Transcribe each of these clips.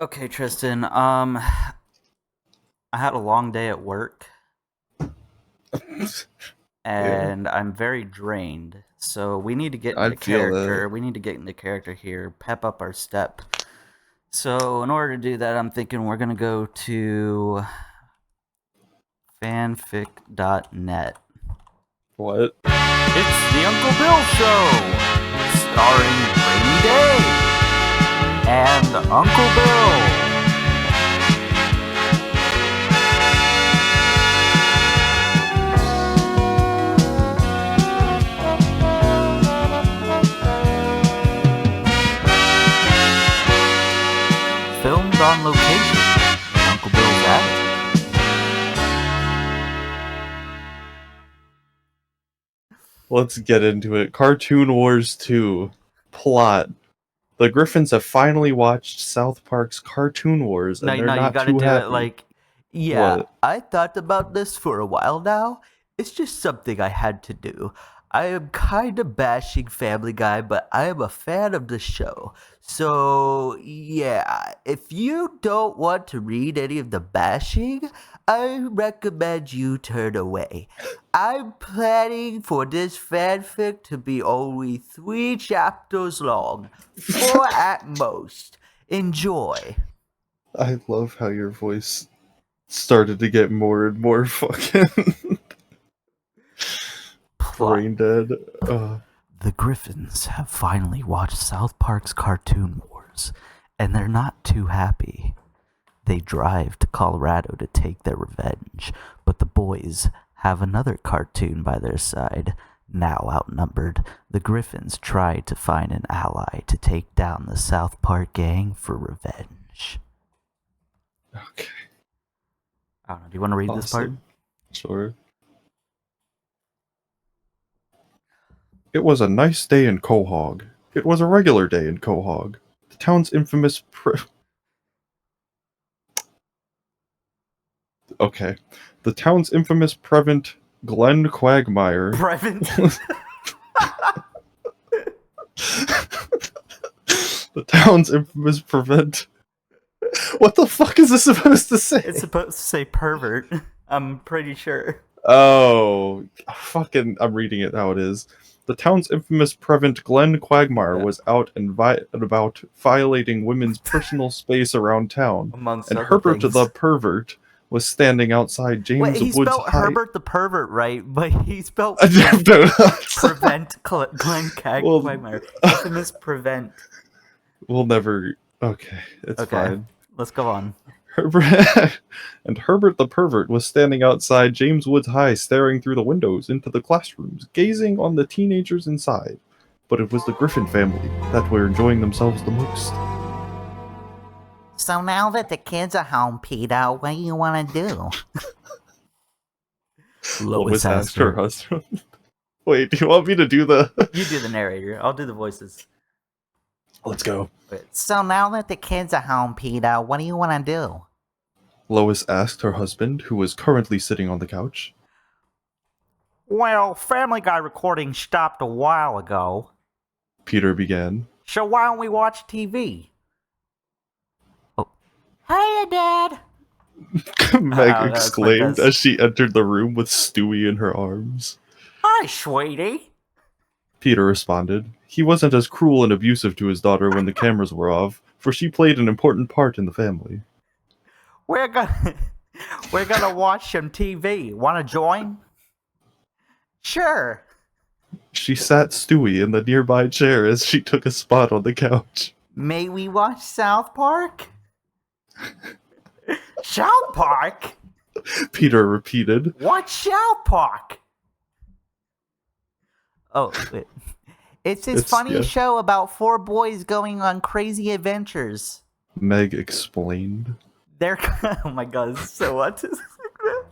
Okay, Tristan. I had a long day at work Yeah, and I'm very drained. So we need to get I into feel that. character. We need to get into character here, pep up our step. So in order to do that, I'm thinking we're gonna go to fanfic.net. What? It's the Uncle Bill Show, starring Rainy Day and Uncle Bill. Filmed on location in Uncle Bill's attic. Let's get into it. Cartoon Wars 2. Plot. The Griffins have finally watched South Park's Cartoon Wars, No, and they're no, you not gotta too do it happy. like, yeah, What? I thought about this for a while now. It's just something I had to do. I am kind of bashing Family Guy, but I am a fan of the show. So, yeah, if you don't want to read any of the bashing, I recommend you turn away. I'm planning for this fanfic to be only 3 chapters long, 4 at most. Enjoy. I love how your voice started to get more and more fucking Plot. brain dead. The Griffins have finally watched South Park's Cartoon Wars, and they're not too happy. They drive to Colorado to take their revenge, but the boys have another cartoon by their side. Now outnumbered, the Griffins try to find an ally to take down the South Park gang for revenge. Okay. I don't know, do you want to read this part? Awesome. Sure. It was a nice day in Quahog. It was a regular day in Quahog. The town's infamous Okay. The town's infamous prevent, Glenn Quagmire. Prevent. The town's infamous prevent. What the fuck is this supposed to say? It's supposed to say pervert. I'm pretty sure. Oh, fucking! I'm reading it how it is. The town's infamous prevent, Glenn Quagmire, Yeah. was out and about violating women's personal space around town, Amongst and other Herbert things. the pervert was standing outside Wait, James he Woods spelled High. Herbert the pervert right, but he spelled prevent Glenn Well, Quagmire. Infamous prevent. We'll never. Okay, it's Okay, fine. let's go on. Herbert and Herbert the pervert was standing outside James Woods High, staring through the windows into the classrooms, gazing on the teenagers inside. But it was the Griffin family that were enjoying themselves the most. So now that the kids are home, Peter, what do you want to do? Lois asked her husband. Wait, do you want me to do the? You do the narrator. I'll do the voices. Let's go. Wait. So now that the kids are home, Peter, what do you want to do? Lois asked her husband, who was currently sitting on the couch. Well, Family Guy recording stopped a while ago. Peter began. So why don't we watch TV? Hiya, Dad. Meg that's my exclaimed best. as she entered the room with Stewie in her arms. Hi, sweetie. Peter responded. He wasn't as cruel and abusive to his daughter when the cameras were off, for she played an important part in the family. We're gonna watch some TV. Wanna join? Sure. She sat Stewie in the nearby chair as she took a spot on the couch. May we watch South Park? South Park? Peter repeated. What's South Park? Oh, wait. It's this funny show about 4 boys going on crazy adventures. Meg explained. They're oh my god, this is so what?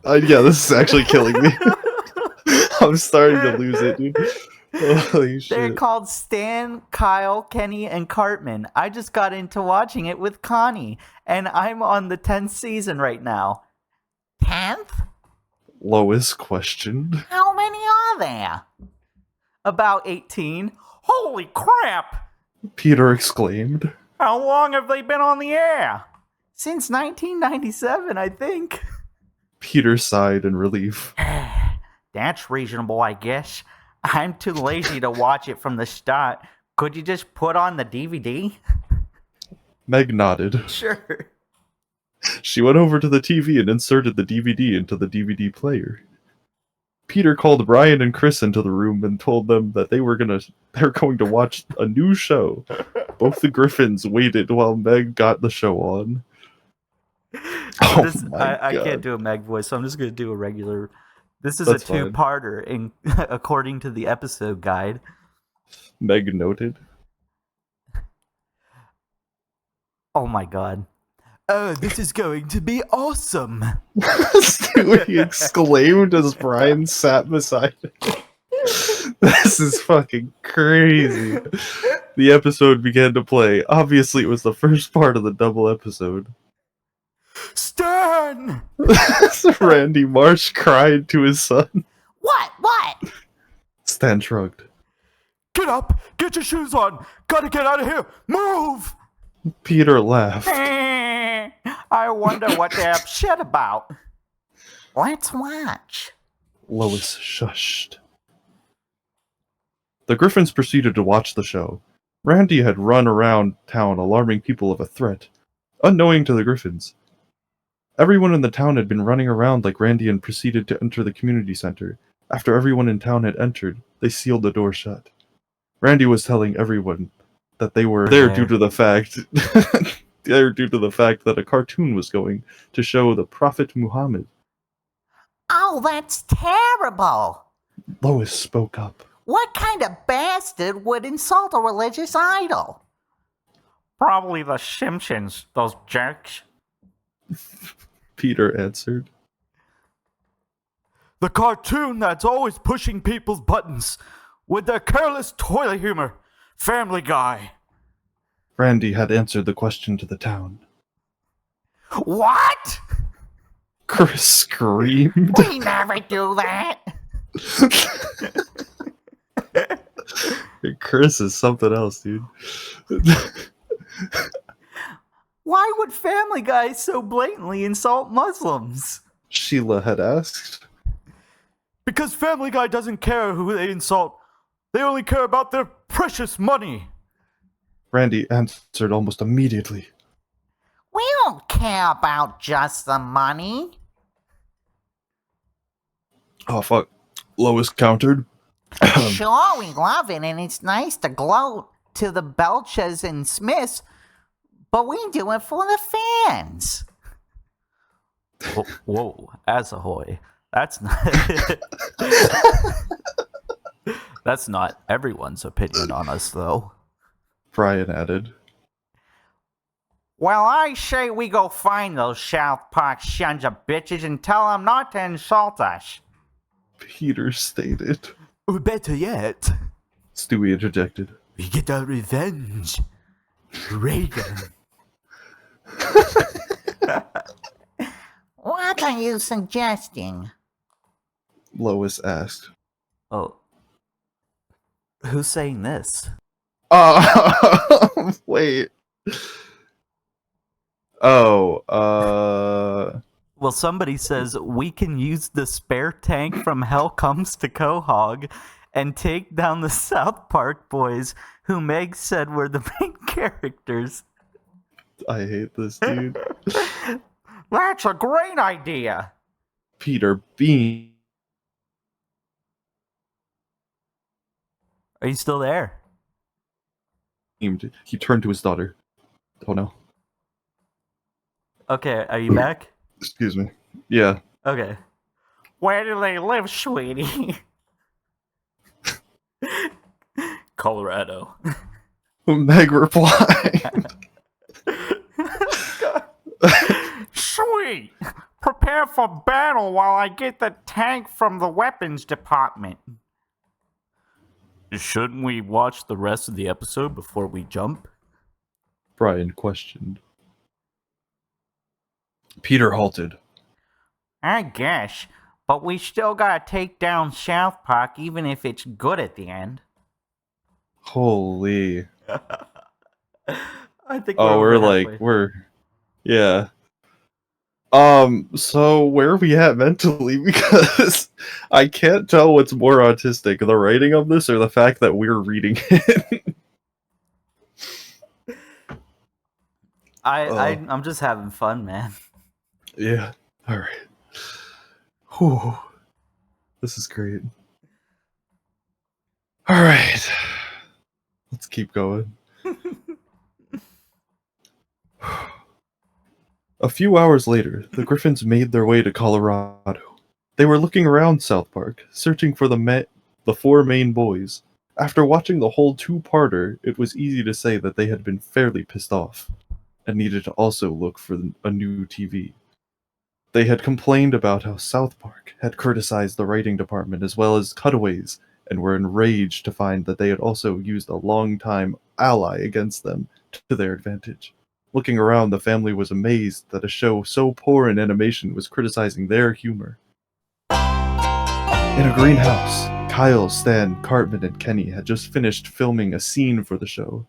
Yeah, this is actually killing me. I'm starting to lose it, dude. Holy shit. They're called Stan, Kyle, Kenny, and Cartman. I just got into watching it with Connie, and I'm on the 10th season right now. 10th? Lois questioned. How many are there? About 18. Holy crap! Peter exclaimed. How long have they been on the air? Since 1997, I think. Peter sighed in relief. That's reasonable, I guess. I'm too lazy to watch it from the start. Could you just put on the DVD? Meg nodded. Sure. She went over to the TV and inserted the DVD into the DVD player. Peter called Brian and Chris into the room and told them that they're going to watch a new show. Both the Griffins waited while Meg got the show on. I can't do a Meg voice, so I'm just going to do a regular. This is That's a two-parter, according to the episode guide. Meg noted. Oh my god. Oh, this is going to be awesome! Stewie exclaimed as Brian sat beside him. This is fucking crazy. The episode began to play. Obviously, it was the first part of the double episode. Stan! Randy Marsh cried to his son. What? Stan shrugged. Get up! Get your shoes on! Gotta get out of here! Move! Peter laughed. I wonder what they're upset about. Let's watch. Lois shushed. The Griffins proceeded to watch the show. Randy had run around town alarming people of a threat, unknowing to the Griffins. Everyone in the town had been running around like Randy and proceeded to enter the community center. After everyone in town had entered, they sealed the door shut. Randy was telling everyone that they were there due to the fact that a cartoon was going to show the Prophet Muhammad. Oh, that's terrible! Lois spoke up. What kind of bastard would insult a religious idol? Probably the Simpsons, those jerks. Peter answered. The cartoon that's always pushing people's buttons with their careless toilet humor. Family Guy. Randy had answered the question to the town. What? Chris screamed. We never do that. Chris is something else, dude. Why would Family Guy so blatantly insult Muslims? Sheila had asked. Because Family Guy doesn't care who they insult. They only care about their precious money. Randy answered almost immediately. We don't care about just the money. Oh, fuck. Lois countered. Sure, we love it, and it's nice to gloat to the Belches and Smiths, but we do it for the fans. Whoa, Asahoy. That's not... That's not everyone's opinion on us, though. Brian added. Well, I say we go find those South Park sons of bitches and tell them not to insult us. Peter stated. Or better yet, Stewie interjected. we get our revenge. Reagan. What are you suggesting? Lois asked. Oh. Who's saying this? Wait. Oh, Well, somebody says we can use the spare tank from Hell Comes to Quahog and take down the South Park boys who Meg said were the main characters. I hate this dude. That's a great idea. Peter beamed. Are you still there? He turned to his daughter. Oh no. Okay, are you back? Excuse me. Yeah. Okay. Where do they live, sweetie? Colorado. Meg replied. Sweet. Prepare for battle while I get the tank from the weapons department. Shouldn't we watch the rest of the episode before we jump? Brian questioned. Peter halted. I guess, but we still gotta take down South Park even if it's good at the end. Holy. I think Oh, over we're halfway. yeah. So where are we at mentally? Because I can't tell what's more autistic, the writing of this or the fact that we're reading it. I'm just having fun, man. Yeah. Alright. Whew. This is great. Alright. Let's keep going. A few hours later, the Griffins made their way to Colorado. They were looking around South Park, searching for the four main boys. After watching the whole two-parter, it was easy to say that they had been fairly pissed off, and needed to also look for a new TV. They had complained about how South Park had criticized the writing department as well as Cutaways, and were enraged to find that they had also used a longtime ally against them to their advantage. Looking around, the family was amazed that a show so poor in animation was criticizing their humor. In a greenhouse, Kyle, Stan, Cartman, and Kenny had just finished filming a scene for the show.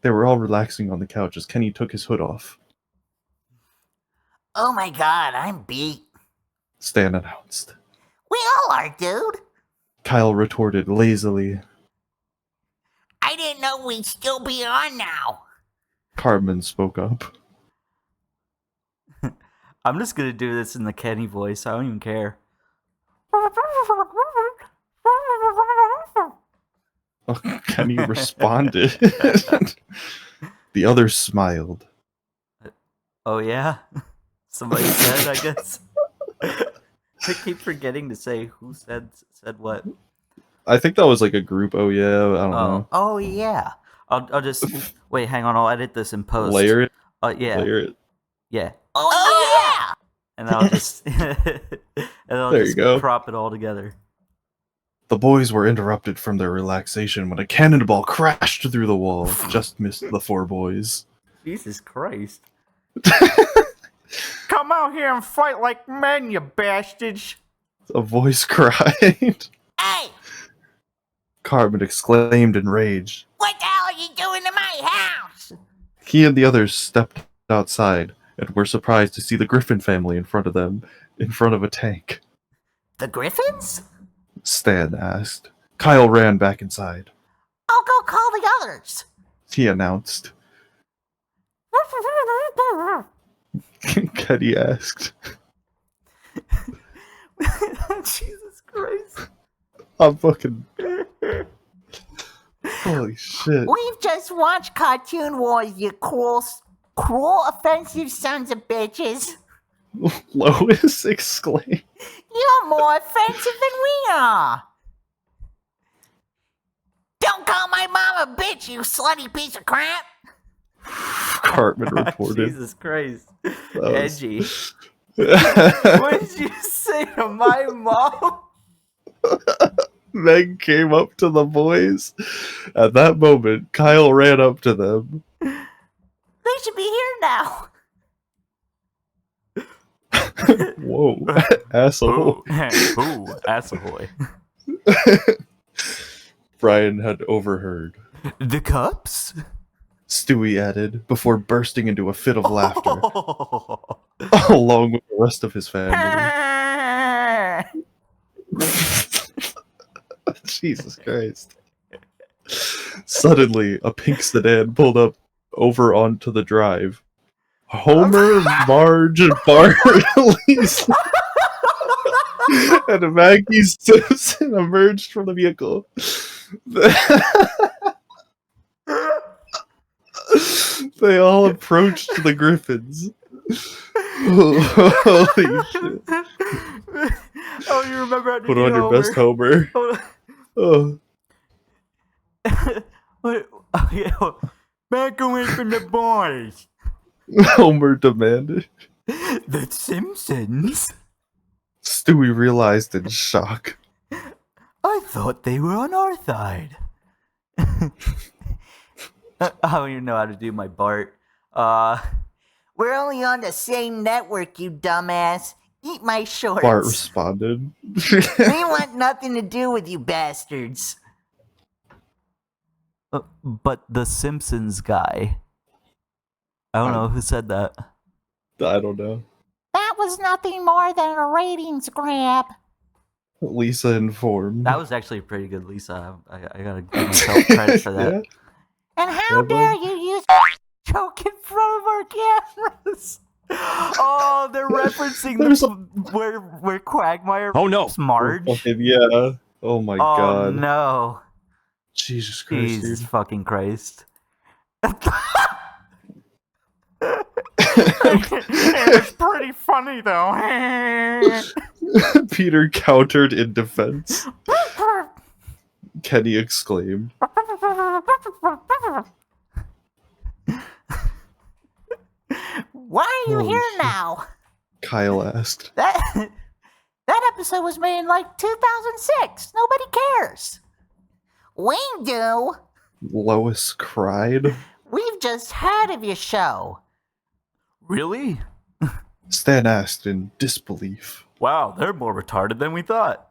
They were all relaxing on the couch as Kenny took his hood off. Oh my god, I'm beat. Stan announced. We all are, dude. Kyle retorted lazily. I didn't know we'd still be on now. Cartman spoke up. I'm just gonna do this in the Kenny voice. I don't even care. Kenny responded. The others smiled. Oh yeah, somebody said. I guess. I keep forgetting to say who said what. I think that was like a group. Oh yeah, I don't know. Oh yeah. I'll just wait. Hang on. I'll edit this in post. Layer it. Yeah. Layer it. Yeah. Oh yeah. And I'll just There you go. crop it all together. The boys were interrupted from their relaxation when a cannonball crashed through the wall, just missed the four boys. Jesus Christ. Come out here and fight like men, you bastards. A voice cried. Hey, Cartman exclaimed in rage. what the hell are you doing in my house? He and the others stepped outside and were surprised to see the Griffin family in front of them, in front of a tank. The Griffins? Stan asked. Kyle ran back inside. I'll go call the others. He announced. Kenny asked. Jesus Christ. I'm fucking... Holy shit. We've just watched Cartoon Wars, you cruel, offensive sons of bitches. Lois exclaimed. You're more offensive than we are. Don't call my mom a bitch, you slutty piece of crap. Cartman reported. Jesus Christ. That was- Edgy. What did you say to my mom? Meg came up to the boys. At that moment, Kyle ran up to them. They should be here now. Whoa, asshole. Ooh, asshole. Brian had overheard. The cups? Stewie added, before bursting into a fit of laughter, along with the rest of his family. Jesus Christ. Suddenly, a pink sedan pulled up over onto the drive. Homer, Marge, and Bart, Lisa, and Maggie Simpson emerged from the vehicle. They all approached the Griffins. Holy shit. Oh, you remember how to Put do on your Homer? best Homer. Hold Oh. on. What? Oh, yeah. Back away from the boys. Homer demanded. The Simpsons? Stewie realized in shock. I thought they were on our side. I don't even know how to do my Bart. We're only on the same network, you dumbass. Eat my shorts. Bart responded. We want nothing to do with you bastards. But the Simpsons guy. I don't know who said that. I don't know. That was nothing more than a ratings grab. Lisa informed. That was actually pretty good, Lisa. I gotta give myself credit for that. Yeah. And how Yeah, dare bud. you use Joke in front of our cameras. Oh, they're referencing There's where Quagmire Oh, no. Marge. Fucking, yeah. Oh my Oh god. no. Jesus Christ, Jesus dude. fucking Christ. It was pretty funny though. Peter countered in defense. Kenny exclaimed. Why are you Holy here shit. now? Kyle asked. That episode was made in like 2006. Nobody cares. We do. Lois cried. We've just heard of your show. Really? Stan asked in disbelief. Wow, they're more retarded than we thought.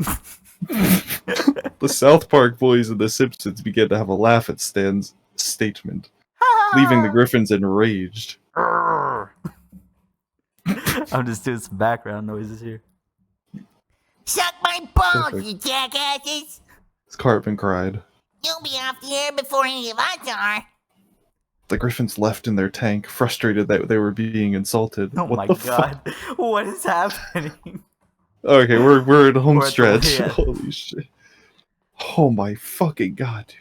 The South Park boys and the Simpsons began to have a laugh at Stan's statement, leaving the Griffins enraged. I'm just doing some background noises here. Suck my balls, Perfect. you jackasses. Cartman cried. You'll be off the air before any of us are. The Griffins left in their tank, frustrated that they were being insulted. Oh What my the god. fuck? What is happening? Okay, we're in home We're at the- stretch. yeah. Holy shit. Oh my fucking god, dude.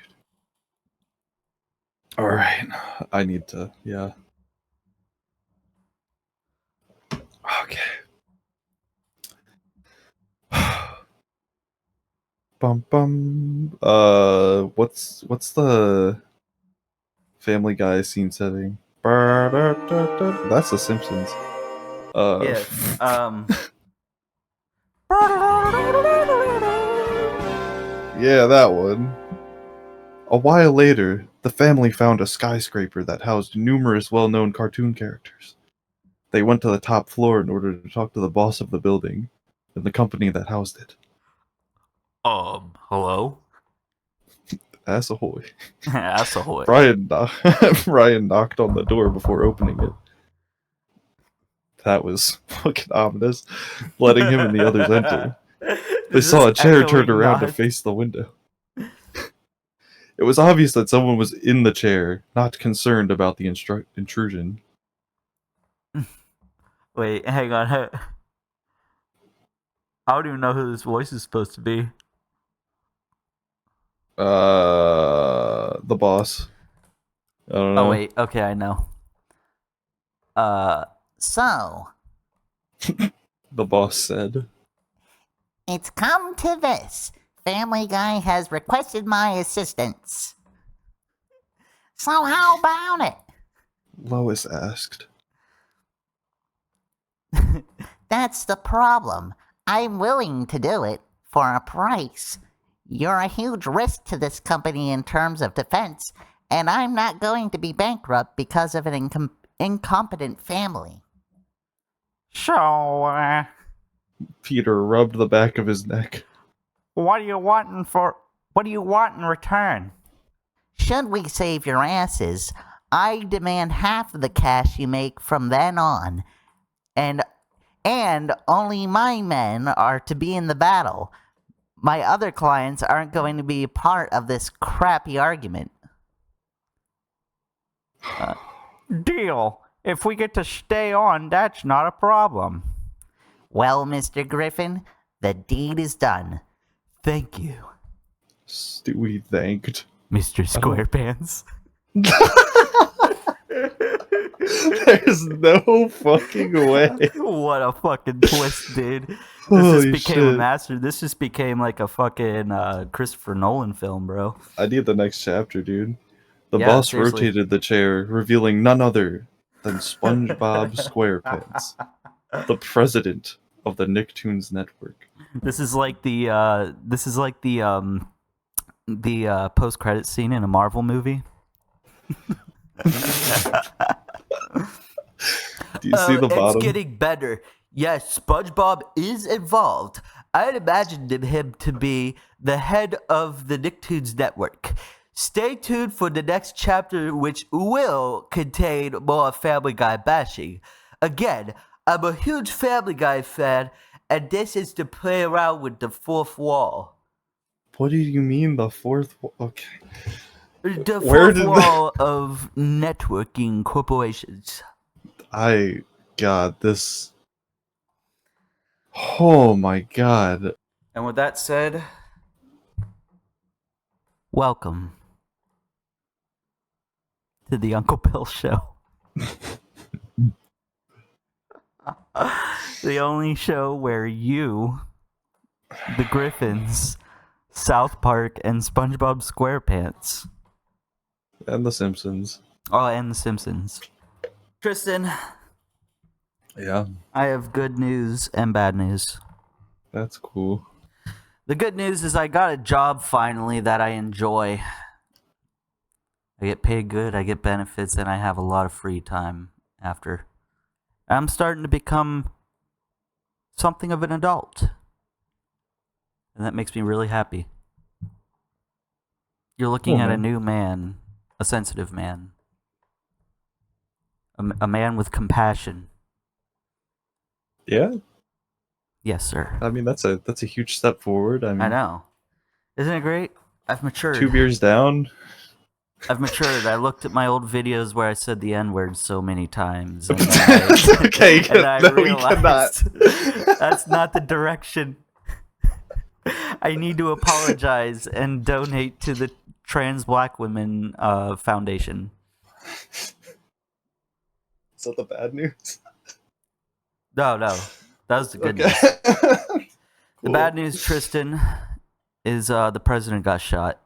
Alright. I need to, yeah. Okay. Bum bum. What's the Family Guy scene setting? That's The Simpsons. Yeah. Yeah, that one. A while later, the family found a skyscraper that housed numerous well-known cartoon characters. They went to the top floor in order to talk to the boss of the building and the company that housed it. Hello? Ass ahoy. Asshole. Ryan knocked on the door before opening it. That was fucking ominous, letting him and the others enter. They saw a chair turned around to face the window. It was obvious that someone was in the chair, not concerned about the intrusion. Wait, hang on. I don't even know who this voice is supposed to be. The boss. I don't know. Oh wait, okay, I know. So, The boss said. it's come to this. Family Guy has requested my assistance. So how about it? Lois asked. That's the problem. I'm willing to do it for a price. You're a huge risk to this company in terms of defense, and I'm not going to be bankrupt because of an incompetent family. So, Peter rubbed the back of his neck. what do you want in return? Should we save your asses, I demand half of the cash you make from then on, and only my men are to be in the battle. My other clients aren't going to be a part of this crappy argument. Deal. If we get to stay on, that's not a problem. Well, Mr. Griffin, the deed is done. Thank you, Stewie thanked. Mr. Squarepants. There's no fucking way. What a fucking twist, dude. This Holy just became a shit. master. This just became like a fucking Christopher Nolan film, bro. I need the next chapter, dude. The Yeah, boss seriously. rotated the chair, revealing none other than SpongeBob SquarePants, the president of the Nicktoons Network. This is like the post credit scene in a Marvel movie. Do you see the bottom? It's getting better. Yes, SpongeBob is involved. I had imagined him to be the head of the Nicktoons Network. Stay tuned for the next chapter, which will contain more Family Guy bashing. Again, I'm a huge Family Guy fan, and this is to play around with the fourth wall. What do you mean the fourth? Okay. The Where fourth did wall of networking corporations. God, this. Oh my god. And with that said, welcome to the Uncle Bill Show. The only show where you, the Griffins, South Park, and SpongeBob SquarePants. And The Simpsons. Oh, and The Simpsons. Tristan, Yeah, I have good news and bad news. that's cool. The good news is I got a job finally that I enjoy. I get paid good, I get benefits, and I have a lot of free time after. I'm starting to become something of an adult. And that makes me really happy. You're looking Cool, at a man. new man, a sensitive man, a man with compassion. Yeah, Yes, sir. I mean that's a huge step forward. I mean, I know. Isn't it great? I've matured. 2 beers down. I've matured. I looked at my old videos where I said the N-word so many times. And Okay, and I no, we realized cannot. that's not the direction. I need to apologize and donate to the Trans Black Women Foundation. Is that the bad news? No, that was the good Okay. news. The bad news, Tristan, is the president got shot.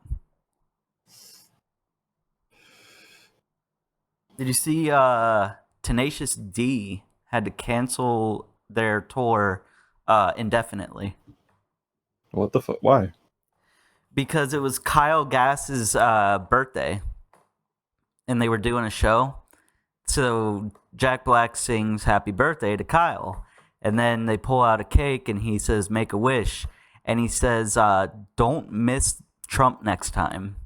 Did you see Tenacious D had to cancel their tour indefinitely? What the fuck? Why? Because it was Kyle Gass's birthday, and they were doing a show. So Jack Black sings "Happy Birthday" to Kyle, and then they pull out a cake, and he says, "Make a wish," and he says, "Don't miss Trump next time."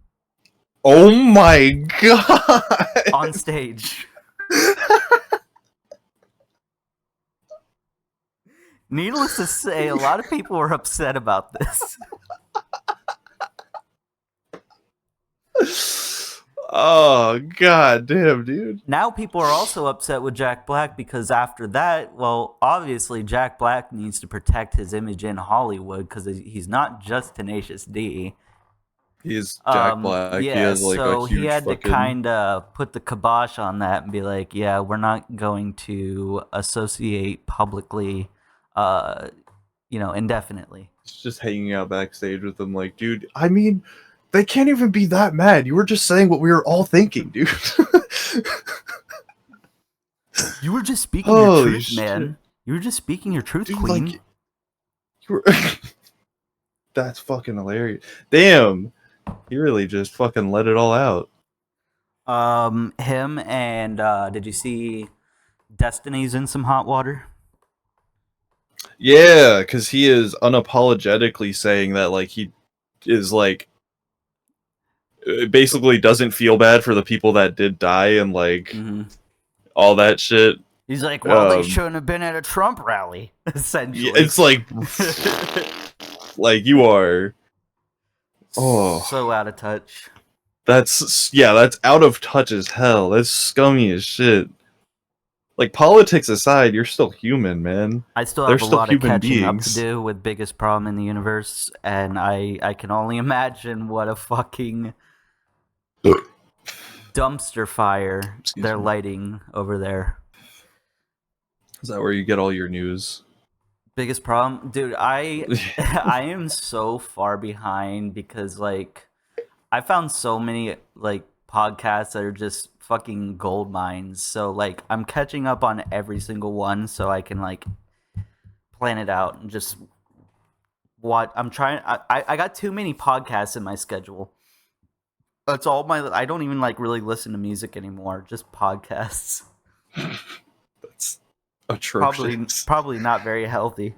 Oh my god! On stage. Needless to say, a lot of people were upset about this. Oh god damn, dude. Now people are also upset with Jack Black because after that, well, obviously Jack Black needs to protect his image in Hollywood because he's not just Tenacious D. He's Jack Black. Yeah, he has like so a huge he had to fucking... kind of put the kibosh on that and be like, yeah, we're not going to associate publicly, indefinitely. just hanging out backstage with him like, dude, I mean, they can't even be that mad. You were just saying what we were all thinking, dude. You were just speaking your Holy truth, shit. man. You were just speaking your truth, Dude, queen. like, you were... That's fucking hilarious. Damn. He really just fucking let it all out. Him and did you see Destiny's in some hot water? Yeah, because he is unapologetically saying that, like, he is, like, basically doesn't feel bad for the people that did die and, like, Mm-hmm. all that shit. He's like, well, they Um, shouldn't have been at a Trump rally, essentially. Yeah, it's like, like, you are... Oh. So out of touch. That's out of touch as hell. That's scummy as shit. Like, politics aside, you're still human, man. I still They're have a still lot of human catching up beings. to do with Biggest Problem in the Universe, and I can only imagine what a fucking dumpster fire Excuse they're me. lighting over there. Is that where you get all your news? Biggest problem, dude. I am so far behind because like I found so many like podcasts that are just fucking gold mines. So like I'm catching up on every single one so I can like plan it out and just what I'm trying. I got too many podcasts in my schedule. That's all I don't even like really listen to music anymore. Just podcasts. That's atrocious. Probably not very healthy.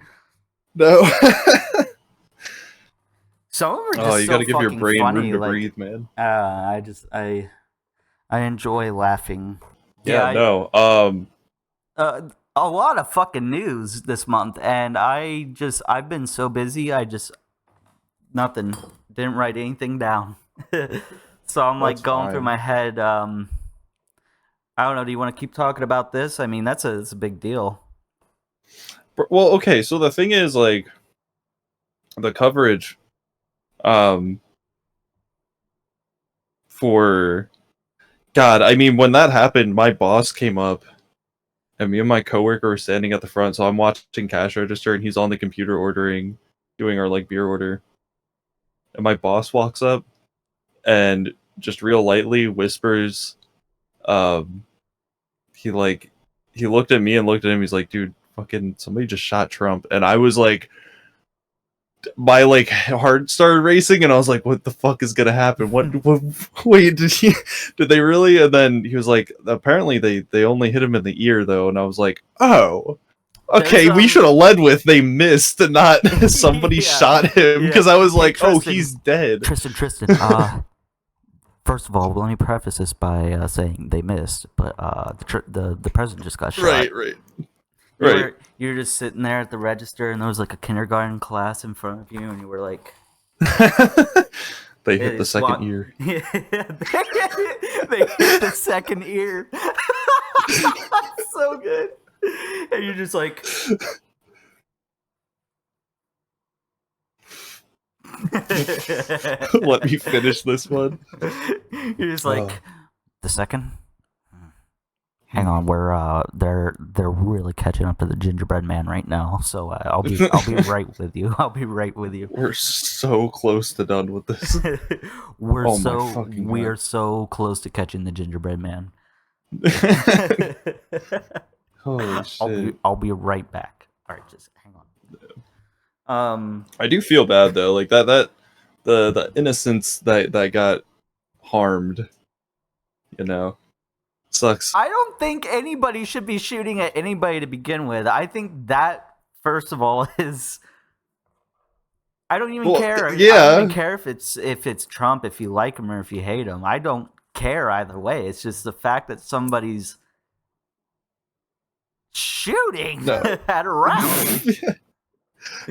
No. Some of them are just Oh, you so gotta give your fucking brain funny, room to like, breathe, man. I enjoy laughing. Yeah, I- no. a lot of fucking news this month, and I've been so busy. Nothing. Didn't write anything down. So I'm like That's going through fine. my head. I don't know. Do you want to keep talking about this? I mean, it's a big deal. Well, okay, so the thing is, like, the coverage, um, for God, I mean, when that happened, my boss came up, and me and my coworker were standing at the front. So I'm watching cash register, and he's on the computer ordering, doing our like beer order. And my boss walks up and just real lightly whispers, um, he like he looked at me and looked at him. He's like, "Dude, fucking somebody just shot Trump," and I was like, my like heart started racing, and I was like, "What the fuck is gonna happen? What wait, did they really?" And then he was like, "Apparently they only hit him in the ear though," and I was like, "Oh, okay, There's, we should have led with they missed and not somebody Yeah, shot him," yeah. because I was Hey, like, "Oh, Tristan. he's dead." Tristan. First of all, let me preface this by saying they missed, but the president just got shot. Right. You're just sitting there at the register, and there was like a kindergarten class in front of you, and you were like, They hit the it's second walk- year. they hit the second ear. So good. And you're just like, Let me finish this one. You're just like, Oh. the second. Hang on, they're really catching up to the gingerbread man right now. So I'll be right with you. I'll be right with you. We're so close to done with this. We're Oh my fucking we God. are so close to catching the gingerbread man. Holy shit. I'll be right back. All right, just hang on. I do feel bad though, like that the innocence that got harmed, you know, sucks. I don't think anybody should be shooting at anybody to begin with. I think that first of all is. I don't even care. I don't even care if it's Trump, if you like him or if you hate him. I don't care either way. It's just the fact that somebody's shooting No. at a rally.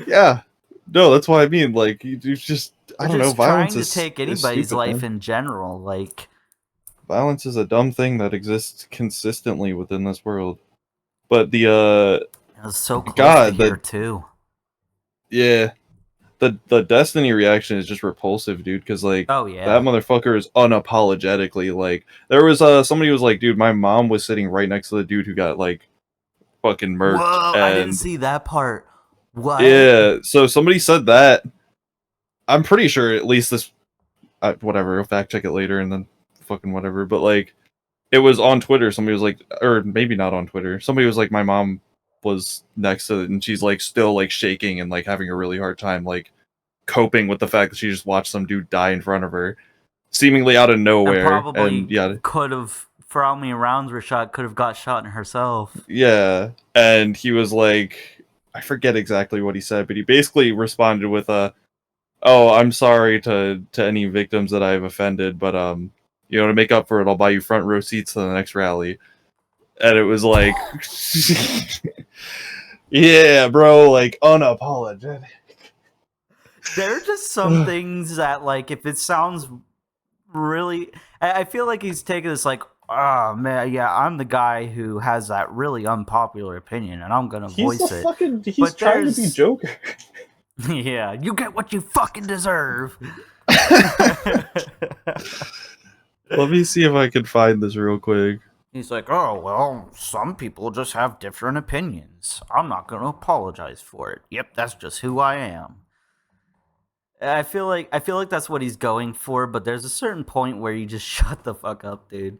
Yeah. No, that's what I mean. Like you just I don't know, Just violence trying is to take is anybody's stupid, life man. in general. Like, Violence is a dumb thing that exists consistently within this world. But the it was so close God, to here too. yeah, the Destiny reaction is just repulsive, dude, because like Oh yeah. that motherfucker is unapologetically like there was somebody was like, dude, my mom was sitting right next to the dude who got like fucking murked. Whoa! And I didn't see that part. What? yeah, so somebody said that. I'm pretty sure at least this whatever, I'll fact check it later and then fucking whatever, but like it was on Twitter. Somebody was like, or maybe not on Twitter. Somebody was like, my mom was next to it and she's like still like shaking and like having a really hard time like coping with the fact that she just watched some dude die in front of her, seemingly out of nowhere. Probably And yeah, could have, for how many rounds were shot, could have got shot in herself. yeah. And he was like, I forget exactly what he said, but he basically responded with a, "Oh, I'm sorry to any victims that I've offended, but you know, to make up for it, I'll buy you front row seats to the next rally." And it was like, yeah, bro, like unapologetic. There are just some things that, like, if it sounds really, I feel like he's taking this like, oh man, yeah, I'm the guy who has that really unpopular opinion, and I'm gonna voice it. He's But trying to be there's- Joker. Yeah, you get what you fucking deserve. Let me see if I can find this real quick. He's like, oh, well, some people just have different opinions. I'm not going to apologize for it. Yep, that's just who I am. I feel like that's what he's going for, but there's a certain point where you just shut the fuck up, dude.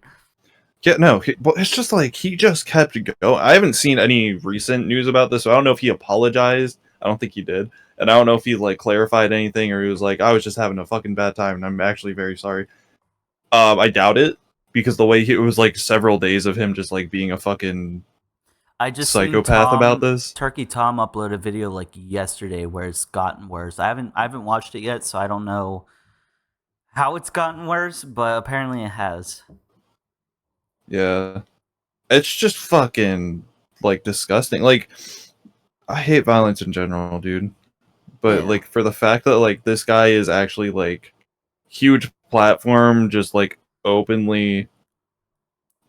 Yeah, no, but it's just like he just kept going. I haven't seen any recent news about this, so I don't know if he apologized. I don't think he did, and I don't know if he like clarified anything or he was like, "I was just having a fucking bad time, and I'm actually very sorry." I doubt it because the way it was like several days of him just like being a fucking I just seen psychopath about this. Turkey Tom uploaded a video like yesterday where it's gotten worse. I haven't watched it yet, so I don't know how it's gotten worse, but apparently it has. Yeah, it's just fucking like disgusting. Like, I hate violence in general, dude. But Yeah. like for the fact that like this guy is actually like huge platform, just like openly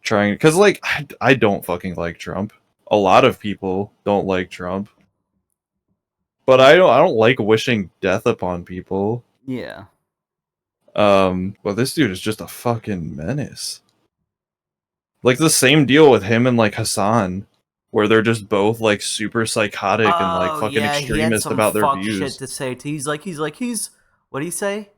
trying, because like I don't fucking like Trump. A lot of people don't like Trump, but I don't like wishing death upon people. Yeah. Well, this dude is just a fucking menace. Like the same deal with him and like Hassan, where they're just both like super psychotic and like fucking he had extremist some about their fuck views. shit to say. He's what did he say?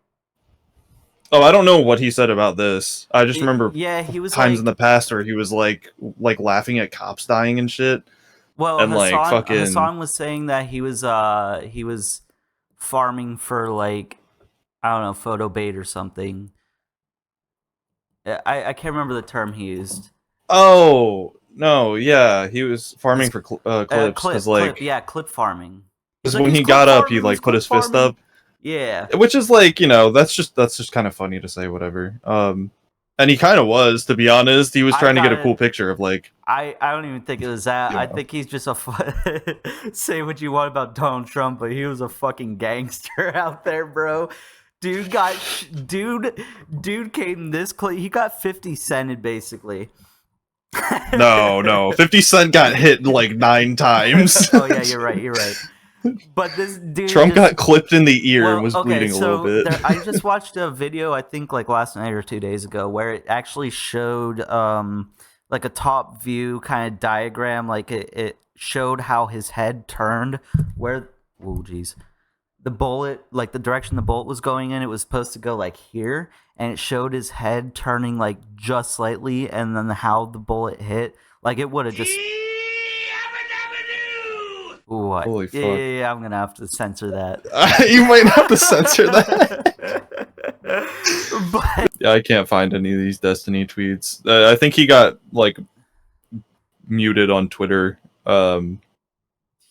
Oh, I don't know what he said about this. I just remember Yeah, he was times like, in the past where he was like laughing at cops dying and shit. well, and, like, fucking- Hassan was saying that he was farming for like, I don't know, photo bait or something. I can't remember the term he used. Oh no, yeah, he was farming for clips because like clip farming. because He's like, when "He's he clip got up, farming, he like he's put his clip fist farming." up, Yeah. which is like, you know, that's just kind of funny to say, whatever. And he kind of was, to be honest. He was I trying to get a got it. cool picture of like, I don't even think it was that. I Yeah. think he's just say what you want about Donald Trump, but he was a fucking gangster out there, bro. Dude got dude came this close. He got 50 cented basically. no, 50 Cent got hit like 9 times. Oh yeah, you're right. But this dude Trump just- got clipped in the ear Well, and was okay, bleeding a little bit. I just watched a video, I think like last night or 2 days ago, where it actually showed like a top view kind of diagram, like it showed how his head turned, where the bullet, like the direction the bullet was going in, it was supposed to go like here, and it showed his head turning like just slightly, and then how the bullet hit, like it would have just. Ooh, Holy fuck. Yeah, I'm gonna have to censor that. You might have to censor that. But Yeah, I can't find any of these Destiny tweets. I think he got like muted on Twitter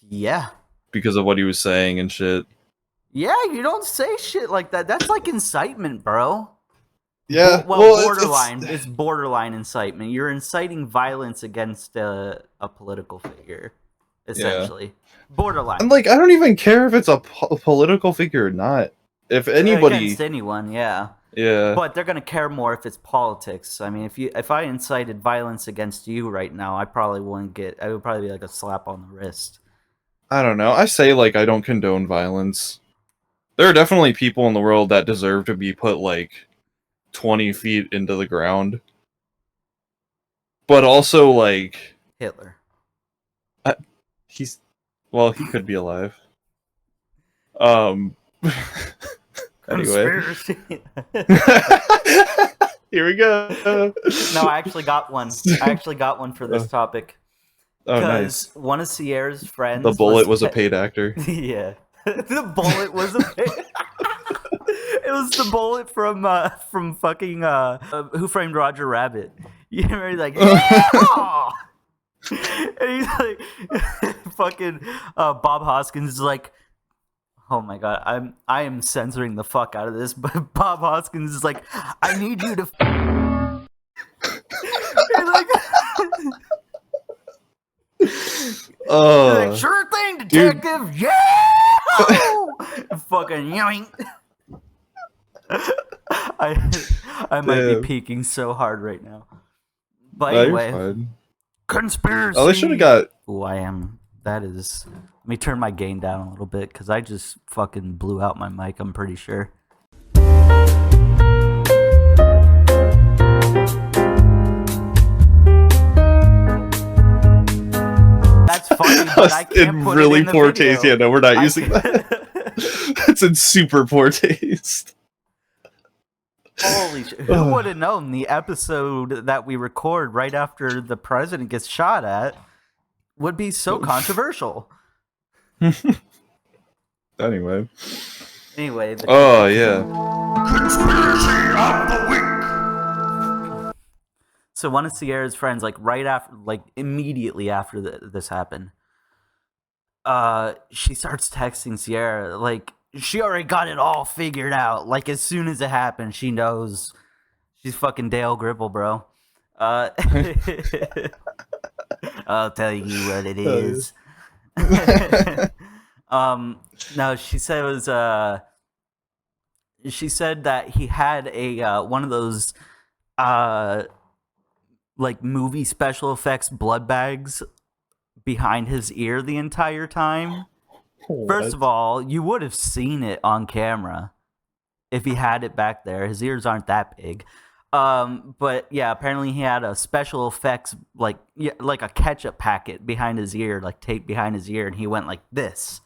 yeah, because of what he was saying and shit. you don't say shit like that. That's like incitement, bro. Yeah, Borderline. It's borderline incitement. You're inciting violence against a political figure, essentially. Borderline. I'm like, I don't even care if it's a political figure or not. If anybody, Against anyone, yeah. yeah, But they're gonna care more if it's politics. I mean, if I incited violence against you right now, I probably wouldn't get. I would probably be like a slap on the wrist. I don't know. I say like I don't condone violence. There are definitely people in the world that deserve to be put like 20 feet into the ground. But also like Hitler. well, he could be alive. Anyway. Conspiracy. Here we go. No, I actually got one. I actually got one for this topic. Oh, nice. Because one of Sierra's friends. The bullet was a paid actor. Yeah, the bullet was a. It was the bullet from fucking Who Framed Roger Rabbit. You remember, like, yeah! And he's like, fucking Bob Hoskins is like, oh my god, I am censoring the fuck out of this, but Bob Hoskins is like, I need you to. You're like, you're like, sure thing, detective. Yeah. Fucking yoink. I might Damn. be peeking so hard right now. But No, you're anyway, fine. conspiracy. Oh, they should have got. Ooh, I am. That is. Let me turn my gain down a little bit because I just fucking blew out my mic. I'm pretty sure. That's funny, but I can't in put really it in the poor video. taste. Yeah, no, we're not I using can't- that. It's in super poor taste. Holy shit. Who would have known the episode that we record right after the president gets shot at would be so controversial? Anyway. Anyway. Oh, yeah. So one of Sierra's friends, like right after, like immediately after this happened, she starts texting Sierra, like, she already got it all figured out. Like, as soon as it happened, she knows she's fucking Dale Gribble, bro. I'll tell you what it Oh, yeah. is. No, she said it was she said that he had a one of those uh like movie special effects blood bags behind his ear the entire time. First of all, you would have seen it on camera if he had it back there. His ears aren't that big. But yeah, apparently he had a special effects like a ketchup packet behind his ear, like taped behind his ear, and he went like this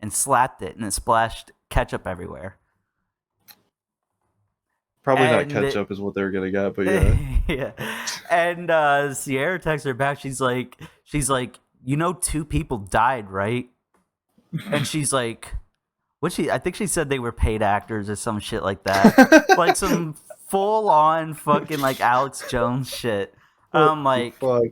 and slapped it, and it splashed ketchup everywhere. Probably not And ketchup is what they're gonna get, but yeah. yeah. And Sierra texts her back. She's like, you know, 2 people died, right? And she's like, I think she said they were paid actors or some shit like that. Like some full on fucking like Alex Jones shit. I'm like, Fuck.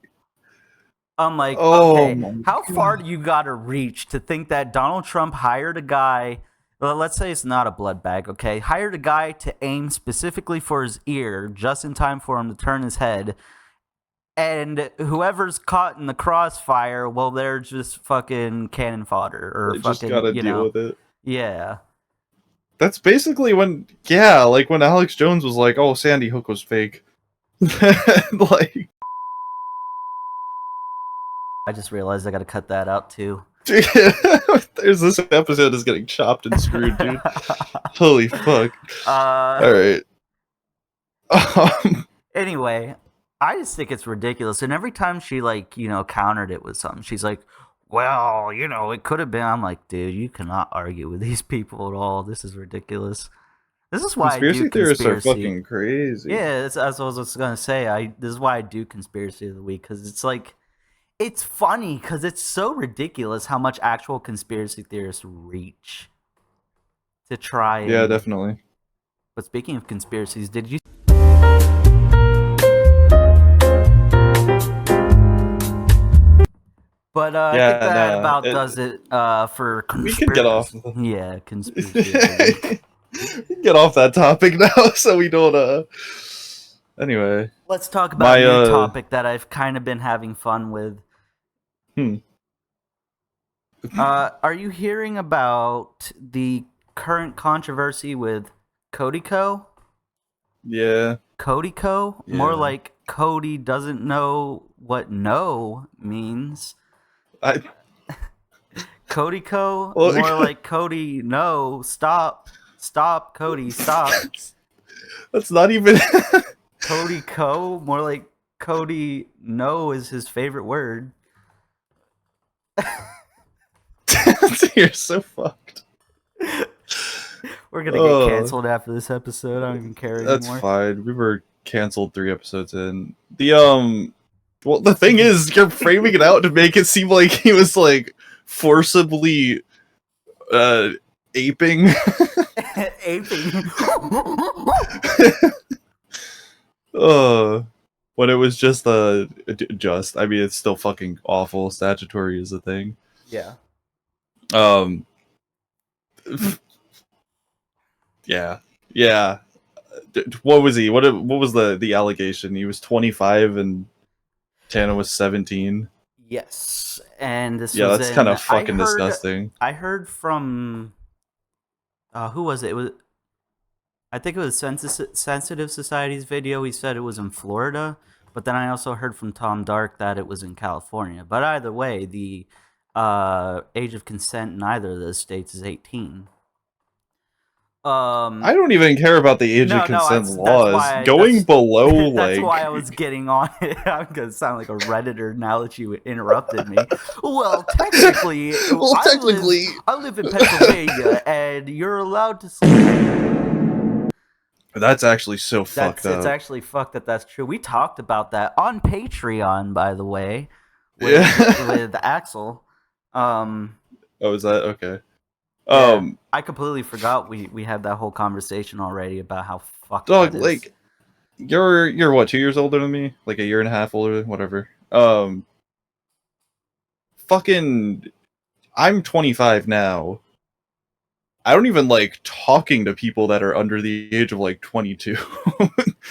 Oh okay, my how far do you gotta reach to think that Donald Trump hired a guy? Well, let's say it's not a blood bag, okay? Hired a guy to aim specifically for his ear just in time for him to turn his head. And whoever's caught in the crossfire, well, they're just fucking cannon fodder or They fucking, just gotta you deal know, with it. yeah. That's basically when, yeah, like when Alex Jones was like, "Oh, Sandy Hook was fake." Like, I just realized I gotta cut that out too. there's this episode is getting chopped and screwed, dude. Holy fuck! All right. Anyway, I just think it's ridiculous. And every time she, like, you know, countered it with something, she's like, well, you know, it could have been. I'm like, dude, you cannot argue with these people at all. This is ridiculous. This is why Conspiracy I do theorists conspiracy. are fucking crazy. Yeah, that's what I was gonna say. This is why I do conspiracy of the week, because it's like, it's funny because it's so ridiculous how much actual conspiracy theorists reach to try. And, Yeah, definitely. But speaking of conspiracies, did you? But I think that about does it for conspiracy. We can get off. Yeah, conspiracy. We can get off that topic now, so we don't. Anyway, Let's talk about a new topic that I've kind of been having fun with. Are you hearing about the current controversy with Cody Co? Yeah. Cody Co? Yeah. More like Cody doesn't know what no means. Cody Co? Well, more like Cody, no, stop. Stop, Cody, stop. That's not even... Cody Co? More like Cody, no is his favorite word. You're so fucked. We're gonna get canceled after this episode. I don't even care anymore. That's fine. We were canceled 3 episodes in. Well, the thing is, you're framing it out to make it seem like he was, like, forcibly, aping. Aping. When it was just, I mean, it's still fucking awful. Statutory is a thing. Yeah. Yeah. What was he? What was the allegation? He was 25 and Tana was 17. Yes, and this Yeah, was that's kind of fucking I heard, disgusting. I heard from who was it? I think it was Sensitive Society's video. He said it was in Florida, but then I also heard from Tom Dark that it was in California. But either way, the age of consent in either of those states is 18. I don't even care about the age of consent laws. Going below, that's like... why I was getting on it. I'm gonna sound like a Redditor now that you interrupted me. Well, technically, I live in Pennsylvania, and you're allowed to sleep. That's actually so fucked up. It's actually fucked that that's true. We talked about that on Patreon, by the way, with Axel. Oh, is that okay? Yeah, I completely forgot we had that whole conversation already about how fucked dog, that is. like, you're what, 2 years older than me? Like a year and a half older, whatever. Fucking, I'm 25 now. I don't even like talking to people that are under the age of like 22.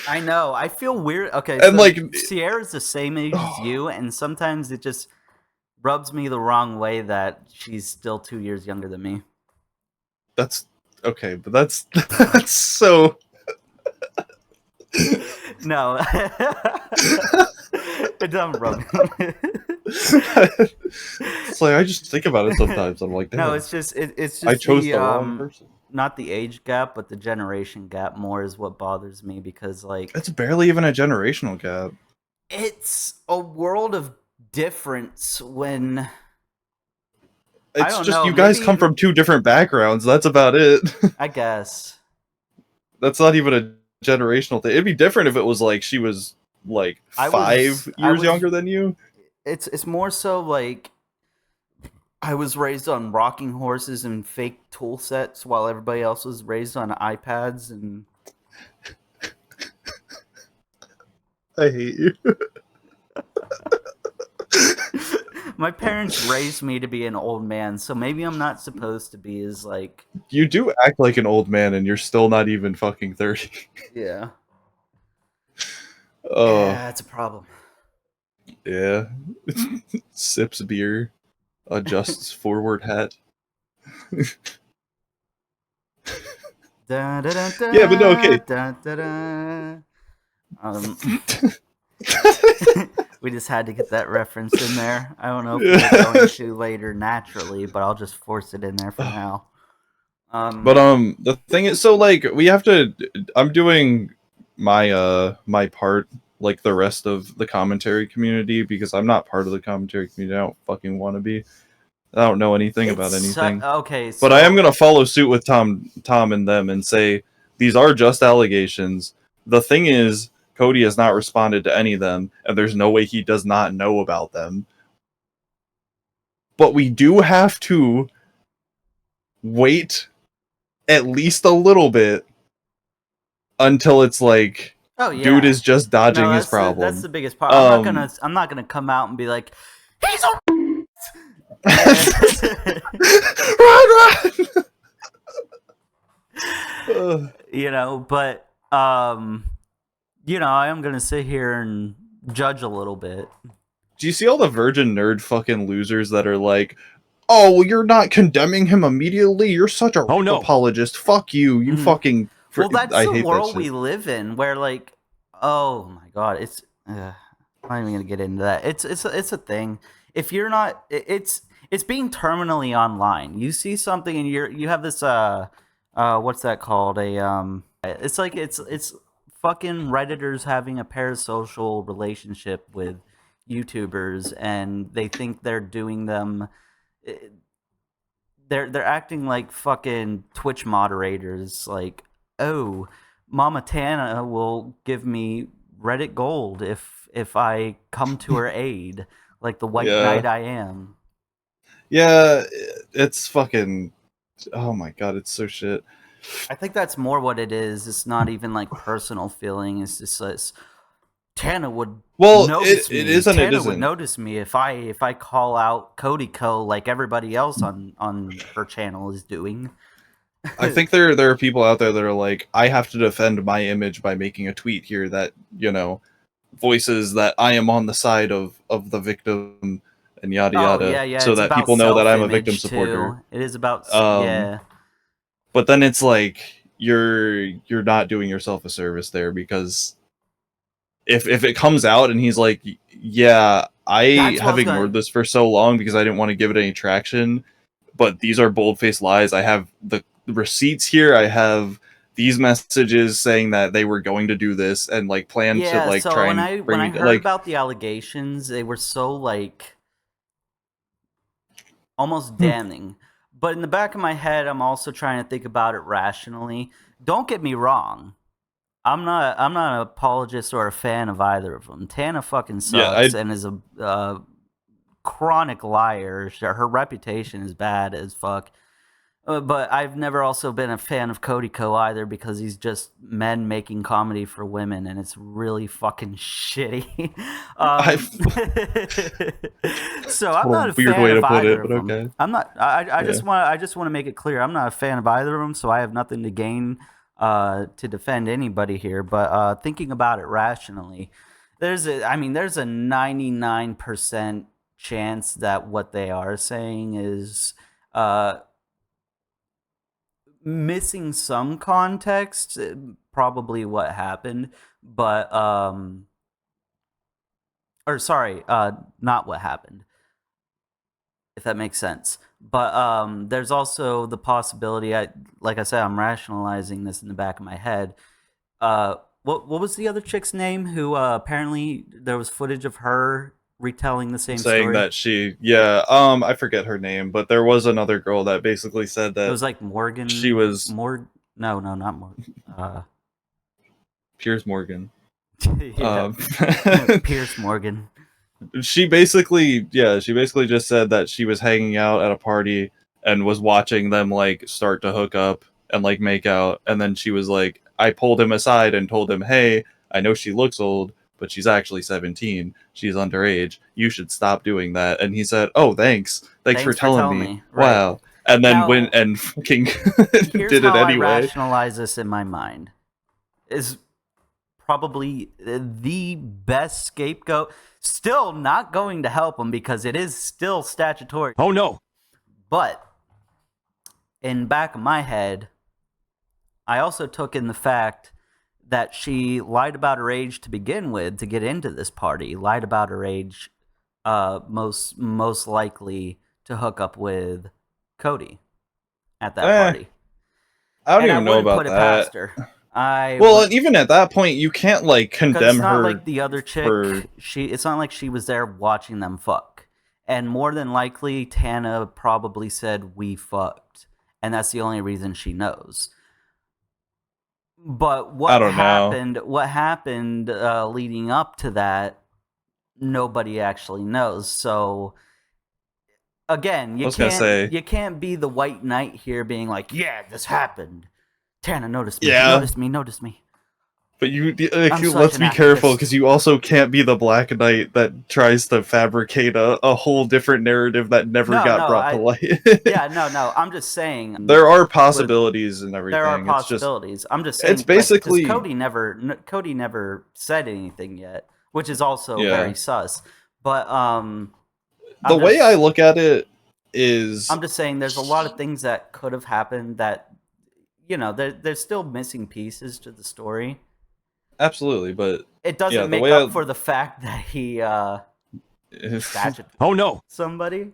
I know. I feel weird. Okay, And, so like- Sierra's the same age as you, and sometimes it just rubs me the wrong way that she's still 2 years younger than me. That's okay, but that's that's so. No, it doesn't rub me. It's like I just think about it sometimes. I'm like, damn, No, it's just I chose the, the wrong person. not the age gap, but the generation gap more is what bothers me because like It's barely even a generational gap. it's a world of difference when It's don't just know, you guys maybe- come from two different backgrounds. That's about it. I guess. That's not even a generational thing. It'd be different if it was like she was like I 5 was- I years was- younger than you. It's more so like I was raised on rocking horses and fake tool sets while everybody else was raised on iPads and I hate you. my parents raised me to be an old man, so maybe I'm not supposed to be as like You do act like an old man, and you're still not even fucking 30. yeah. Oh Yeah, it's a problem. yeah. Sips beer, adjusts forward hat. Da, da, da, da, Yeah, but no, okay. Da, da, da. We just had to get that reference in there. I don't know if we're going to later naturally, but I'll just force it in there for now. But the thing is, so like we have to. I'm doing my my part like the rest of the commentary community because I'm not part of the commentary community. I don't fucking want to be. I don't know anything about anything. Okay, But I am gonna follow suit with Tom and them and say these are just allegations. The thing is, Cody has not responded to any of them, and there's no way he does not know about them. But we do have to wait at least a little bit until it's like Oh yeah, dude is just dodging No, his that's problem. that's the biggest part. I'm not gonna come out and be like, he's a. run! Ugh. You know, but you know, I am gonna sit here and judge a little bit. Do you see all the virgin nerd fucking losers that are like, oh, well, you're not condemning him immediately. You're such a rape apologist. Fuck you. You Mhm. fucking. Well, that's I the hate that world shit. we live in, where like, oh my god, it's. I'm not even gonna get into that. It's a thing. If you're not, it's being terminally online. You see something and you have this what's that called? It's like it's fucking Redditors having a parasocial relationship with YouTubers, and they think they're doing them. They're acting like fucking Twitch moderators. Like, oh, Mama Tana will give me Reddit gold if I come to her aid, like the white Yeah. knight I am. Yeah, it's fucking. Oh my god, it's so shit. I think that's more what it is. It's not even like personal feeling. It's just this. Tana would Well, notice me. it isn't. Tana It isn't. would notice me if I call out Cody Co like everybody else on her channel is doing. I think there are people out there that are like, I have to defend my image by making a tweet here that voices that I am on the side of the victim and yada yada, Oh yeah. so it's that about people know that I'm a self-image, victim supporter. too. It is about Um, But then it's like you're not doing yourself a service there, because if it comes out and he's like, yeah, I That's what I have was gonna- ignored this for so long because I didn't want to give it any traction, but these are bold-faced lies. I have the receipts here. I have these messages saying that they were going to do this and like plan to like so try when and I bring when I it heard like about the allegations, they were so like almost Hmm. damning. But in the back of my head, I'm also trying to think about it rationally. Don't get me wrong. I'm not an apologist or a fan of either of them. Tana fucking sucks Yeah, and is a chronic liar. Her reputation is bad as fuck. But I've never also been a fan of Cody Ko either because he's just men making comedy for women, and it's really fucking shitty. I've So I'm not a weird fan way of to put either it, of but them. okay. I'm not. I just Yeah. want to make it clear I'm not a fan of either of them, so I have nothing to gain to defend anybody here. But thinking about it rationally, there's a 99% chance that what they are saying is missing some context, probably what happened, but or sorry, not what happened, if that makes sense. But there's also the possibility. Like I said, I'm rationalizing this in the back of my head. What was the other chick's name? Who apparently there was footage of her retelling the same Saying story. that I forget her name, but there was another girl that basically said It that was like Morgan. she was No, not Morgan. Piers Morgan. Yeah, Um, Pierce Morgan. she basically just said that she was hanging out at a party and was watching them like start to hook up and like make out, and then she was like, I pulled him aside and told him, hey, I know she looks old, but she's actually 17, she's underage, you should stop doing that. And he said, oh, thanks for telling me. Right. Wow. And then Now, went and fucking here's did how it I anyway. rationalize this in my mind. Is probably the best scapegoat. Still not going to help him because it is still statutory. Oh no. But in back of my head, I also took in the fact that she lied about her age to begin with to get into this party. Lied about her age, most likely to hook up with Cody at that party. I don't And even know wouldn't about put it that. past her. I Well, would- even at that point, you can't like 'cause condemn it's not her. like the other chick. for- It's not like she was there watching them fuck. And more than likely, Tana probably said we fucked, and that's the only reason she knows. But I don't know. what happened leading up to that, nobody actually knows. So again, I was gonna say, you can't be the white knight here, being like, yeah, this happened. Tana, notice me, Yeah. notice me. but I'm such let's an be careful activist. because you also can't be the Black Knight that tries to fabricate a whole different narrative that never got brought to light. Yeah, no. I'm just saying There are possibilities and everything. there are It's just possibilities. I'm just saying it's basically- like, 'cause Cody never said anything yet, which is also Yeah. very sus. But the way I look at it is I'm just saying there's a lot of things that could have happened that, you know, there's still missing pieces to the story. absolutely, but It doesn't Yeah, the make way up I- for the fact that he statue Oh no. somebody.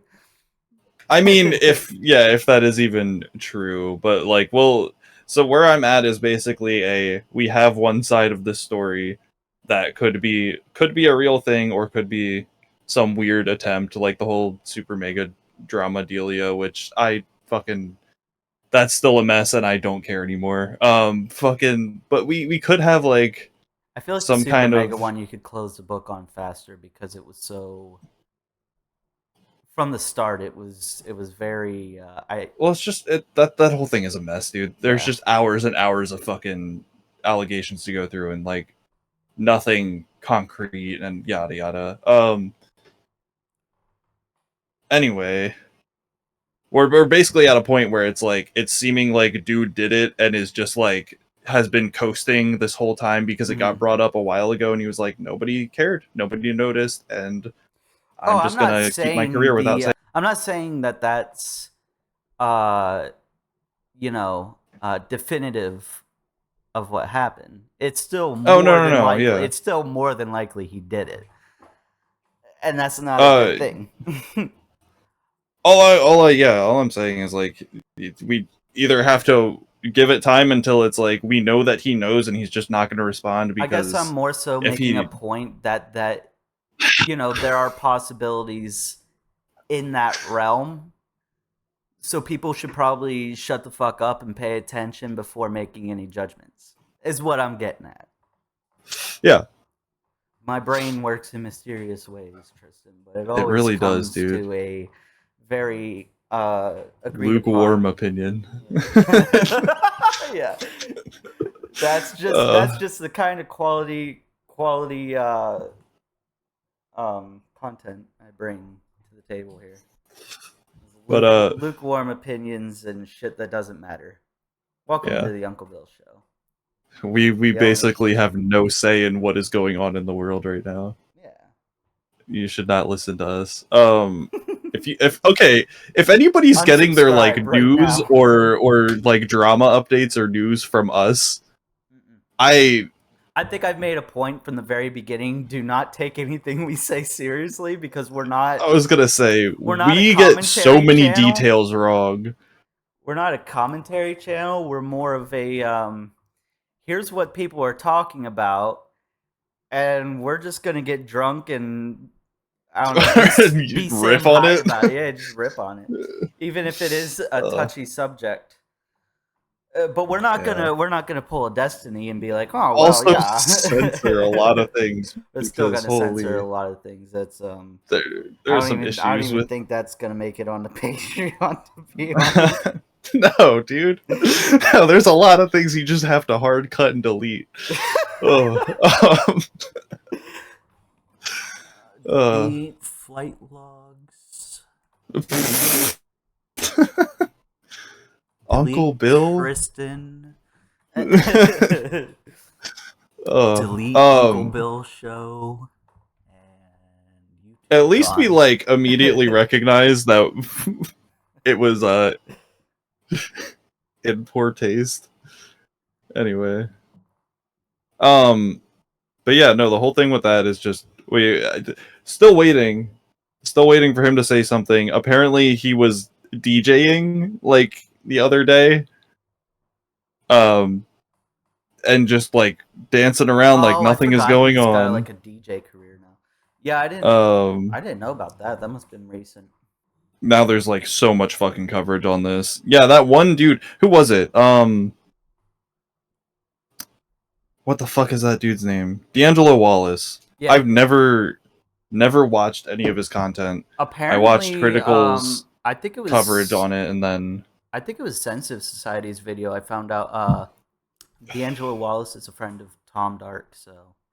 I mean, if that is even true, but like, well, so where I'm at is basically we have one side of the story that could be a real thing or could be some weird attempt, like the whole super mega drama dealio, which that's still a mess and I don't care anymore. But we could have like I feel like some the Super kind Mega of- one you could close the book on faster because it was so. From the start, it was very. well, it's just that whole thing is a mess, dude. There's Yeah. just hours and hours of fucking allegations to go through and like nothing concrete and yada yada. Anyway, we're basically at a point where it's like it's seeming like dude did it and is just like has been coasting this whole time because it got Mhm. brought up a while ago and he was like nobody cared, nobody noticed, and I'm just not gonna keep my saying career without saying. I'm not saying that that's, definitive of what happened. It's still more Oh, no, than no, likely. yeah. It's still more than likely he did it, and that's not a good thing. All I'm saying is like we either have to give it time until it's like we know that he knows and he's just not going to respond I because guess I'm more so if making a he- point that there are possibilities in that realm. So people should probably shut the fuck up and pay attention before making any judgments. Is what I'm getting at. Yeah. My brain works in mysterious ways, Tristan, but it always really comes does, dude. to a very agreed Lukewarm upon. opinion. Yeah. That's just the kind of quality content I bring to the table here. But Lukewarm opinions and shit that doesn't matter. Welcome yeah. to the Uncle Bill Show. We The basically only- have no say in what is going on in the world right now. Yeah. You should not listen to us. If anybody's getting their like Unsubscribe right news now. or like drama updates or news from us, I think I've made a point from the very beginning. Do not take anything we say seriously because we're not. I was gonna say We're not a we get so commentary many channel. details wrong. We're not a commentary channel. We're more of a here's what people are talking about, and we're just gonna get drunk and I don't know, be Riff Sam on Hyde it? about it. Yeah, just rip on it, even if it is a touchy subject. But we're not gonna pull a Destiny and be like, oh well, Also yeah. censor a lot of things. We're still because, gonna censor a holy, lot of things. That's there's some I don't issues even with. think that's gonna make it on the Patreon. To be honest. No, dude. No, there's a lot of things you just have to hard cut and delete. Delete flight logs. Uncle Delete Bill. Tristan. Delete Delete Uncle Bill Show. And At least we gone. like immediately recognize that it was in poor taste. Anyway. But yeah, no, the whole thing with that is just still waiting for him to say something. Apparently he was DJing like the other day. And just like dancing around like nothing is going He's on. got like a DJ career now. Yeah, I didn't know about that. That must have been recent. Now there's like so much fucking coverage on this. Yeah, that one dude, who was it? What the fuck is that dude's name? D'Angelo Wallace. Yeah. I've never watched any of his content. Apparently, I watched Critical's I think it was coverage on it, and then I think it was Sensitive Society's video. I found out D'Angelo Wallace is a friend of Tom Dark,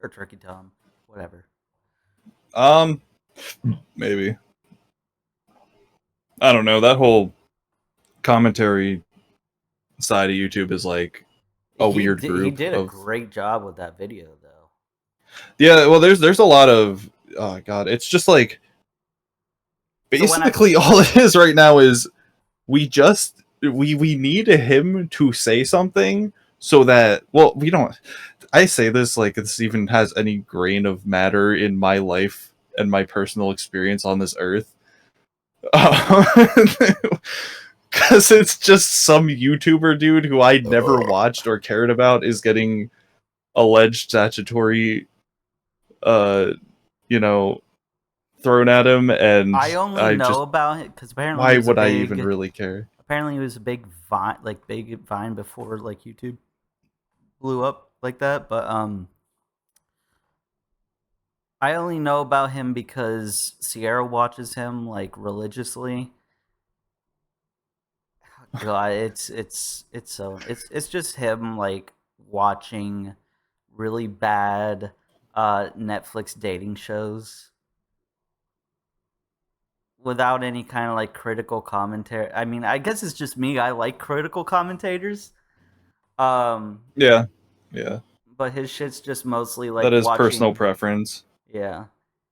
or Turkey Tom, whatever. Maybe. I don't know. That whole commentary side of YouTube is like a weird group. He did a great job with that video, though. Yeah, well, there's a lot of oh god, it's just like basically all it is right now is we need him to say something so that we don't. I say this like this even has any grain of matter in my life and my personal experience on this earth. Because it's just some YouTuber dude who I never watched or cared about is getting alleged statutory, thrown at him, and I only know about it because apparently. Why would I even really care? Apparently, he was a big Vine before like YouTube blew up like that. But I only know about him because Sierra watches him like religiously. God, it's just him like watching really bad Netflix dating shows without any kind of like critical commentary. I mean, I guess it's just me. I like critical commentators. Yeah. But his shit's just mostly like that is watching, personal preference. Yeah,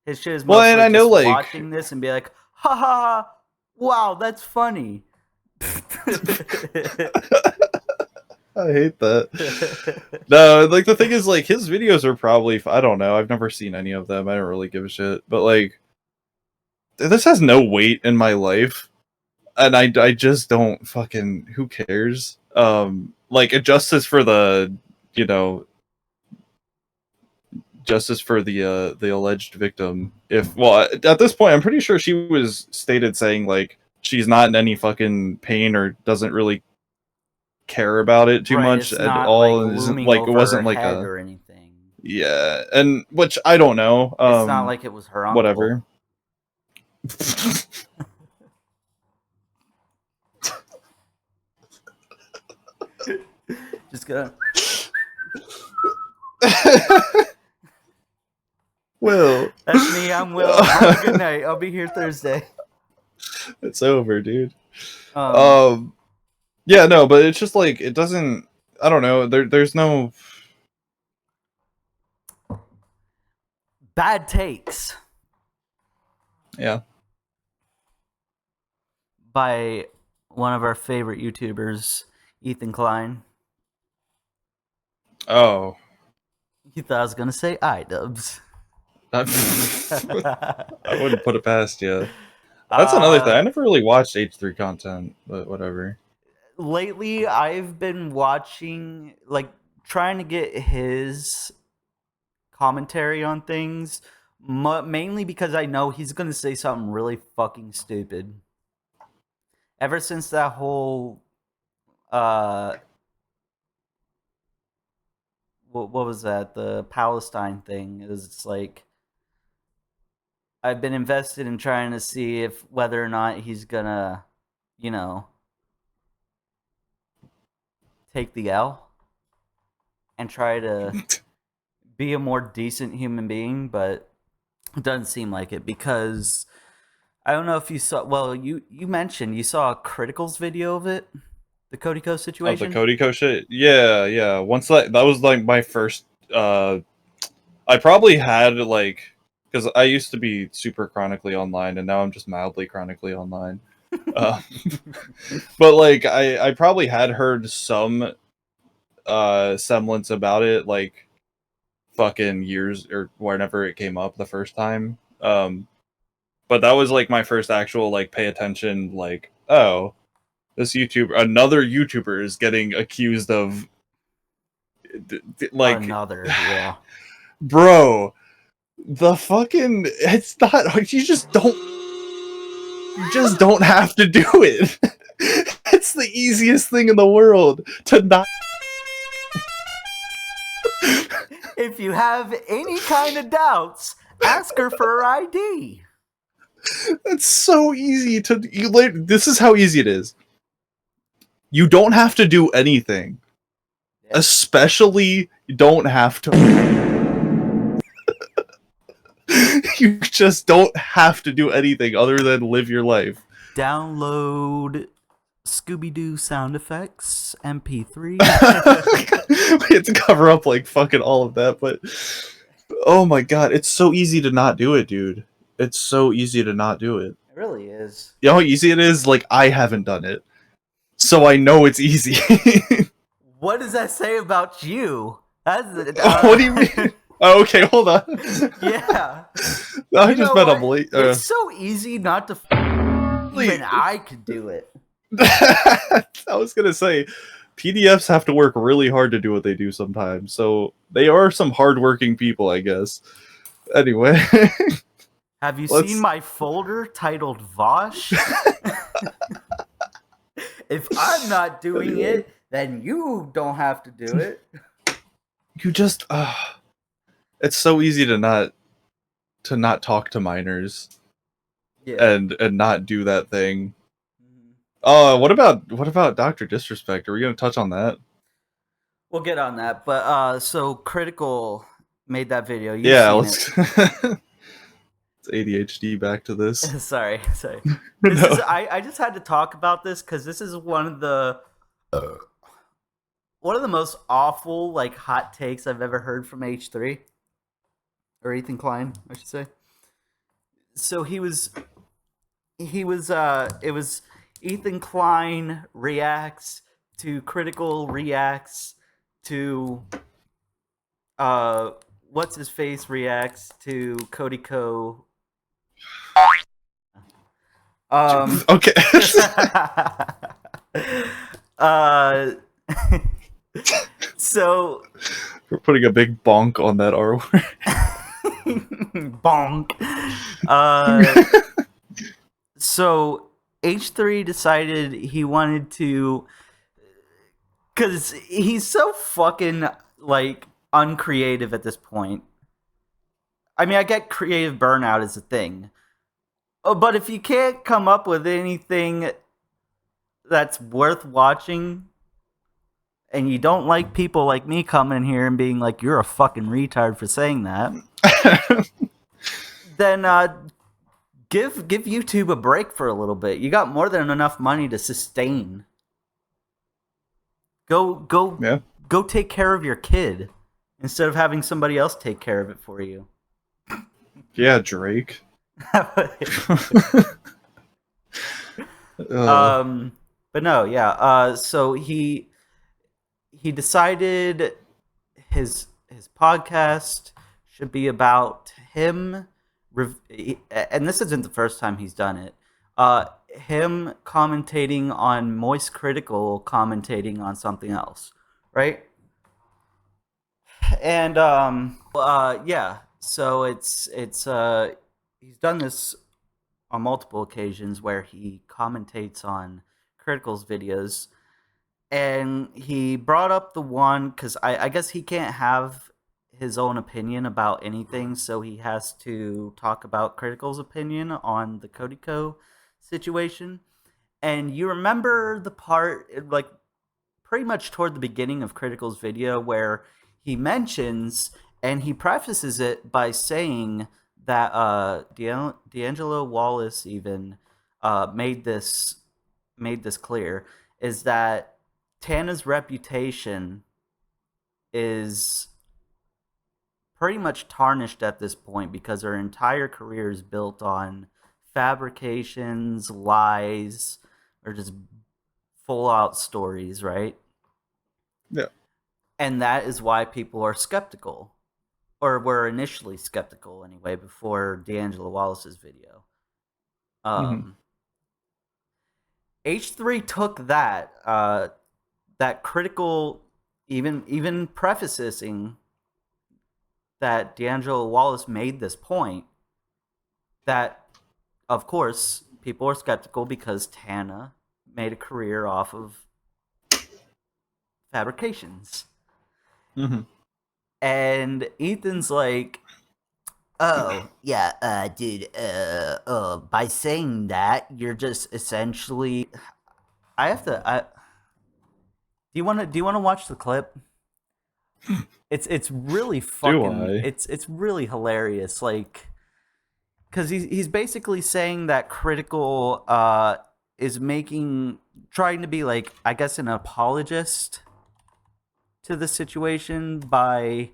his shit is mostly and I know, like, watching this and be like, ha ha, wow, that's funny. I hate that. No, like the thing is, like his videos are probably I don't know. I've never seen any of them. I don't really give a shit. But like, this has no weight in my life, and I just don't fucking. Who cares? Like justice for the justice for the alleged victim. At this point, I'm pretty sure she was stated saying like she's not in any fucking pain or doesn't really care about it too much at all. Like, isn't like it wasn't like a or anything. Yeah, and which I don't know. It's not like it was her uncle. Whatever. Just gonna. Will. That's me. I'm Will. Have a good night. I'll be here Thursday. It's over, dude. Um, Yeah, no, but it's just like it doesn't. I don't know. There's no. bad takes Yeah. by one of our favorite YouTubers, Ethan Klein. Oh. You thought I was gonna say iDubbbz. I wouldn't put it past you. That's another thing. I never really watched H3 content, but whatever. Lately, I've been watching, like, trying to get his commentary on things, mainly because I know he's gonna say something really fucking stupid. Ever since that whole, what was that? The Palestine thing. It was just like, I've been invested in trying to see if whether or not he's gonna, you know, take the L and try to be a more decent human being, but it doesn't seem like it because I don't know if you saw. Well, you mentioned you saw a Critical's video of it, the Cody Co Oh, situation. the Cody Co shit? Yeah. Once that was like my first I probably had like because I used to be super chronically online and now I'm just mildly chronically online. uh, but like I probably had heard some semblance about it like fucking years or whenever it came up the first time. But that was like my first actual like pay attention like, oh, another YouTuber is getting accused of like Another, yeah. bro, the fucking it's not you just don't have to do it. It's the easiest thing in the world to not. If you have any kind of doubts, ask her for her ID. It's so easy to this is how easy it is. You don't have to do anything. Yeah. Especially you don't have to. You just don't have to do anything other than live your life. Download Scooby-Doo sound effects MP3. We had to cover up like fucking all of that, but oh my god, it's so easy to not do it, dude. It's so easy to not do it. It really is. You know how easy it is? Like, I haven't done it. So I know it's easy. What does that say about you? That's What do you mean? Oh, okay, hold on. Yeah. I You just know meant what? I'm late. It's so easy not to. Even I could do it. I was gonna say, PDFs have to work really hard to do what they do sometimes. So they are some hardworking people, I guess. Anyway. Have you Let's- seen my folder titled Vosh? If I'm not doing it, then you don't have to do it. You just it's so easy to not talk to minors Yeah. and not do that thing. Mhm. What about Dr. Disrespect? Are we gonna touch on that? We'll get on that. But so Critical made that video. You've Yeah, seen let's it's ADHD back to this. it. Sorry. No. I just had to talk about this because this is one of the most awful like hot takes I've ever heard from H3 or Ethan Klein, I should say. So it was Ethan Klein reacts to Critical reacts to what's his face reacts to Cody Co. Okay. So We're putting a big bonk on that R word. bonk. So H3 decided he wanted to, because he's so fucking like uncreative at this point. I mean, I get creative burnout is a thing, but if you can't come up with anything that's worth watching, and you don't like people like me coming here and being like, you're a fucking retard for saying that, then give YouTube a break for a little bit. You got more than enough money to sustain. Go Yeah. Go take care of your kid instead of having somebody else take care of it for you. Yeah, Drake. But no, yeah. So he decided his podcast should be about him, and this isn't the first time he's done it. Him commentating on Moist Critical commentating on something else, right? And yeah. So it's he's done this on multiple occasions where he commentates on Critical's videos, and he brought up the one because I guess he can't have his own opinion about anything, so he has to talk about Critical's opinion on the Cody Co situation. And you remember the part, like, pretty much toward the beginning of Critical's video where he mentions and he prefaces it by saying that D'Angelo Wallace even made this clear, is that Tana's reputation is pretty much tarnished at this point because her entire career is built on fabrications, lies, or just full out stories, right? Yeah. And that is why people are skeptical, or were initially skeptical anyway, before D'Angelo Wallace's video. H3 took that that Critical, even prefacing that D'Angelo Wallace made this point, that of course people are skeptical because Tana made a career off of fabrications. And Ethan's like, Oh, yeah, dude, by saying that, you're just essentially... do you want to watch the clip? It's really fucking I? it's really hilarious, like, because he's basically saying that Critical is trying to be, like, I guess, an apologist to the situation by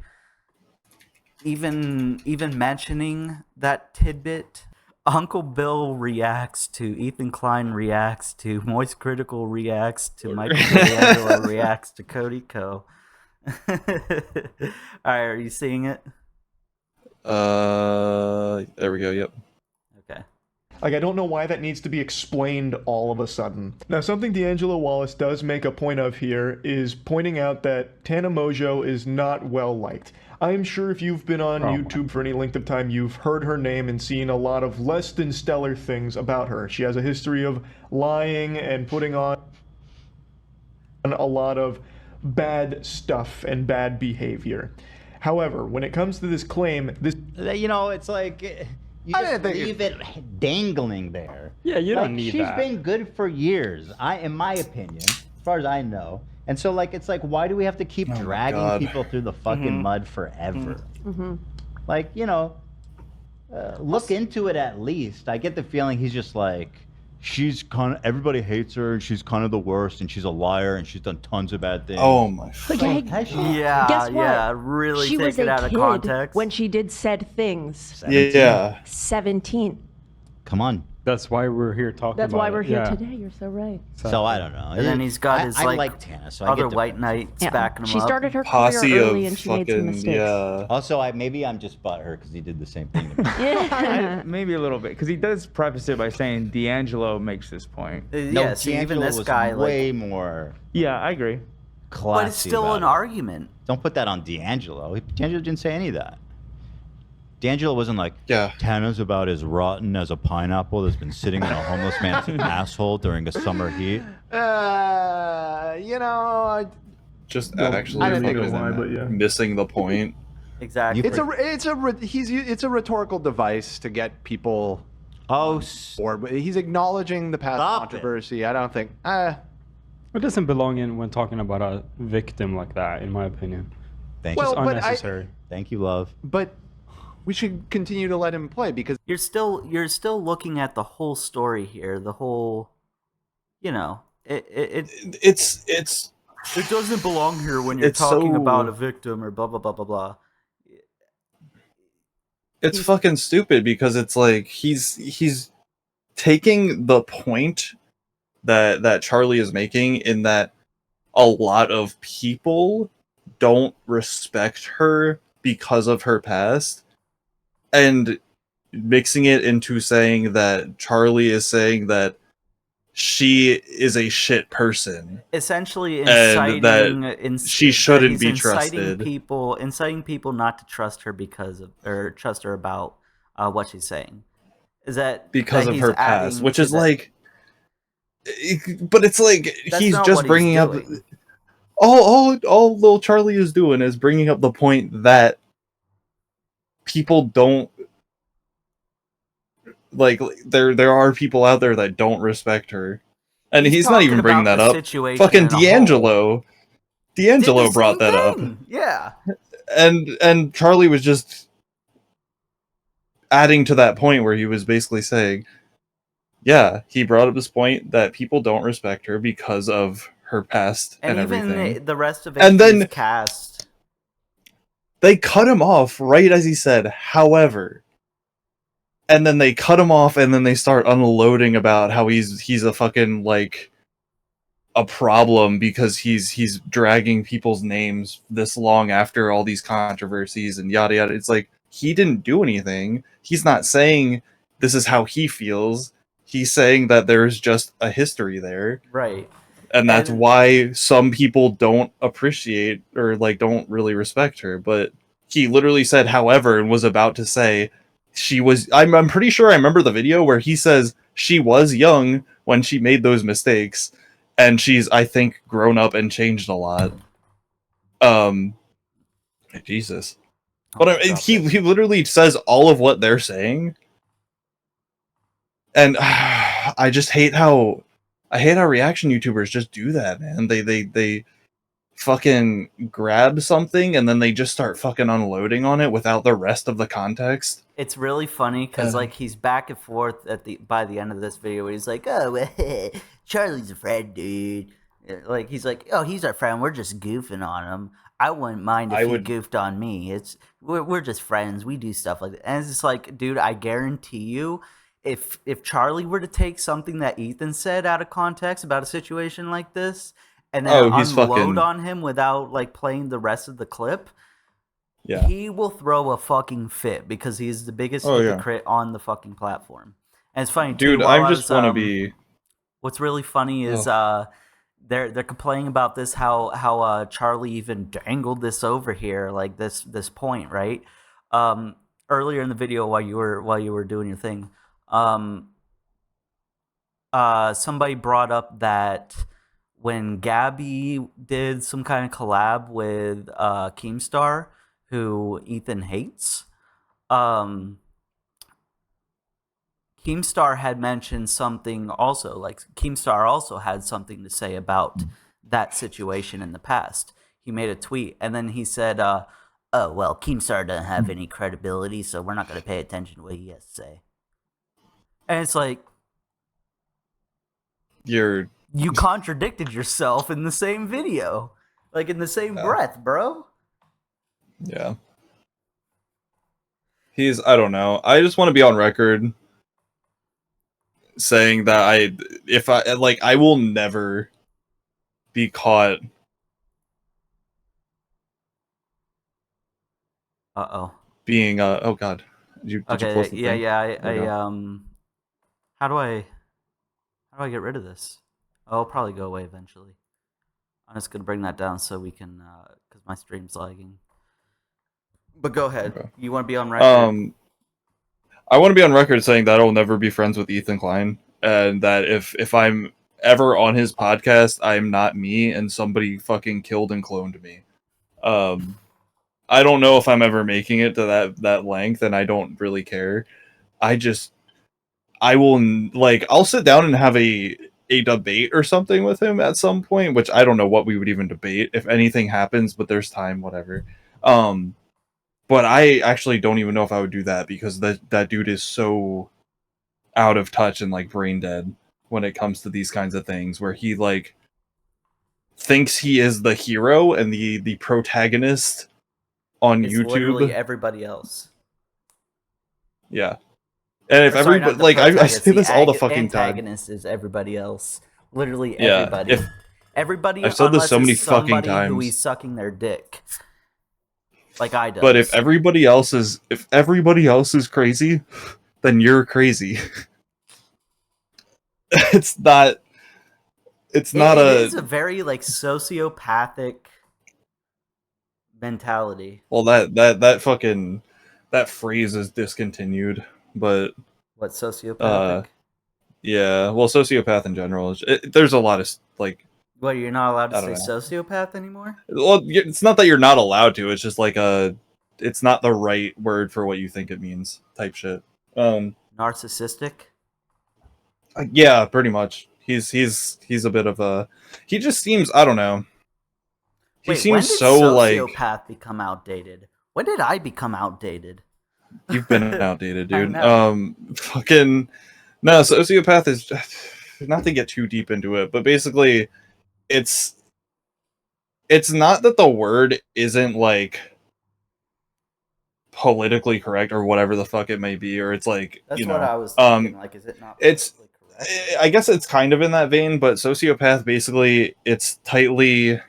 even mentioning that tidbit. Uncle Bill reacts to, Ethan Klein reacts to, Moist Critical reacts to, Michael D'Angelo reacts to Cody Co. Alright, are you seeing it? There we go. Yep. Okay. Like, I don't know why that needs to be explained all of a sudden. Now, something D'Angelo Wallace does make a point of here is pointing out that Tana Mongeau is not well liked. I am sure if you've been on YouTube for any length of time, you've heard her name and seen a lot of less than stellar things about her. She has a history of lying and putting on a lot of bad stuff and bad behavior. However, when it comes to this claim, this... You know, it's like... You just leave it dangling there. Yeah, you don't need that. She's been good for years, in my opinion, as far as I know. And so, like, it's like, why do we have to keep dragging people through the fucking mud forever? Like, you know, look into it at least. I get the feeling he's just like, everybody hates her, and she's kind of the worst, and she's a liar, and she's done tons of bad things. Oh my. Like, Yeah, guess what? yeah, really She take was it a out of kid context. when she did said things. Yeah. 17. Come on. That's why we're here talking That's about why we're here yeah. today. You're so right. So I don't know. And then he's got his, I like, like Tana, so I other get the white point. knights Yeah. backing him She up. started her Posse career of early and she made some fucking mistakes. yeah. Also, maybe I'm just butthurt because he did the same thing to me. Yeah. Maybe a little bit, because he does preface it by saying D'Angelo makes this point. Yeah, see, even D'Angelo this was guy, way like, more Yeah, I agree. classy. but it's still about an it. argument. Don't put that on D'Angelo. D'Angelo didn't say any of that. D'Angelo wasn't like, Yeah. Tana's about as rotten as a pineapple that's been sitting in a homeless man's asshole during a summer heat. You know, Just Well, actually I don't fucking know why, but yeah. missing the point. Exactly. it's a rhetorical device to get people Oh, bored. He's acknowledging the past Stop it. controversy. I don't think. It doesn't belong in when talking about a victim like that, in my opinion. Thank Just you. Well, but unnecessary. Thank you, love. But we should continue to let him play because You're still looking at the whole story here. The whole, you know, It's it doesn't belong here when you're It's talking so- about a victim or blah blah blah blah blah. it's fucking stupid because it's like he's taking the point that Charlie is making in that a lot of people don't respect her because of her past, and mixing it into saying that Charlie is saying that she is a shit person. Essentially And that inciting she shouldn't he's be inciting trusted. inciting people not to trust her because of, or trust her about what she's saying. Is that Because that of he's her past, adding which to is that- like, but it's like That's he's not just what he's bringing up doing. all little Charlie is doing is bringing up the point that people don't like. There are people out there that don't respect her, and he's not talking even bringing about that the up. situation Fucking in a whole. D'Angelo Did the brought same that up, thing. Yeah. and Charlie was just adding to that point where he was basically saying, yeah, he brought up this point that people don't respect her because of her past And and even everything. the rest of And HP's then cast. they cut him off right as he said, however. And then they cut him off and then they start unloading about how he's a fucking like a problem because he's dragging people's names this long after all these controversies and yada yada. It's like he didn't do anything. He's not saying this is how he feels. He's saying that there's just a history there. Right. And that's And- why some people don't appreciate or like don't really respect her. But he literally said however and was about to say she was I'm pretty sure I remember the video where he says she was young when she made those mistakes and she's I think grown up and changed a lot. Jesus. But he literally says all of what they're saying. And I just hate how reaction YouTubers just do that, man. They fucking grab something and then they just start fucking unloading on it without the rest of the context. It's really funny because like he's back and forth by the end of this video where he's like, "Oh, Charlie's a friend, dude." Like he's like, "Oh, he's our friend. We're just goofing on him. I wouldn't mind if he goofed on me. We're just friends. We do stuff like that." And it's just like, dude, I guarantee you, if Charlie were to take something that Ethan said out of context about a situation like this and then unload on him without like playing the rest of the clip. Yeah. He will throw a fucking fit because he's the biggest hypocrite on the fucking platform. And it's funny, dude. too, I just want to be. What's really funny is they're complaining about this how Charlie even dangled this over here like this point, right? Earlier in the video while you were doing your thing, somebody brought up that when Gabby did some kind of collab with Keemstar, who Ethan hates, Keemstar had mentioned something also, like Keemstar also had something to say about that situation in the past. He made a tweet and then he said, "Oh, well, Keemstar doesn't have any credibility, so we're not going to pay attention to what he has to say." And it's like, you contradicted yourself in the same video, like in the same breath, bro. Yeah. I don't know. I just want to be on record saying that I will never be caught. Being oh god. Did you close the thing? How do I get rid of this? Oh, it'll probably go away eventually. I'm just gonna bring that down so we can, because my stream's lagging. But go ahead. Okay. You want to be on record? I want to be on record saying that I'll never be friends with Ethan Klein, and that if I'm ever on his podcast, I'm not me, and somebody fucking killed and cloned me. I don't know if I'm ever making it to that length, and I don't really care. I will, like, I'll sit down and have a a debate or something with him at some point, which I don't know what we would even debate if anything happens, but there's time, whatever. But I actually don't even know if I would do that because that dude is so out of touch and like brain dead when it comes to these kinds of things, where he like thinks he is the hero and the protagonist on It's YouTube. literally everybody else. Yeah. And if Or sorry, everybody, not the like, I protagonist, say this all the fucking time. Antagonist is everybody else. Literally Yeah, everybody. if- Everybody. I've said this unless so many it's fucking somebody Who times. he's sucking their dick. Like I do. But if everybody else is crazy, then you're crazy. It's not. It's not it a. is a very like sociopathic mentality. Well, that phrase is discontinued, but What sociopathic? yeah. Well, sociopath in general. There's a lot of like. What, you're not allowed I to don't say sociopath anymore? Well, it's not that you're not allowed to. It's just like it's not the right word for what you think it means. Type shit. Narcissistic. Yeah, pretty much. He's a bit of a. He just seems. I don't know. He Wait, seems when did so like. sociopath become outdated? When did I become outdated? You've been outdated, I dude. know. Fucking no. Sociopath is not to get too deep into it, but basically, it's not that the word isn't like politically correct or whatever the fuck it may be, or it's like That's you know, what I was thinking. Like, is it not? it's. politically correct? I guess it's kind of in that vein, but sociopath basically it's tightly,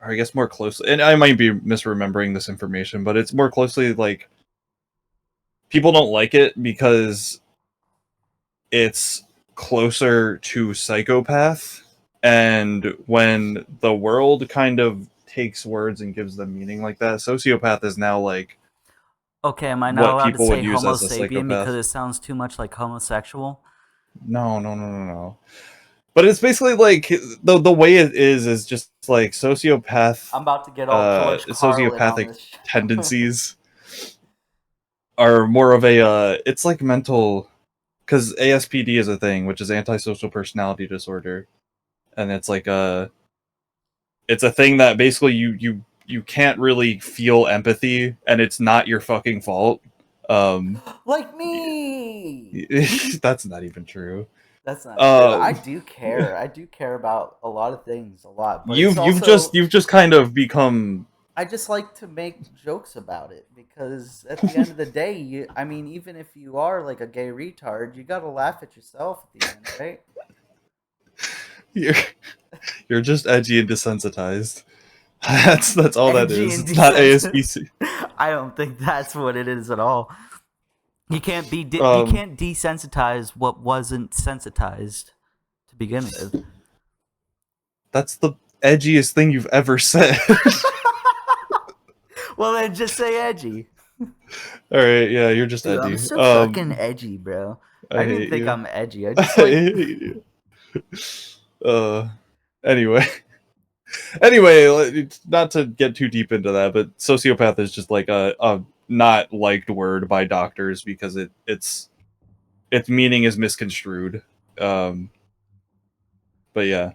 or I guess more closely, and I might be misremembering this information, but it's more closely like people don't like it because it's closer to psychopath, and when the world kind of takes words and gives them meaning like that, sociopath is now like Okay, am I not what allowed to people say would use Homo as a sapien psychopath. because it sounds too much like homosexual? No. But it's basically like the way it is just like sociopath. I'm about to get all George Carlin on Sociopathic this show. tendencies are more of a. It's like mental, because ASPD is a thing, which is antisocial personality disorder, and it's like it's a thing that basically you can't really feel empathy, and it's not your fucking fault. Like me. That's not even true. That's not true. I do care. I do care about a lot of things a lot. But You've just kind of become. I just like to make jokes about it because at the end of the day, I mean, even if you are like a gay retard, you gotta laugh at yourself at the end, right? You're just edgy and desensitized. That's all that Edgy is. and It's not desensitized. ASPC. I don't think that's what it is at all. You can't be you can't desensitize what wasn't sensitized to begin with. That's the edgiest thing you've ever said. Well, then just say edgy. All right, yeah, you're just Dude, edgy. I'm so fucking edgy, bro. I don't even hate think you. I'm edgy. I I just like hate you. Anyway, not to get too deep into that, but sociopath is just like a not liked word by doctors because its meaning is misconstrued. But yeah.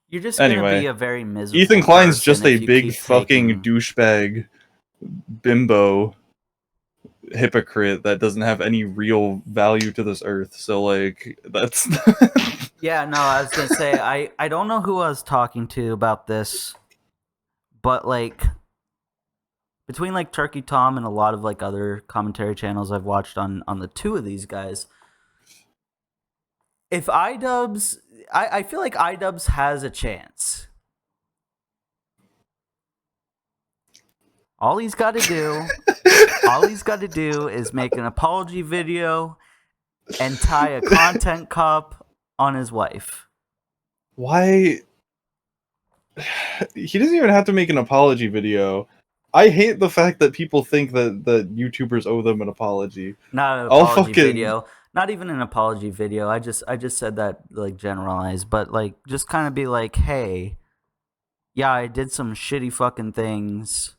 you're just gonna Anyway, be a very miserable. Ethan Klein's person just a if you big keep fucking taking- douchebag bimbo hypocrite that doesn't have any real value to this earth. So like that's Yeah, no, I was gonna say I don't know who I was talking to about this, but like between like Turkey Tom and a lot of like other commentary channels I've watched on the two of these guys, if iDubbbz, I feel like iDubbbz has a chance. All he's got to do is make an apology video and tie a content cup on his wife. why he doesn't even have to make an apology video. I hate the fact that people think that YouTubers owe them an apology. Not an I'll apology fucking- video. Not even an apology video. I just said that like generalized, but like just kind of be like, hey, yeah, I did some shitty fucking things.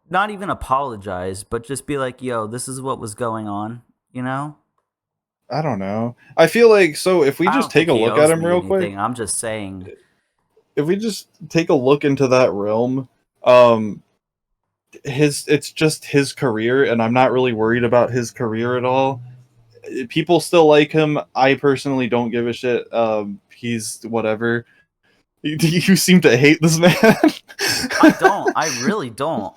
Not even apologize, but just be like, yo, this is what was going on, you know? I don't know. I feel like so if we I just don't take a think he look at owes him me real anything. quick, I'm just saying. if we just take a look into that realm, it's just his career, and I'm not really worried about his career at all. People still like him. I personally don't give a shit. He's whatever. You seem to hate this man. I don't. I really don't.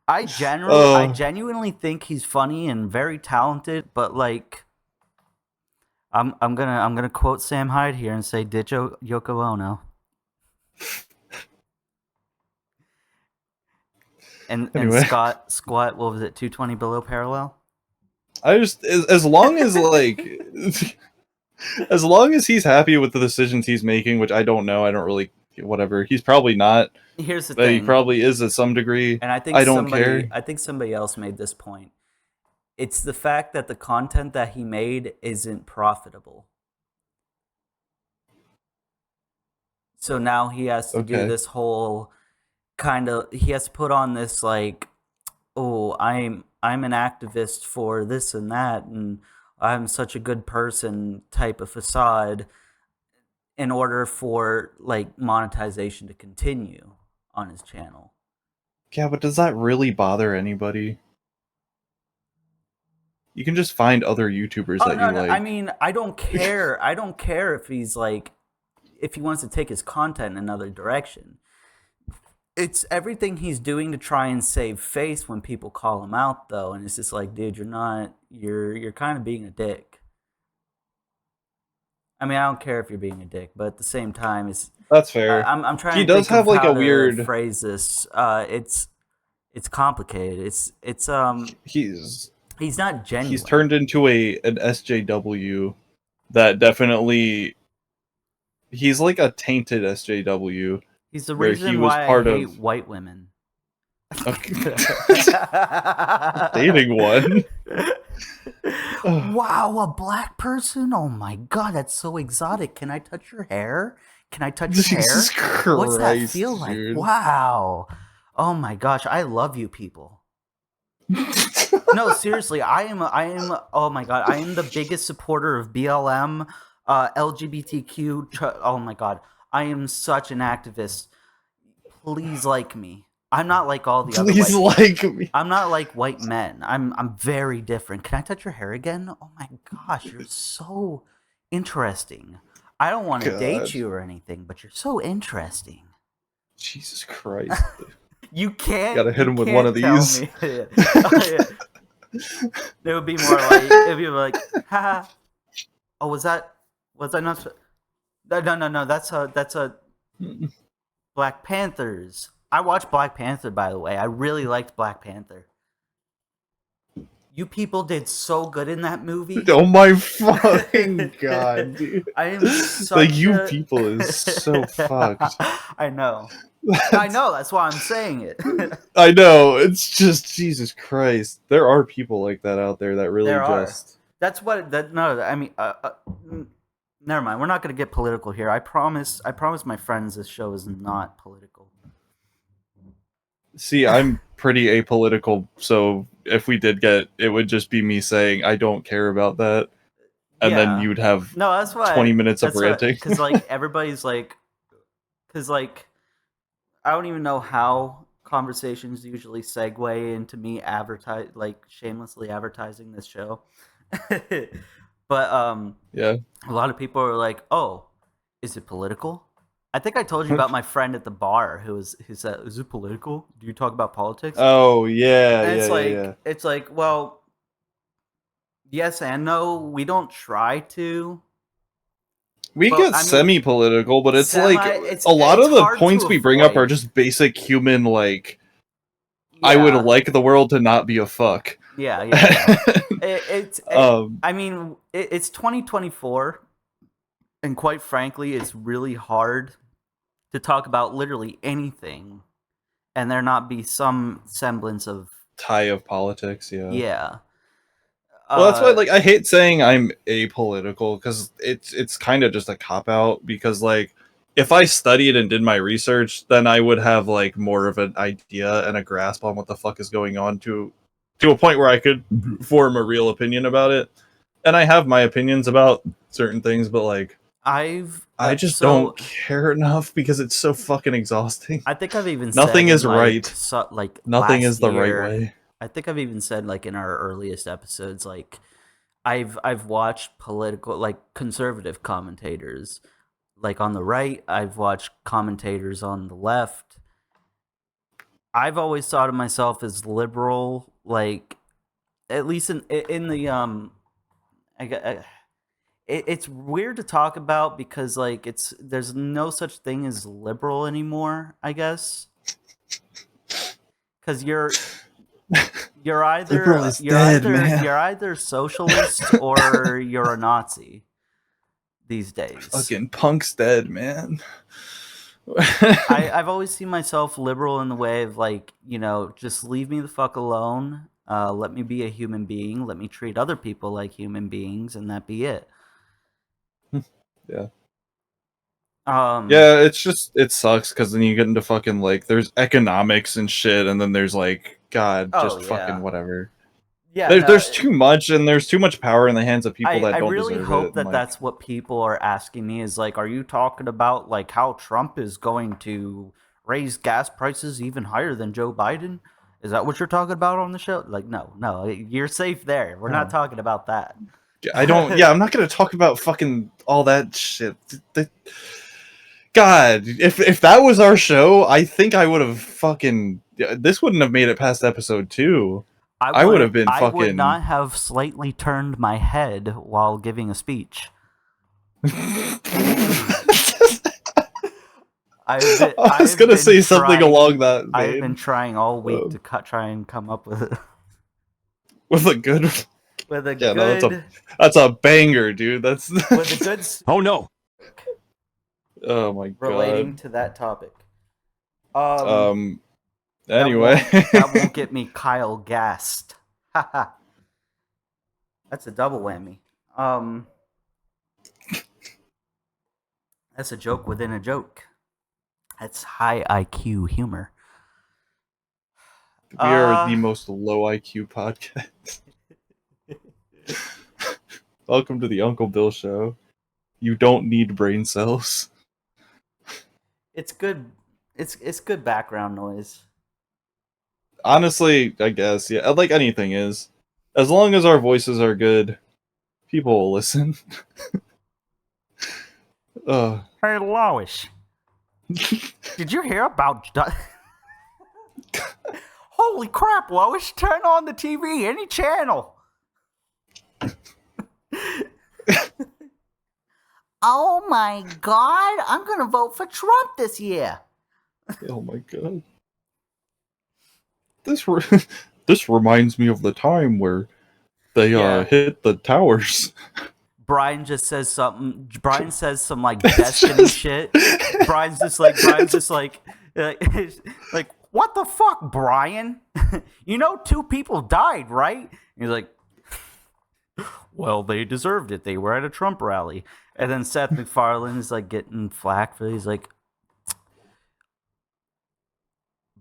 I Oh. genuinely think he's funny and very talented, but like I'm gonna quote Sam Hyde here and say ditch Yoko Ono. And Anyway. Squat, what was it, 220 below parallel? I just as long as like as long as he's happy with the decisions he's making, which I don't know, I don't really whatever. He's probably not. Here's the But he thing. probably is at some degree. And I think I don't care. I think somebody else made this point. It's the fact that the content that he made isn't profitable. So now he has to do this whole he has to put on this like, oh, I'm an activist for this and that, and I'm such a good person type of facade in order for like monetization to continue on his channel. Yeah, but does that really bother anybody? You can just find other YouTubers that you like. I mean, I don't care. I don't care if he's like, if he wants to take his content in another direction. It's everything he's doing to try and save face when people call him out, though, and it's just like, dude, you're kind of being a dick. I mean, I don't care if you're being a dick, but at the same time, that's fair. I'm trying. He to does think have of like how a to weird phrase this. It's complicated. It's he's not genuine. He's turned into an SJW that definitely he's like a tainted SJW. He's the reason why I hate white women. Dating one. Wow, a black person? Oh my god, that's so exotic. Can I touch your hair? Can I touch your Jesus hair? Christ, What's that feel like? dude. Wow. Oh my gosh, I love you people. No, seriously, I am oh my god, I am the biggest supporter of BLM, LGBTQ. Oh my god, I am such an activist. Please like me. I'm not like all the other Please like me. I'm not like white men. I'm very different. Can I touch your hair again? Oh my gosh, you're so interesting. I don't want to date you or anything, but you're so interesting. Jesus Christ. You can't. Gotta hit him with one of these. It would be more like, it'd be like, haha. Oh, was that not? No. That's a Black Panthers. I watched Black Panther, by the way. I really liked Black Panther. You people did so good in that movie. Oh my fucking god, dude. I am such like you people is so fucked. I know. I know. That's why I'm saying it. I know. It's just Jesus Christ. There are people like that out there that really just. That's what. No, I mean, never mind. We're not going to get political here. I promise. I promise my friends this show is not political. See, I'm pretty apolitical, so if we did get, it would just be me saying I don't care about that, and then you'd have that's why 20 minutes of ranting. Because like everybody's like, because like I don't even know how conversations usually segue into me shamelessly advertising this show, but yeah, a lot of people are like, oh, is it political? I think I told you about my friend at the bar who said, "Is it political? Do you talk about politics?" Oh yeah, and it's yeah. It's like, well, yes and no. We don't try to. We get semi-political, but it's like a lot of the points we bring up are just basic human. Like, I would like the world to not be a fuck. Yeah. I mean, it's 2024, and quite frankly, it's really hard to talk about literally anything and there not be some semblance of tie of politics. Yeah. Well, that's why like I hate saying I'm apolitical, because it's kind of just a cop out, because like if I studied and did my research, then I would have like more of an idea and a grasp on what the fuck is going on to a point where I could form a real opinion about it. and I have my opinions about certain things, but like I just don't care enough because it's so fucking exhausting. I think I've even nothing said is right. Nothing last is the right year, way. I think I've even said like in our earliest episodes, like I've watched political, like conservative commentators, like on the right. I've watched commentators on the left. I've always thought of myself as liberal, like at least in the it's weird to talk about because like there's no such thing as liberal anymore, I guess, because you're either Liberal is dead, man. you're either socialist or you're a Nazi these days. Fucking punk's dead, man. I've always seen myself liberal in the way of like, just leave me the fuck alone. Let me be a human being. Let me treat other people like human beings, and that be it. Yeah. Yeah, it sucks because then you get into fucking like there's economics and shit, and then there's like fucking whatever. Yeah, there's too much, and there's too much power in the hands of people that I don't really deserve hope it. that that's what people are asking me is like, are you talking about like how Trump is going to raise gas prices even higher than Joe Biden? Is that what you're talking about on the show? Like, no, you're safe there. We're not talking about that. I'm not gonna talk about fucking all that shit. God, if that was our show, I think I would have fucking. This wouldn't have made it past episode 2. I would have been fucking. I would not have slightly turned my head while giving a speech. I was gonna say something along that vein. I've been trying all week to try and come up with a good. With a yeah, good. No, that's a banger, dude. That's with a good. Oh no. Oh my god. Relating to that topic. Anyway, that won't get me Kyle gassed. Haha. That's a double whammy. That's a joke within a joke. That's high IQ humor. We are the most low IQ podcast. Welcome to the Uncle Bill Show. You don't need brain cells. It's good. It's good background noise. Honestly, I guess, yeah. Like anything is. As long as our voices are good, people will listen. Hey, Lois. Did you hear about... Holy crap, Lois. Turn on the TV, any channel. Oh my god, I'm gonna vote for Trump this year. Oh my god. This reminds me of the time where they hit the towers. Brian just says something. Brian says some like Destiny shit. Brian's just like, what the fuck, Brian? You know 2 people died, right? And he's like, well, they deserved it. They were at a Trump rally. And then Seth MacFarlane is like getting flack for it. He's like,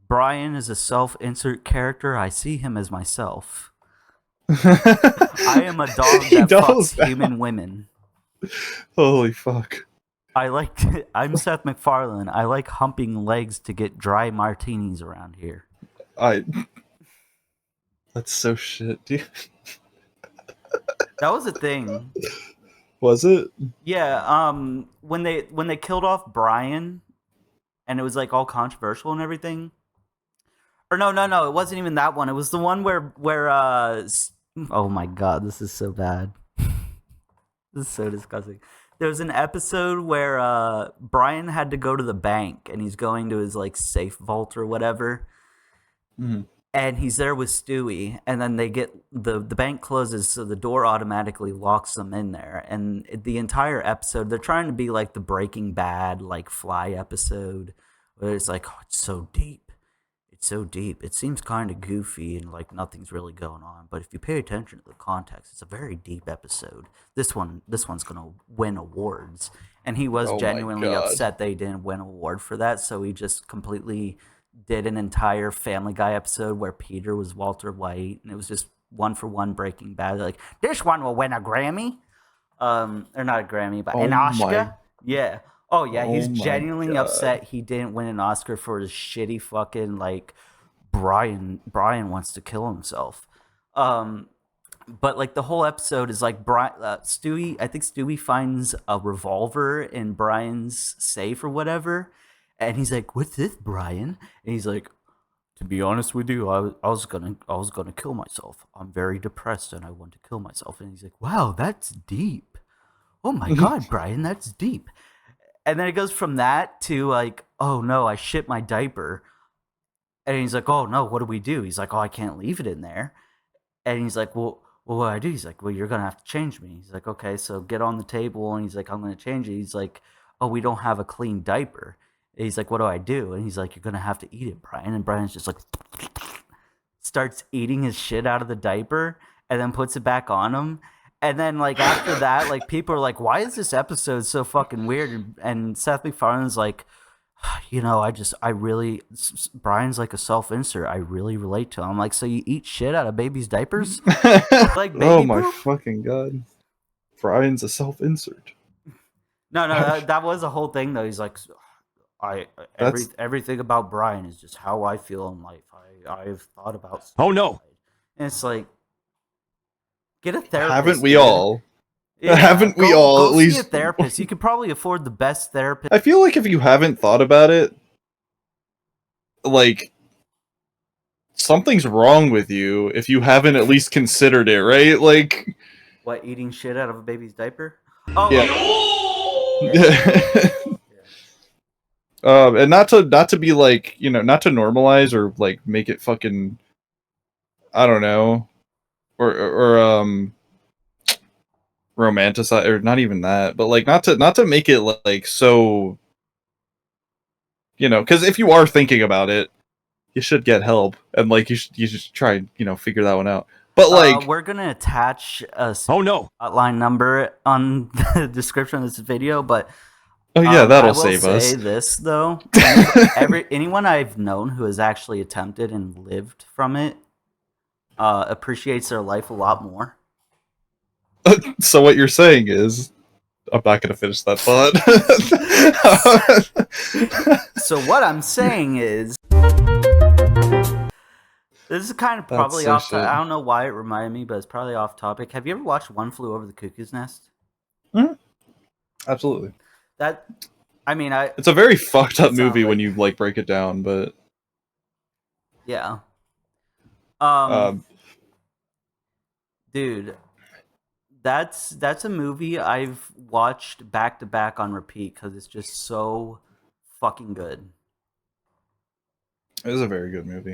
Brian is a self-insert character. I see him as myself. I am a dog that fucks human women. Holy fuck. I'm Seth MacFarlane. I like humping legs to get dry martinis around here. That's so shit, dude. That was a thing. Was it? Yeah, when they killed off Brian and it was like all controversial and everything. Or no, it wasn't even that one. It was the one where oh my god, this is so bad. This is so disgusting. There was an episode where Brian had to go to the bank and he's going to his like safe vault or whatever. Mm-hmm. And he's there with Stewie, and then they get the bank closes, so the door automatically locks them in there. And the entire episode, they're trying to be like the Breaking Bad, like Fly episode, where it's like, oh, it's so deep. It's so deep. It seems kind of goofy and like nothing's really going on, but if you pay attention to the context, it's a very deep episode. This one's gonna win awards, and he was genuinely upset they didn't win an award for that, so he just completely did an entire Family Guy episode where Peter was Walter White, and it was just 1-for-1 Breaking Bad. They're like, this one will win a Grammy. Or not a Grammy, but an Oh Oscar. my- Yeah. Oh yeah, he's Oh my genuinely God. upset he didn't win an Oscar for his shitty fucking like Brian wants to kill himself. But like the whole episode is like Stewie. I think Stewie finds a revolver in Brian's safe or whatever, and he's like, "What's this, Brian?" And he's like, "To be honest with you, I was gonna kill myself. I'm very depressed and I want to kill myself." And he's like, "Wow, that's deep. Oh my god, Brian, that's deep." And then it goes from that to like, "Oh no, I shit my diaper." And he's like, "Oh no, what do we do?" He's like, "Oh, I can't leave it in there." And he's like, well, what do I do? He's like, "Well, you're going to have to change me." He's like, "Okay, so get on the table." And he's like, "I'm going to change it." He's like, "Oh, we don't have a clean diaper." And he's like, "What do I do?" And he's like, "You're going to have to eat it, Brian." And Brian's just like, starts eating his shit out of the diaper and then puts it back on him. And then, like, after that, like, people are like, "Why is this episode so fucking weird?" And Seth MacFarlane's like, "You know, I really, Brian's like a self-insert. I really relate to him." I'm like, "So you eat shit out of babies' diapers?" Like baby Oh my poop? fucking god. Brian's a self-insert. No, that was a whole thing though. He's like, everything about Brian is just how I feel in life. I've thought about suicide. Oh no. And it's like, get a therapist. Haven't we dude. all? Yeah, Haven't we all go at see least? a therapist. You could probably afford the best therapist. I feel like if you haven't thought about it, like something's wrong with you if you haven't at least considered it, right? Like, What, eating shit out of a baby's diaper? Oh, yeah. And not to be like, you know, not to normalize or like make it fucking, I don't know, or romanticize, or not even that, but like not to make it like so, you know, because if you are thinking about it, you should get help, and like you should try and, you know, figure that one out. But like, we're gonna attach a no hotline number on the description of this video, but oh yeah, that'll I will save us. say this though, anyone I've known who has actually attempted and lived from it appreciates their life a lot more. So what you're saying is, I'm not gonna finish that thought. So what I'm saying is, this is kind of probably so off. shit. I don't know why it reminded me, but it's probably off topic. Have you ever watched One Flew Over the Cuckoo's Nest? Absolutely. That, I mean, It's a very fucked up It sounds movie when like- you like break it down, but yeah. Dude, that's a movie I've watched back to back on repeat because it's just so fucking good. it is a very good movie.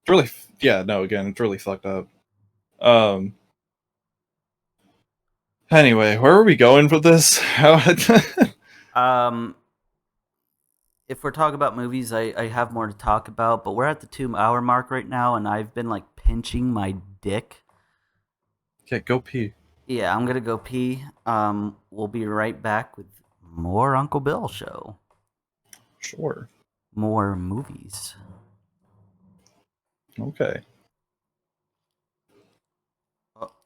It's really, yeah, no, again, it's really fucked up. Anyway, where are we going with this? If we're talking about movies, I have more to talk about, but we're at the 2-hour mark right now, and I've been like pinching my dick. Okay, go pee. Yeah, I'm gonna go pee. We'll be right back with more Uncle Bill Show. Sure. More movies. Okay.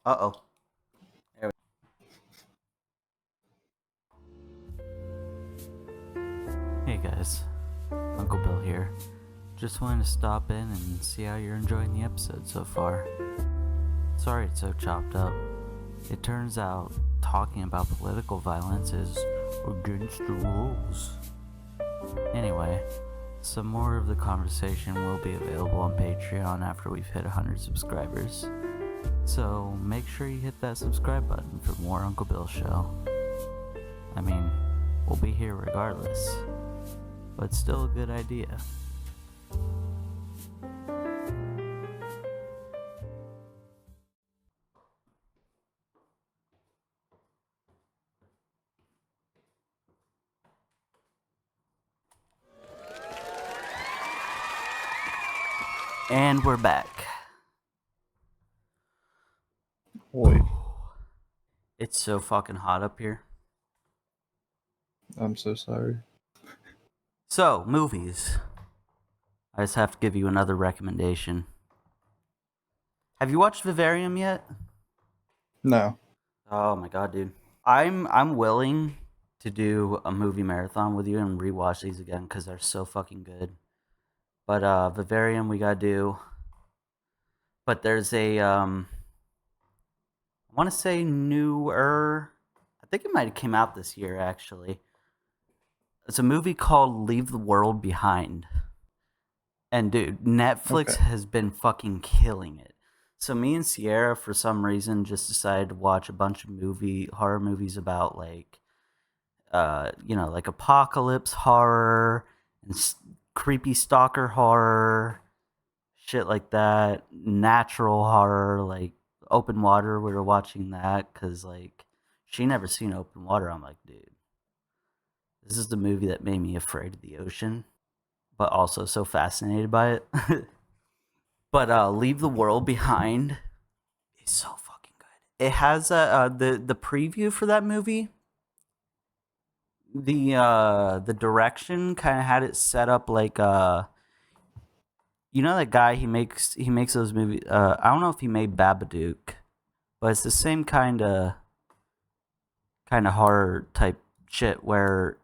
Uh-oh. Hey guys, Uncle Bill here. Just wanted to stop in and see how you're enjoying the episode so far. Sorry it's so chopped up. It turns out talking about political violence is against the rules. Anyway, some more of the conversation will be available on Patreon after we've hit 100 subscribers. So make sure you hit that subscribe button for more Uncle Bill Show. I mean, we'll be here regardless, but still a good idea. And we're back. Boy, It's so fucking hot up here. I'm so sorry. So, movies. I just have to give you another recommendation. Have you watched Vivarium yet? No. Oh my god, dude. I'm willing to do a movie marathon with you and rewatch these again because they're so fucking good. But Vivarium we gotta do. But there's a I want to say newer. I think it might have came out this year actually. It's a movie called Leave the World Behind. And dude, Netflix has been fucking killing it. So me and Sierra, for some reason, just decided to watch a bunch of horror movies about like, like apocalypse horror and creepy stalker horror, shit like that. Natural horror, like Open Water. We were watching that because like she never seen Open Water. I'm like, dude, this is the movie that made me afraid of the ocean, but also so fascinated by it. But Leave the World Behind is so fucking good. It has the preview for that movie. The direction kind of had it set up like that guy he makes those movies. I don't know if he made Babadook, but it's the same kind of horror type shit where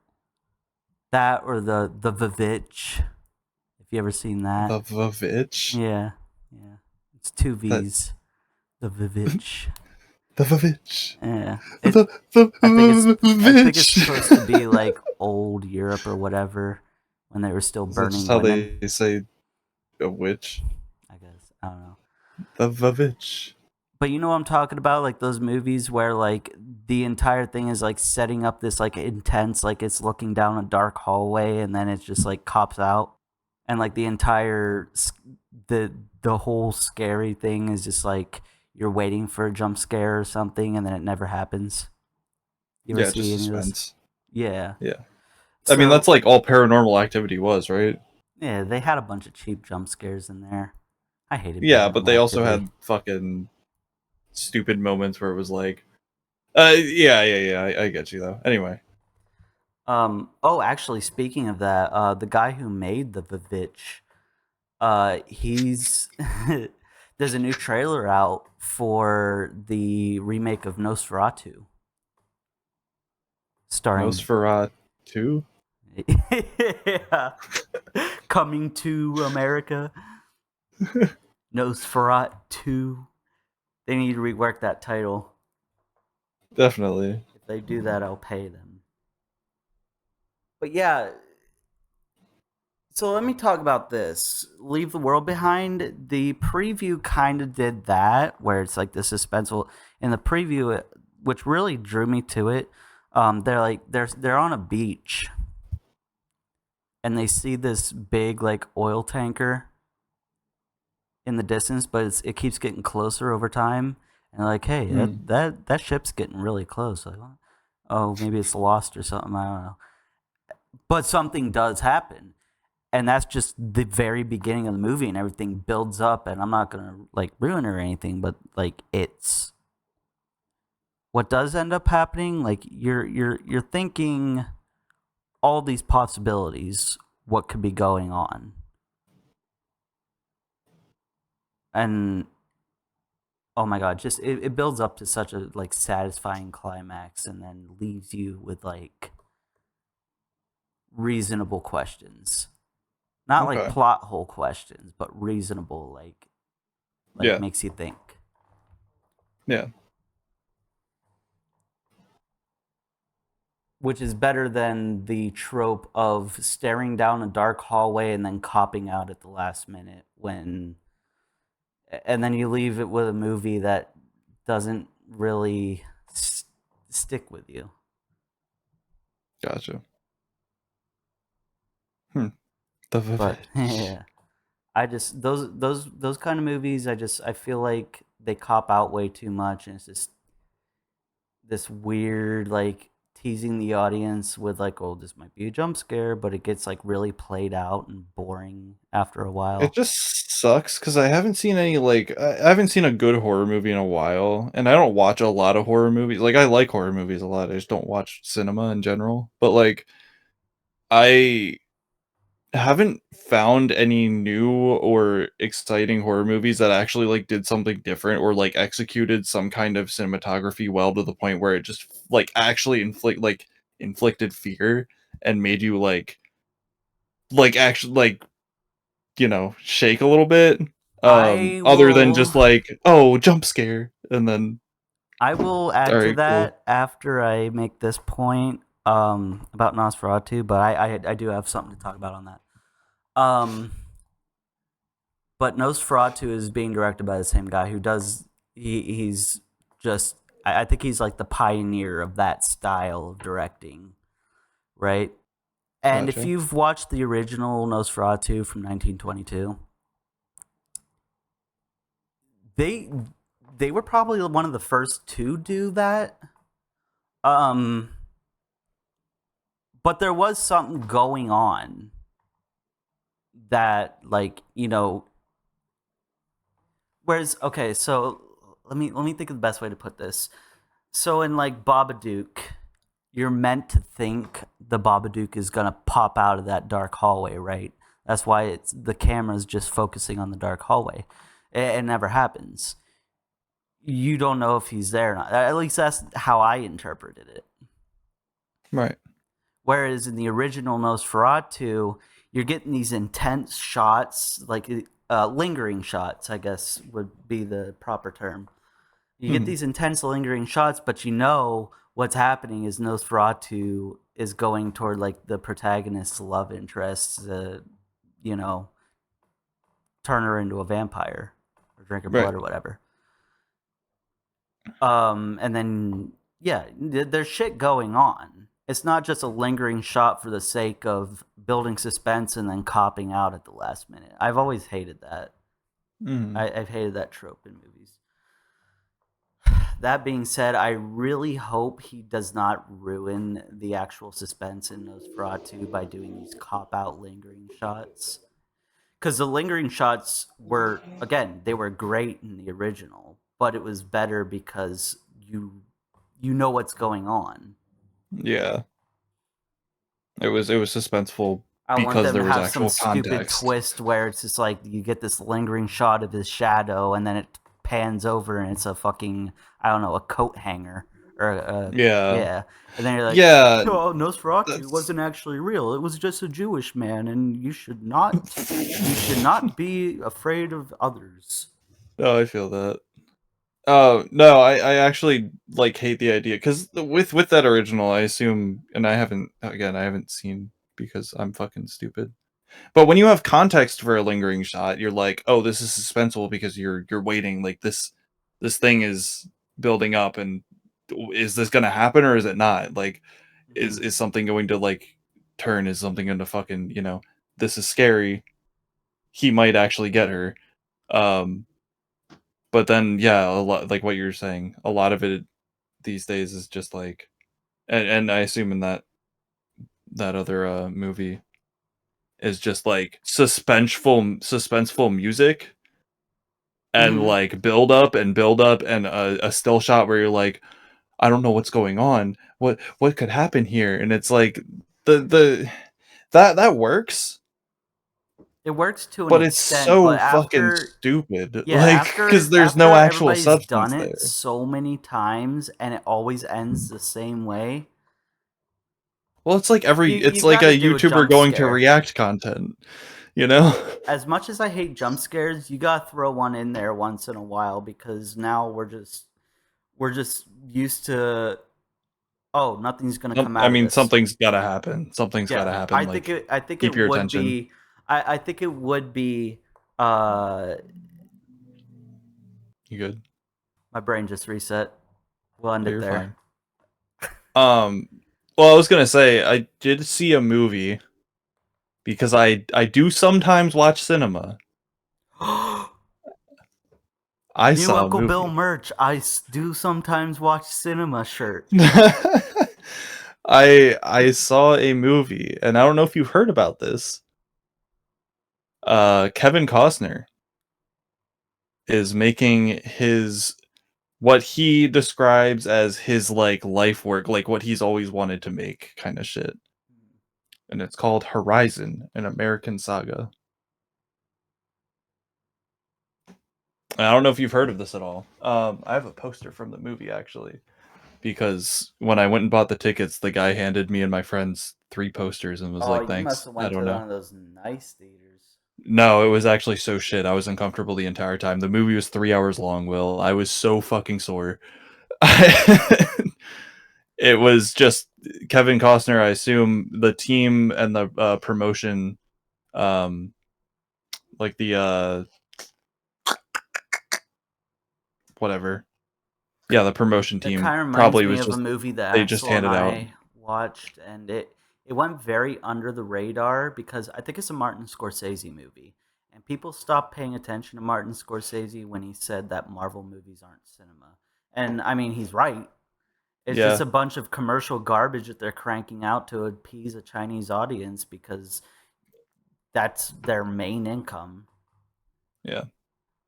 that or the Vivitch. If you ever seen that, The Vivitch. yeah, it's two V's. The Vivitch. The Vivitch. Yeah, I think it's supposed to be like old Europe or whatever when they were still burning. That's how women. they say a witch. I guess I don't know. The Vivitch. But you know what I'm talking about? Like those movies where like the entire thing is like setting up this like intense, like it's looking down a dark hallway and then it's just like cops out. And like the entire the whole scary thing is just like you're waiting for a jump scare or something and then it never happens. You ever Yeah, see just any of those? suspense. Yeah. Yeah. I mean, that's like all Paranormal Activity was, right? Yeah, they had a bunch of cheap jump scares in there. I hated Yeah, but they Paranormal also Activity. had fucking stupid moments where it was like, yeah, I get you though. Anyway. Oh, actually, speaking of that, the guy who made the Vivitch, he's there's a new trailer out for the remake of Nosferatu, starring Nosferatu. yeah, coming to America. Nosferatu. They need to rework that title. Definitely. If they do that, I'll pay them. But yeah, so let me talk about this. Leave the World Behind. The preview kind of did that, where it's like the suspenseful. In the preview, which really drew me to it, they're on a beach, and they see this big like oil tanker in the distance, but it keeps getting closer over time. And they're like, hey, that ship's getting really close. Like, oh, maybe it's lost or something. I don't know. But something does happen. And that's just the very beginning of the movie, and everything builds up. And I'm not gonna like ruin it or anything, but like it's what does end up happening. Like you're thinking all these possibilities, what could be going on, and oh my god, just it builds up to such a like satisfying climax, and then leaves you with like reasonable questions. Not like plot hole questions, but reasonable, like yeah. Makes you think. Yeah. Which is better than the trope of staring down a dark hallway and then copping out at the last minute and then you leave it with a movie that doesn't really stick with you. Gotcha. But yeah, I just those kind of movies. I feel like they cop out way too much, and it's just this weird like teasing the audience with like, oh, this might be a jump scare, but it gets like really played out and boring after a while. It just sucks because I haven't seen any like I haven't seen a good horror movie in a while, and I don't watch a lot of horror movies. Like I like horror movies a lot. I just don't watch cinema in general. But like I haven't found any new or exciting horror movies that actually like did something different or like executed some kind of cinematography well to the point where it just like actually inflicted fear and made you actually shake a little bit. Other than just like, oh, jump scare, and then I will add to Alright, cool. that after I make this point about Nosferatu, but I do have something to talk about on that. But Nosferatu is being directed by the same guy who does he's just I think he's like the pioneer of that style of directing, right? And if Gotcha. you've watched the original Nosferatu from 1922, they were probably one of the first to do that. But there was something going on that, like, you know, whereas, okay, so let me think of the best way to put this. So in like Babadook, you're meant to think the Babadook is gonna pop out of that dark hallway, right? That's why the camera's just focusing on the dark hallway. It never happens. You don't know if he's there or not. At least that's how I interpreted it. Right. Whereas in the original Nosferatu, you're getting these intense shots, like lingering shots, I guess would be the proper term. You get these intense lingering shots, but you know what's happening is Nosferatu is going toward like the protagonist's love interest to, you know, turn her into a vampire or drink her blood or whatever. And then, yeah, there's shit going on. It's not just a lingering shot for the sake of building suspense and then copping out at the last minute. I've always hated that. I've hated that trope in movies. That being said, I really hope he does not ruin the actual suspense in Nosferatu by doing these cop-out lingering shots. Because the lingering shots were, again, they were great in the original, but it was better because you know what's going on. Yeah. It was suspenseful I want because them there to was have actual some stupid context. twist where it's just like you get this lingering shot of his shadow and then it pans over and it's a fucking, I don't know, a coat hanger or Yeah. and then you're like, Yeah, no, Nosferatu wasn't actually real. It was just a Jewish man, and you should not be afraid of others. Oh, I feel that. No, I actually like hate the idea because with that original, I assume, and I haven't seen because I'm fucking stupid. But when you have context for a lingering shot, you're like, oh, this is suspenseful because you're waiting. Like this thing is building up, and is this gonna happen or is it not? Like, is something going to like turn? Is something going to fucking this is scary. He might actually get her. But then yeah, a lot like what you're saying. A lot of it these days is just like, and I assume in that other movie is just like suspenseful music and like build up and a still shot where you're like, I don't know what's going on. What could happen here? And it's like that works. It works to an But it's extent, so but fucking after, stupid. yeah, Like, because there's no after actual everybody's substance done there. it so many times and it always ends the same way. Well, it's like it's you like gotta a do a YouTuber jump going to scare. react content, you know? As much as I hate jump scares, you gotta throw one in there once in a while because now we're just used to, oh, nothing's gonna come out I of mean, this. something's gotta happen. Something's gotta happen. I think keep it your would attention. be. I think it would be. You good? My brain just reset. We'll end it You're there. fine. Well, I was gonna say I did see a movie because I do sometimes watch cinema. I New saw Uncle a movie. Bill merch. I do sometimes watch cinema shirt. I saw a movie, and I don't know if you've heard about this. Kevin Costner is making what he describes as his like life work, like what he's always wanted to make kind of shit. and it's called Horizon: An American Saga. I don't know if you've heard of this at all. I have a poster from the movie actually, because when I went and bought the tickets, the guy handed me and my friends 3 posters and was Oh, like, you "Thanks." must have I went to don't one know. of those nice theaters. No, it was actually so shit. I was uncomfortable the entire time. The movie was 3 hours long, Will. I was so fucking sore. It was just Kevin Costner. I assume the team and the promotion, like the whatever. Yeah, the promotion It team kind of reminds probably me was of a just movie that they just Axel and handed out. I watched, and it went very under the radar because I think it's a Martin Scorsese movie, and people stopped paying attention to Martin Scorsese when he said that Marvel movies aren't cinema. And I mean, he's right. It's just Yeah. a bunch of commercial garbage that they're cranking out to appease a Chinese audience because that's their main income. Yeah.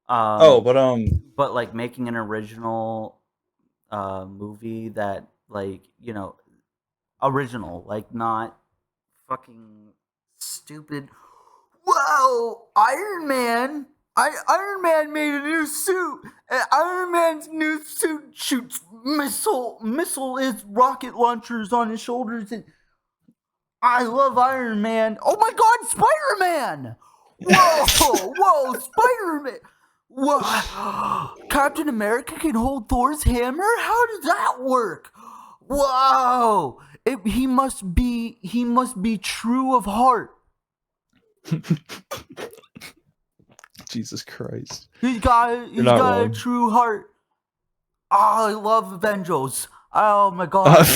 Um, but but like making an original movie that, like, you know, original, like not fucking stupid. Whoa, Iron Man! Iron Man made a new suit, and Iron Man's new suit shoots missile is rocket launchers on his shoulders, and I love Iron Man. Oh my God, Spider Man! Whoa, Spider Man! Whoa, Captain America can hold Thor's hammer? How does that work? Whoa! He must be true of heart. Jesus Christ. He's got not a wrong. true heart. Oh, I love Avengers. Oh my God.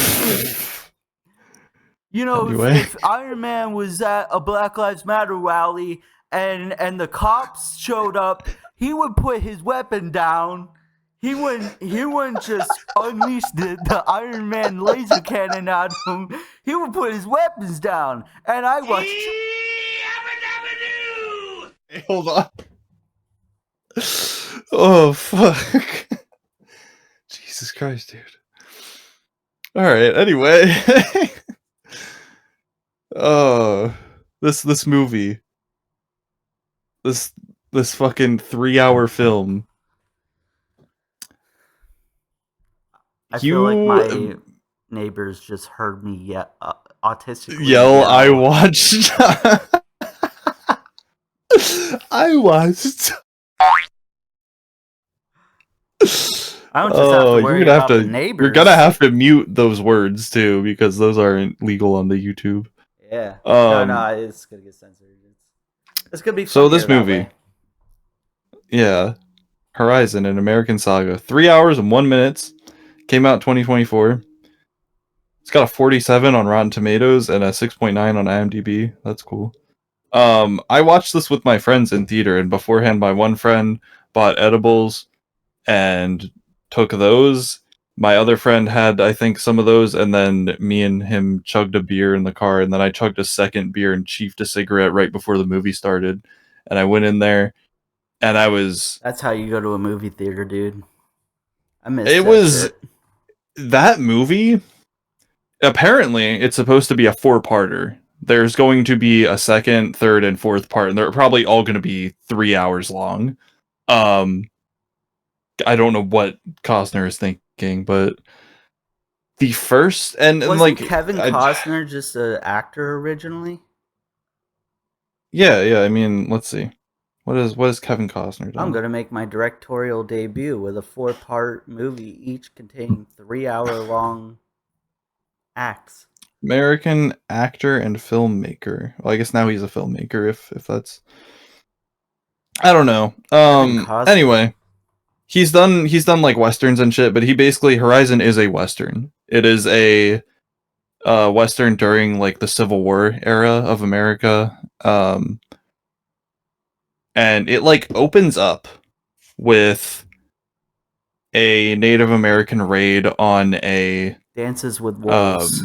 You know, Anyway. if Iron Man was at a Black Lives Matter rally and the cops showed up, he would put his weapon down. He wouldn't just unleash the Iron Man laser cannon at him. He would put his weapons down. And I watched. Hey, hold on. Oh fuck. Jesus Christ, dude. Alright, anyway. This movie. This fucking 3-hour film. I feel like my neighbors just heard me autistically yell, I watched. I watched. I don't just have to worry about the you're neighbors. gonna have to mute those words too, because those aren't legal on the YouTube. Yeah. No, it's gonna get censored. It's gonna be So this funnier that movie, way. yeah, Horizon: An American Saga, 3 hours and 1 minute, came out in 2024. It's got a 47 on Rotten Tomatoes and a 6.9 on IMDb. That's cool. I watched this with my friends in theater, and beforehand, my one friend bought edibles and took those. My other friend had, I think, some of those, and then me and him chugged a beer in the car, and then I chugged a second beer and chiefed a cigarette right before the movie started. And I went in there, and I was... That's how you go to a movie theater, dude. I miss It that was... shit. That movie... Apparently, it's supposed to be a 4-parter. There's going to be a second, third, and fourth part, and they're probably all going to be 3 hours long. I don't know what Costner is thinking, but the first and Wasn't like Kevin Costner just an actor originally? Yeah. I mean, let's see. What is Kevin Costner done? I'm gonna make my directorial debut with a 4-part movie, each containing 3-hour-long acts. American actor and filmmaker. Well, I guess now he's a filmmaker. If that's, I don't know. Anyway, he's done like westerns and shit, but he basically Horizon is a western. It is a western during like the Civil War era of America. And it like opens up with a Native American raid on a Dances with Wolves.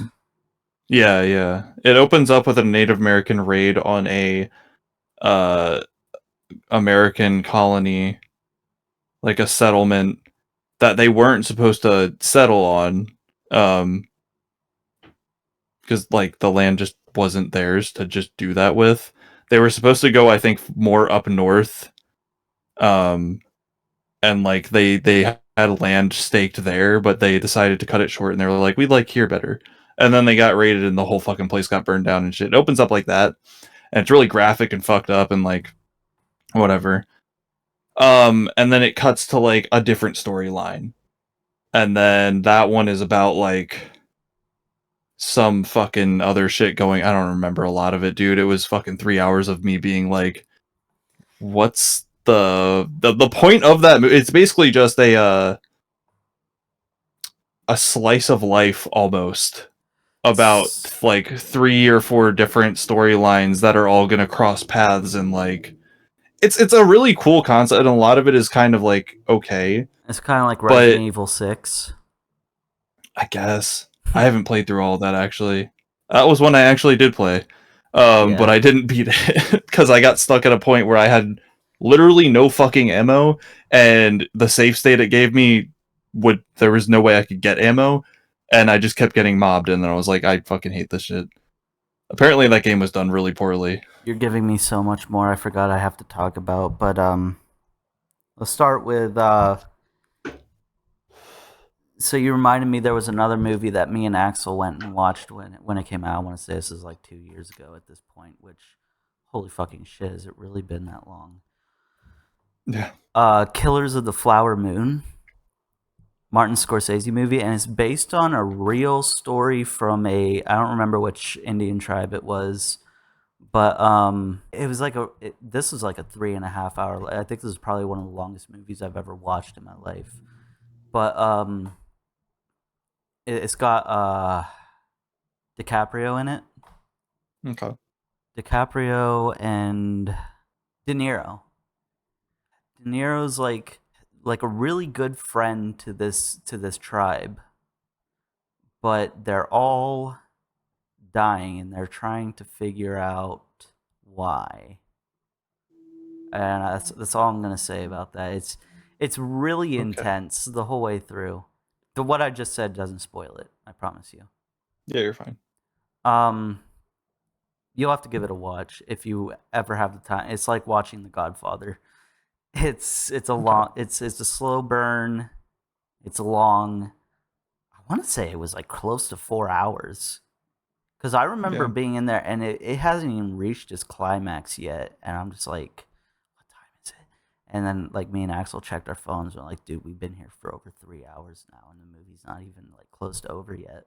Yeah. It opens up with a Native American raid on a American colony, like a settlement that they weren't supposed to settle on, because like the land just wasn't theirs to just do that with. They were supposed to go, I think, more up north, and like they had land staked there, but they decided to cut it short, and they were like, we like here better. And then they got raided, and the whole fucking place got burned down and shit. It opens up like that, and it's really graphic and fucked up and like whatever. And then it cuts to like a different storyline, and then that one is about like some fucking other shit going. I don't remember a lot of it, dude. It was fucking 3 hours of me being like, what's the point of that movie? It's basically just a slice of life almost about like 3 or 4 different storylines that are all gonna cross paths, and like it's a really cool concept, and a lot of it is kind of like okay. It's kind of like Resident Evil 6. I guess. I haven't played through all of that, actually. That was one I actually did play. But I didn't beat it because I got stuck at a point where I had literally no fucking ammo, and the save state it gave me there was no way I could get ammo, and I just kept getting mobbed, and then I was like, I fucking hate this shit. Apparently that game was done really poorly. You're giving me so much more I forgot I have to talk about, but let's start with so you reminded me there was another movie that me and Axel went and watched when it came out. I want to say this is like 2 years ago at this point, which, holy fucking shit, has it really been that long? Yeah. Killers of the Flower Moon, Martin Scorsese movie, and it's based on a real story from I don't remember which Indian tribe it was, but it was like this was like a 3.5 hour. I think this is probably one of the longest movies I've ever watched in my life, but it's got DiCaprio in it. Okay. DiCaprio and De Niro. De Niro's like a really good friend to this tribe, but they're all dying, and they're trying to figure out why. And that's all I'm gonna say about that. It's really intense the whole way through. But what I just said doesn't spoil it, I promise you. Yeah, you're fine. You'll have to give it a watch if you ever have the time. It's like watching The Godfather. It's a long. It's a slow burn. It's long. I want to say it was like close to 4 hours, because I remember being in there and it hasn't even reached its climax yet, and I'm just like, what time is it? And then like me and Axel checked our phones and we're like, dude, we've been here for over 3 hours now, and the movie's not even like close to over yet.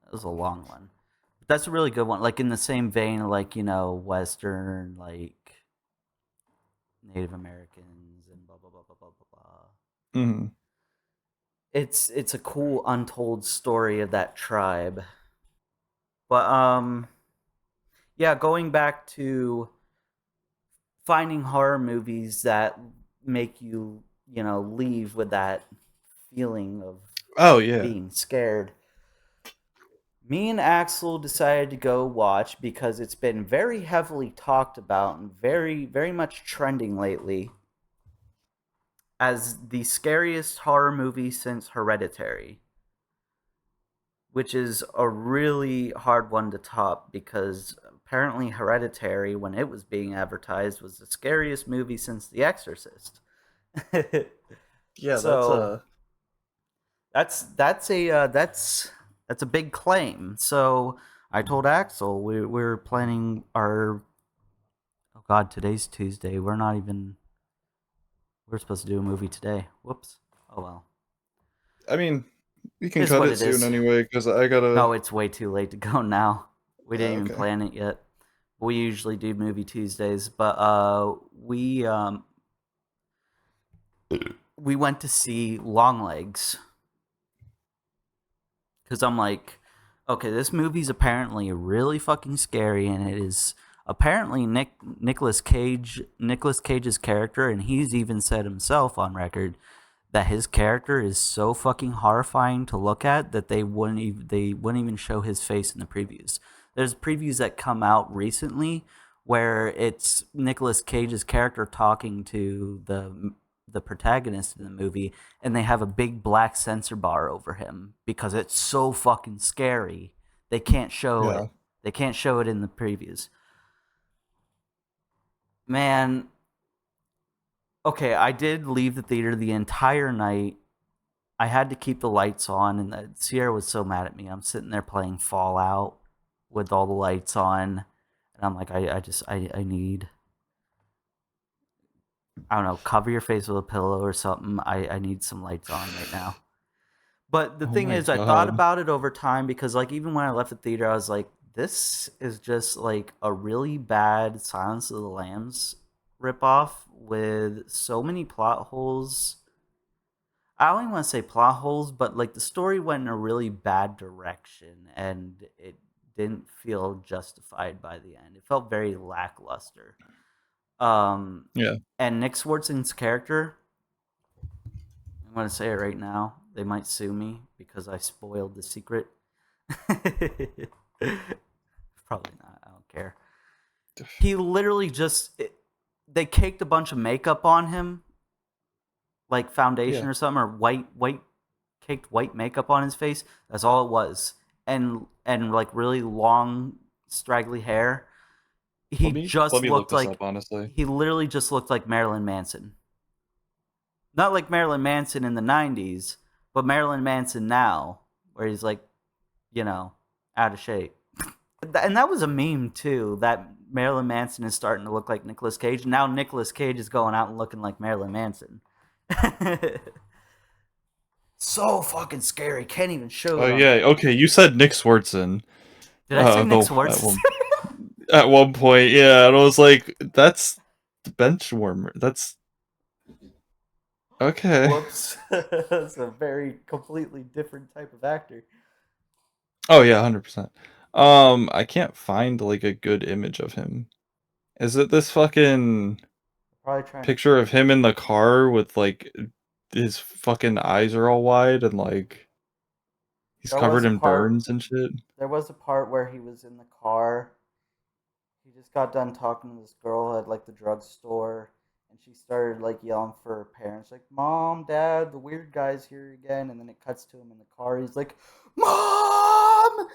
It was a long one. But that's a really good one. Like in the same vein of like, Western, like Native Americans and blah blah blah blah blah blah blah. Mm-hmm. It's a cool untold story of that tribe. But yeah, going back to finding horror movies that make you, leave with that feeling of being scared. Me and Axel decided to go watch, because it's been very heavily talked about and very, very much trending lately, as the scariest horror movie since Hereditary, which is a really hard one to top, because apparently Hereditary, when it was being advertised, was the scariest movie since The Exorcist. Yeah, so that's a big claim. So I told Axel we're planning our. Oh God, today's Tuesday. We're supposed to do a movie today. Whoops. Oh well. I mean, we can cut it soon anyway, because I gotta. No, it's way too late to go now. We didn't even plan it yet. We usually do movie Tuesdays, but we went to see Longlegs. Because I'm like, okay, this movie's apparently really fucking scary, and it is apparently Nicolas Cage's character, and he's even said himself on record that his character is so fucking horrifying to look at that they wouldn't even show his face in the previews. There's previews that come out recently where it's Nicolas Cage's character talking to the protagonist in the movie, and they have a big black censor bar over him because it's so fucking scary They can't show Yeah. it. They can't show it in the previews. Man, okay, I did leave the theater the entire night. I had to keep the lights on, and Sierra was so mad at me. I'm sitting there playing Fallout with all the lights on, and I'm like, I need, I don't know, cover your face with a pillow or something. I need some lights on right now. But the thing my is, I thought God. about it over time because, like, even when I left the theater, I was like, this is just like a really bad Silence of the Lambs ripoff with so many plot holes. I don't even want to say plot holes, but like the story went in a really bad direction and it didn't feel justified by the end. It felt very lackluster. Yeah. And Nick Swartzen's character, I'm going to say it right now. They might sue me because I spoiled the secret. Probably not. I don't care. He literally just... they caked a bunch of makeup on him, like foundation or something, or caked white makeup on his face. That's all it was. And like really long, straggly hair. He just let me looked look this like... up, honestly. He literally just looked like Marilyn Manson. Not like Marilyn Manson in the 90s, but Marilyn Manson now, where he's like, you know, out of shape. And that was a meme, too, that Marilyn Manson is starting to look like Nicolas Cage. Now Nicolas Cage is going out and looking like Marilyn Manson. So fucking scary. Can't even show Oh, it. yeah. Okay, you said Nick Swartzen. Did I say Nick Swartzen? At one point, yeah. And I was like, that's the bench warmer. That's... Okay. Whoops. That's a very completely different type of actor. Oh, yeah, 100%. I can't find, like, a good image of him. Is it this fucking picture of him in the car with, like, his fucking eyes are all wide and, like, he's covered in burns and shit? There was a part where he was in the car. He just got done talking to this girl at, like, the drugstore, and she started, like, yelling for her parents, like, Mom, Dad, the weird guy's here again, and then it cuts to him in the car. He's like, Mom!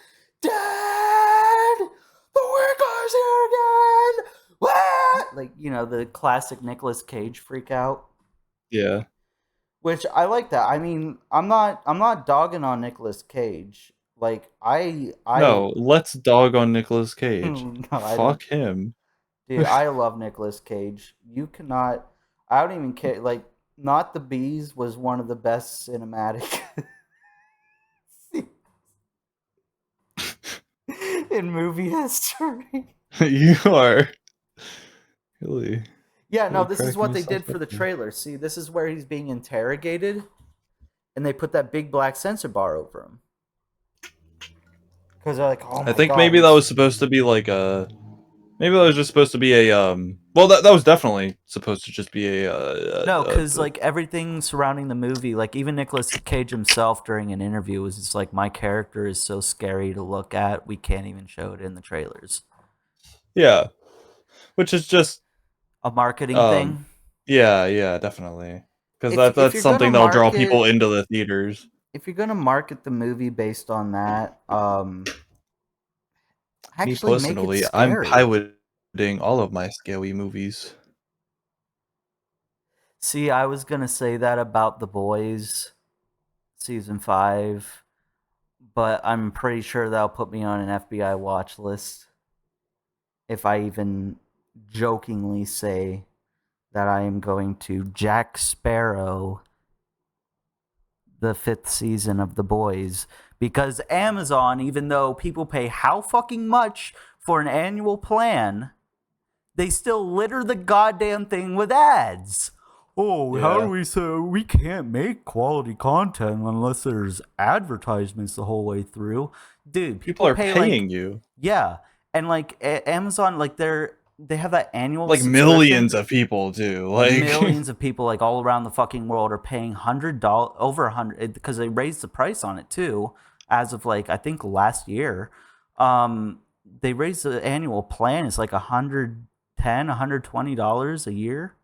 Dad! The weird guy's here again! What? Like, you know, the classic Nicolas Cage freak out. Yeah. Which I like that. I mean, I'm not dogging on Nicolas Cage. Like No, let's dog on Nicolas Cage. No, Fuck him. Dude, I love Nicolas Cage. You cannot... I don't even care. Like, Not the Bees was one of the best cinematic in movie history. You are really... Yeah, no, really this is what they cracking did for the yourself up. trailer. See, this is where he's being interrogated, and they put that big black censor bar over him. Because they're like, oh my I think God, maybe that was supposed to be like a... Maybe that was just supposed to be a... Well, that was definitely supposed to just be a... No, because like everything surrounding the movie, like even Nicolas Cage himself during an interview was just like, my character is so scary to look at, we can't even show it in the trailers. Yeah. Which is just... A marketing thing? Yeah, definitely. Because If that's you're something gonna that'll draw market- people into the theaters. If you're gonna market the movie based on that, Me actually make personally, it I'm scary. piloting all of my scary movies. See, I was gonna say that about The Boys, season 5, but I'm pretty sure that'll put me on an FBI watch list. If I even jokingly say that I am going to Jack Sparrow the 5th season of The Boys, because Amazon, even though people pay how fucking much for an annual plan, they still litter the goddamn thing with ads. Oh, how do we say we can't make quality content unless there's advertisements the whole way through? Dude, People are pay, paying like, you. Yeah, and like Amazon, like they have that annual Like subscription. millions of people do. Like Millions of people, like all around the fucking world, are paying $100 over $100 because they raised the price on it too. As of like I think last year, they raised the annual plan. It's like $110, $120 a year.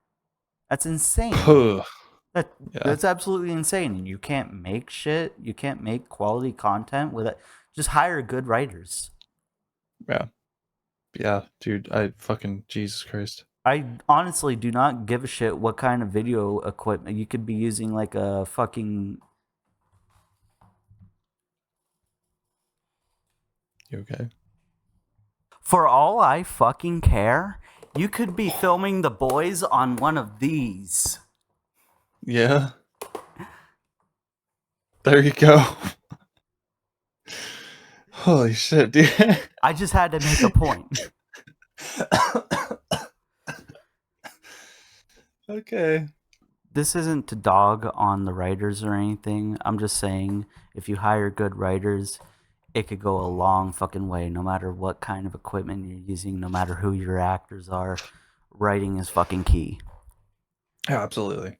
That's insane. That's absolutely insane. And you can't make shit. You can't make quality content with it. Just hire good writers. Yeah, dude. I fucking Jesus Christ. I honestly do not give a shit what kind of video equipment. You could be using like a fucking... You okay? For all I fucking care, you could be filming The Boys on one of these. Yeah. There you go. Holy shit, dude. I just had to make a point. Okay. This isn't to dog on the writers or anything. I'm just saying, if you hire good writers, it could go a long fucking way, no matter what kind of equipment you're using, no matter who your actors are. Writing is fucking key. Yeah, absolutely.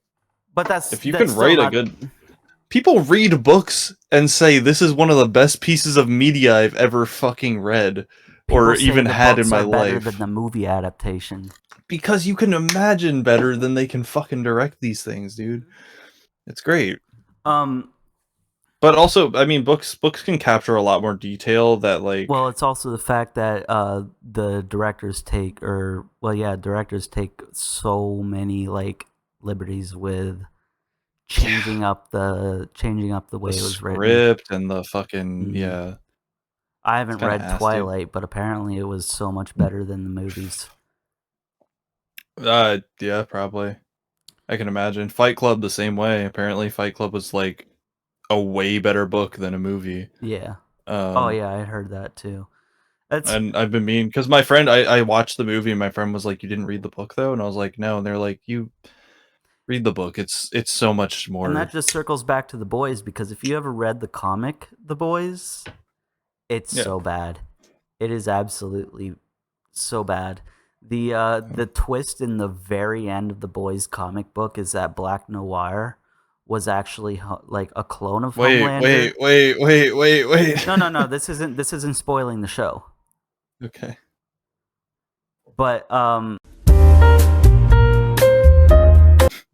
But that's... If you that's can write still a not- good... People read books and say, this is one of the best pieces of media I've ever fucking read. Or People say even the had in books my are better life. than the movie adaptation. Because you can imagine better than they can fucking direct these things, dude. It's great. But also, I mean, books can capture a lot more detail that, like... Well, it's also the fact that the directors take so many like liberties with changing up the way it was written. Script and the fucking yeah. I haven't kinda read ass, dude. Twilight, but apparently it was so much better than the movies. Yeah, probably. I can imagine. Fight Club the same way. Apparently, Fight Club was like a way better book than a movie. Yeah. Oh yeah, I heard that too. That's... And I've been mean because my friend, I watched the movie and my friend was like, "You didn't read the book though," and I was like, "No." And they're like, "You read the book. It's so much more." And that just circles back to The Boys, because if you ever read the comic The Boys, it's so bad. It is absolutely so bad. The twist in the very end of The Boys comic book is that Black Noir was actually like a clone of Homelander. Wait. No. This isn't spoiling the show. Okay. But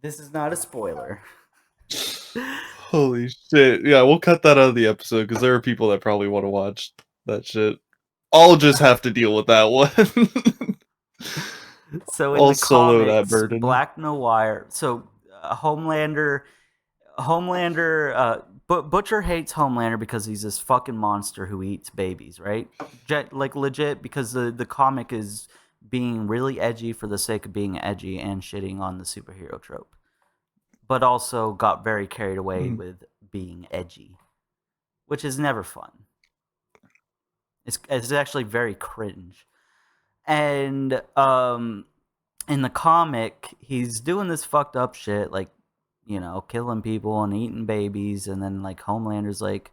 this is not a spoiler. Holy shit. Yeah, we'll cut that out of the episode because there are people that probably want to watch that shit. I'll just have to deal with that one. So in I'll the solo that comics, burden. Black Noir. So Homelander, Butcher hates Homelander because he's this fucking monster who eats babies, right? Like legit, because the comic is being really edgy for the sake of being edgy and shitting on the superhero trope, but also got very carried away with being edgy, which is never fun. It's actually very cringe. And in the comic, he's doing this fucked up shit, like, you know, killing people and eating babies, and then like Homelander's like,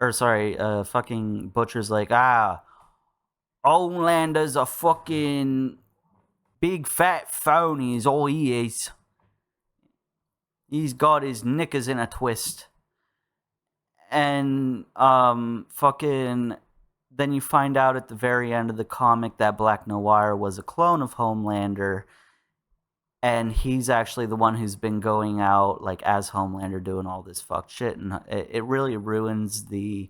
fucking Butcher's like, Homelander's a fucking big fat phony is all he is. He's got his knickers in a twist. And fucking then you find out at the very end of the comic that Black Noir was a clone of Homelander, and he's actually the one who's been going out like as Homelander doing all this fucked shit, and it really ruins the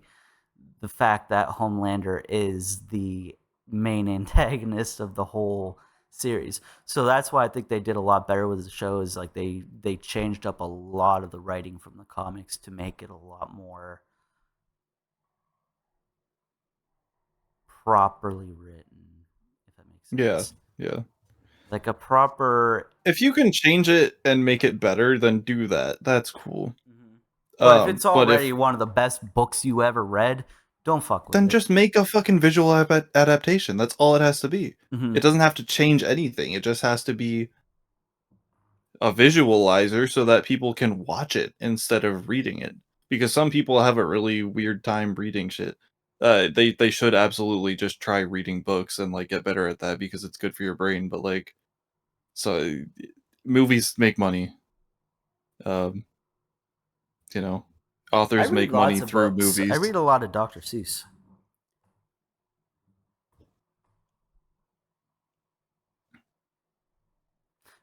fact that Homelander is the main antagonist of the whole series. So that's why I think they did a lot better with the show, is like they changed up a lot of the writing from the comics to make it a lot more properly written, if that makes sense. Yeah. Like a proper... If you can change it and make it better, then do that. That's cool. But if it's already one of the best books you ever read, don't fuck with it. Then just make a fucking visual adaptation. That's all it has to be. It doesn't have to change anything. It just has to be a visualizer so that people can watch it instead of reading it. Because some people have a really weird time reading shit. They should absolutely just try reading books and like get better at that because it's good for your brain. But like, so movies make money. You know, authors make money through movies. I read a lot of Dr. Seuss.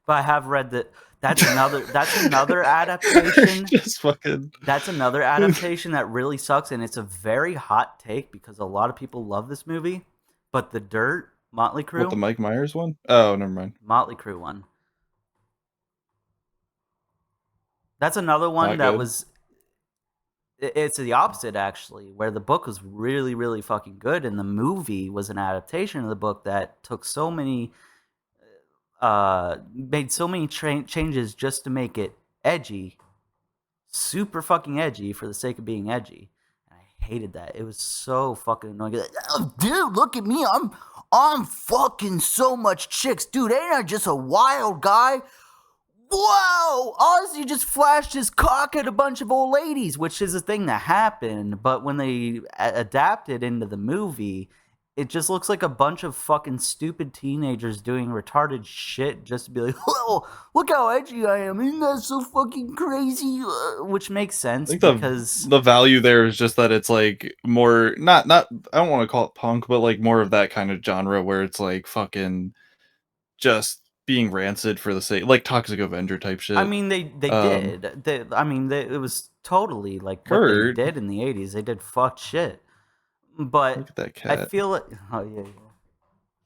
But I have read that that's another adaptation. Just fucking. That's another adaptation that really sucks, and it's a very hot take because a lot of people love this movie. But The Dirt, Motley Crue, What, the Mike Myers one? Oh, never mind. Motley Crue one. That's another one Not that good. was. It's the opposite, actually, where the book was really, really fucking good, and the movie was an adaptation of the book that took so many, made so many changes just to make it edgy, super fucking edgy for the sake of being edgy. And I hated that. It was so fucking annoying. Like, oh, dude, look at me. I'm fucking so much chicks, dude. Ain't I just a wild guy? Whoa! Ozzy just flashed his cock at a bunch of old ladies, which is a thing that happened. But when they adapted into the movie, it just looks like a bunch of fucking stupid teenagers doing retarded shit just to be like, whoa, look how edgy I am. Isn't that so fucking crazy? Which makes sense I think because the value there is just that it's like more not I don't want to call it punk, but like more of that kind of genre where it's like fucking just being rancid for the sake, like Toxic Avenger type shit. I mean, they did. It was totally like what Word. they did in the 80s. They did fucked shit. But Look at that I cat. feel it. Oh, yeah.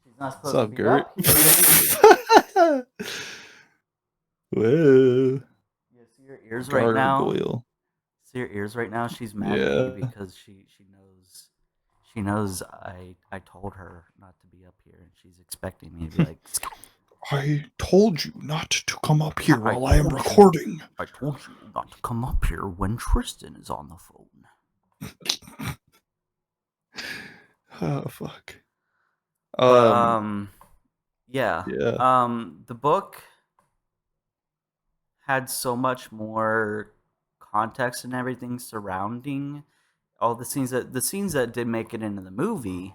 She's not What's supposed up, to be Gert? up here. Whoa. Yeah, see your ears right now? Gargoyle. See your ears right now? She's mad Yeah. at me because she knows I told her not to be up here, and she's expecting me to be like, I told you not to come up here I while I am told you. recording. I told you not to come up here when Tristan is on the phone. Oh fuck. Yeah. Yeah. The book had so much more context and everything surrounding all the scenes that did make it into the movie.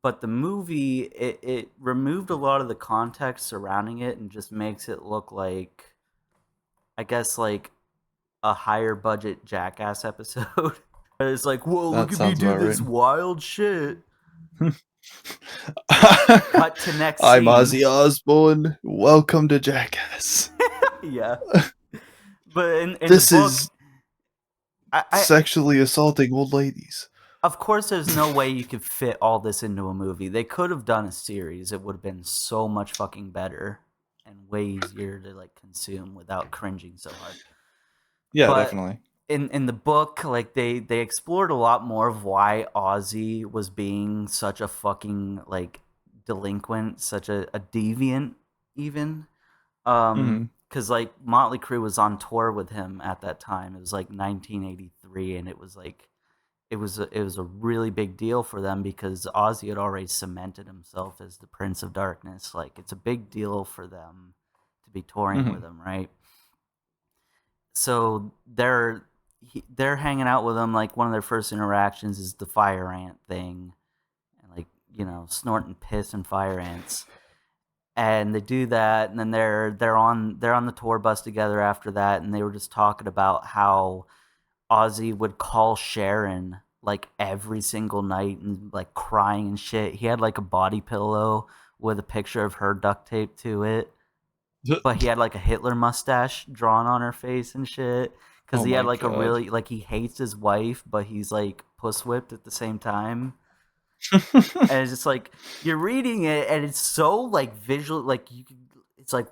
But the movie, it removed a lot of the context surrounding it and just makes it look like, I guess, like a higher budget Jackass episode. It's like, whoa, That look at me sounds do about this right. wild shit. Cut to next I'm scene. Ozzy Osbourne. Welcome to Jackass. Yeah. But in This the book, is I sexually assaulting old ladies. of course, there's no way you could fit all this into a movie. They could have done a series. It would have been so much fucking better and way easier to like consume without cringing so hard. Yeah, But definitely. in the book, like they explored a lot more of why Ozzy was being such a fucking like delinquent, such a deviant even. Because like Motley Crue was on tour with him at that time. It was like 1983, and it was like it was a really big deal for them because Ozzy had already cemented himself as the Prince of Darkness. Like it's a big deal for them to be touring with him, right? So they're hanging out with him. Like one of their first interactions is the fire ant thing, and like snorting piss and fire ants. And they do that, and then they're on the tour bus together after that, and they were just talking about how Ozzy would call Sharon like every single night and like crying and shit. He had like a body pillow with a picture of her duct taped to it, but he had like a Hitler mustache drawn on her face and shit because Oh he had my like a God. really like he hates his wife, but he's like puss whipped at the same time. And it's just like you're reading it and it's so like visual, like it's like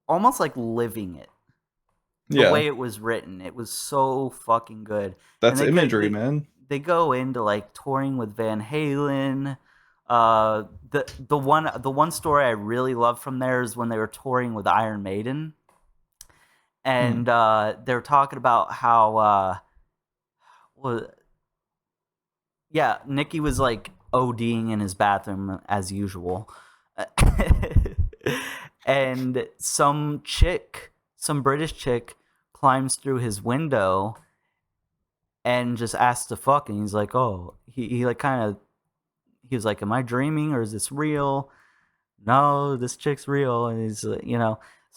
almost like living it the way it was written. It was so fucking good. That's And they imagery, man. They go into like touring with Van Halen. The one story I really love from there is when they were touring with Iron Maiden, and they were talking about how Nicky was like ODing in his bathroom as usual. And some British chick climbs through his window and just asks to fuck, and he's like, oh, he like kind of, he was like, am I dreaming or is this real? No, this chick's real. And he's, so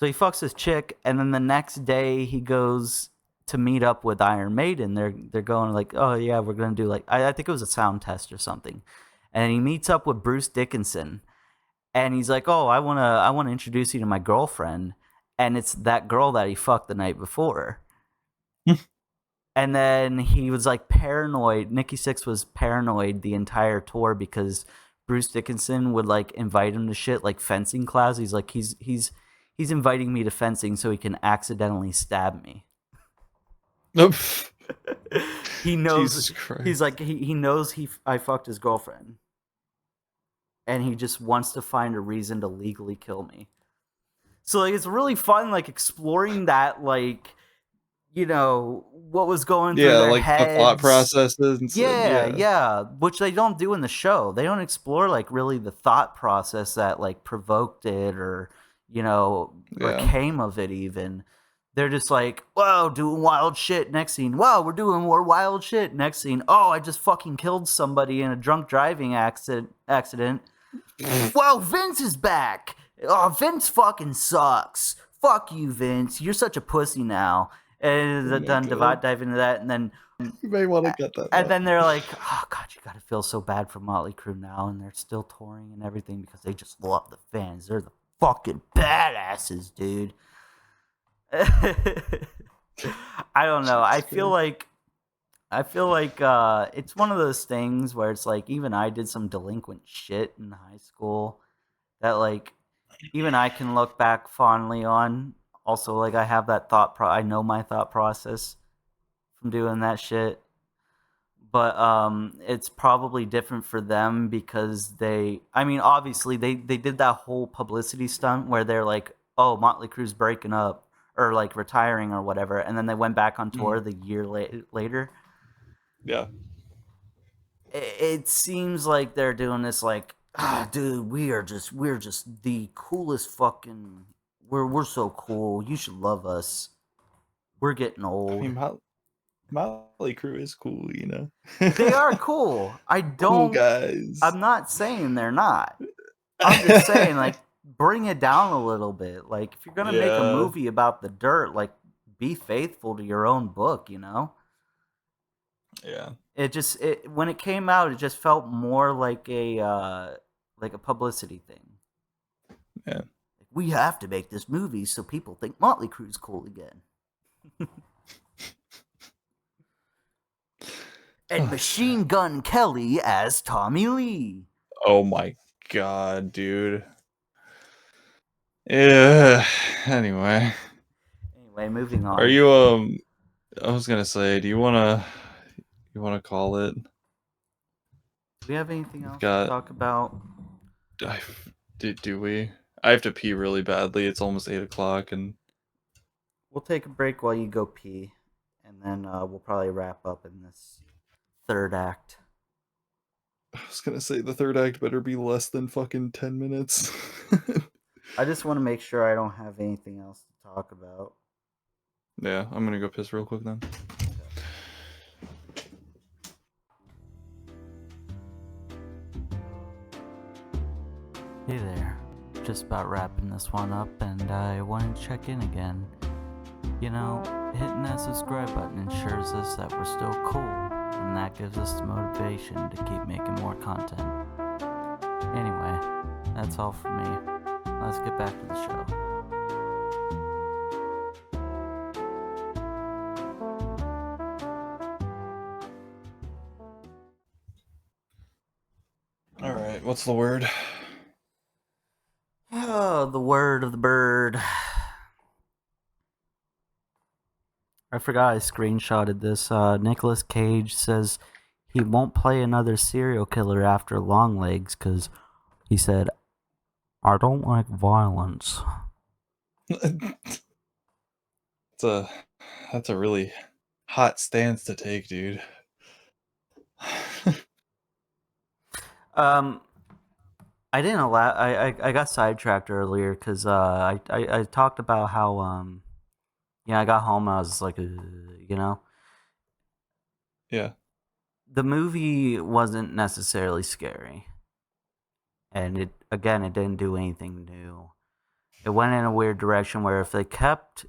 he fucks this chick, and then the next day he goes to meet up with Iron Maiden. They're going like, oh yeah, we're gonna do like I think it was a sound test or something, and he meets up with Bruce Dickinson, and he's like, "Oh, I wanna introduce you to my girlfriend," and it's that girl that he fucked the night before. And then he was like paranoid. Nikki Sixx was paranoid the entire tour because Bruce Dickinson would like invite him to shit like fencing class. He's like he's inviting me to fencing so he can accidentally stab me. Nope. He knows. Jesus Christ. He's like he knows I fucked his girlfriend, and he just wants to find a reason to legally kill me. So like it's really fun like exploring that like, you know, what was going through their like heads. the thought processes and stuff. Yeah, which they don't do in the show. They don't explore like really the thought process that like provoked it or, you know, or Yeah. came of it even. They're just like, whoa, doing wild shit. Next scene, whoa, we're doing more wild shit. Next scene, oh, I just fucking killed somebody in a drunk driving accident. Whoa, Vince is back. Oh, Vince fucking sucks. Fuck you, Vince. You're such a pussy now. And my then God. dive into that, and then You may want to get that. and then they're like, oh god, you gotta feel so bad for Motley Crue now, and they're still touring and everything because they just love the fans. They're the fucking badasses, dude. I don't know. I feel like it's one of those things where it's like even I did some delinquent shit in high school that like even I can look back fondly on. Also, like I have that I know my thought process from doing that shit. But it's probably different for them because obviously they did that whole publicity stunt where they're like, oh, Motley Crue's breaking up or like retiring or whatever, and then they went back on tour the year later. Yeah. It seems like they're doing this like, dude, we're just the coolest fucking. We're so cool. You should love us. We're getting old. I mean, Motley Crue is cool, you know. They are cool. I Cool don't. guys. I'm not saying they're not. I'm just saying like bring it down a little bit. Like if you're gonna make a Yeah. movie about the dirt, like be faithful to your own book. You know. Yeah. When it came out, it just felt more like a publicity thing. Yeah. We have to make this movie so people think Motley Crue's cool again. And Machine Gun Kelly as Tommy Lee. Oh my god, dude. Yeah. Anyway. Anyway, moving on. Are you I was gonna say, do you wanna call it? Do we have anything else Got- to talk about? Do we? I have to pee really badly. It's almost 8 o'clock and We'll take a break while you go pee, and then we'll probably wrap up in this third act. I was gonna say the third act better be less than fucking 10 minutes. I just want to make sure I don't have anything else to talk about. Yeah, I'm gonna go piss real quick then. Hey there. Just about wrapping this one up, and I wanted to check in again. You know, hitting that subscribe button ensures us that we're still cool, and that gives us the motivation to keep making more content. Anyway, that's all for me. Let's get back to the show. Alright, what's the word? Oh, the word of the bird. I forgot I screenshotted this. Nicolas Cage says he won't play another serial killer after Longlegs because he said, I don't like violence. That's a really hot stance to take, dude. I didn't allow. I got sidetracked earlier because I talked about how I got home and I was like, you know. Yeah. The movie wasn't necessarily scary, and it didn't do anything new. It went in a weird direction where if they kept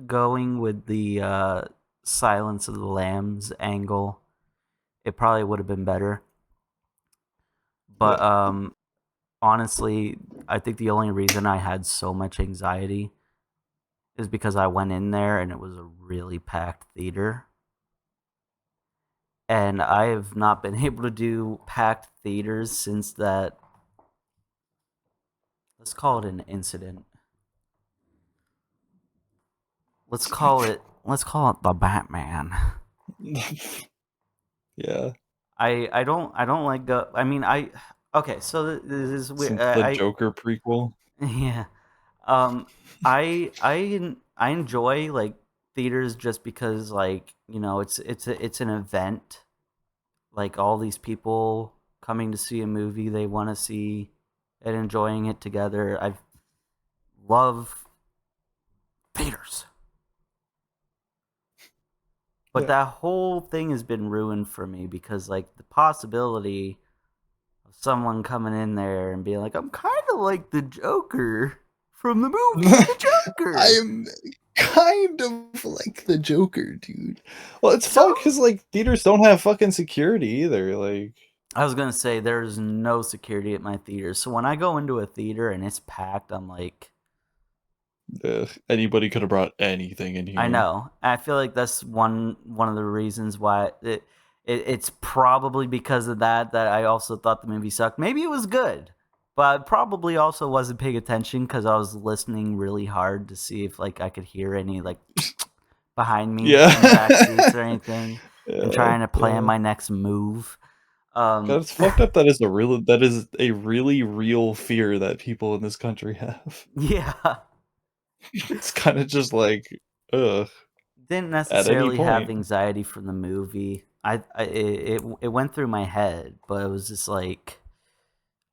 going with the Silence of the Lambs angle, it probably would have been better. But honestly, I think the only reason I had so much anxiety is because I went in there and it was a really packed theater. And I have not been able to do packed theaters since that. Let's call it an incident. Let's call it the Batman. Yeah. I don't like go. I mean okay. So this is weird. Since the Joker prequel. Yeah. I enjoy like theaters just because like it's an event. Like all these people coming to see a movie they want to see and enjoying it together. I love theaters. But that whole thing has been ruined for me because, like, the possibility of someone coming in there and being like, I'm kind of like the Joker from the movie The Joker. I'm kind of like the Joker, dude. Well, it's fun because, like, theaters don't have fucking security either. Like, I was going to say, there's no security at my theater. So when I go into a theater and it's packed, I'm like, anybody could have brought anything in here. I know. I feel like that's one of the reasons why it's probably because of that I also thought the movie sucked. Maybe it was good, but I probably also wasn't paying attention because I was listening really hard to see if like I could hear any like behind me in the back seats or anything, and trying to plan my next move. That's fucked up. That is a really real fear that people in this country have. Yeah. It's kind of just like, ugh. Didn't necessarily have anxiety from the movie. It went through my head, but it was just like,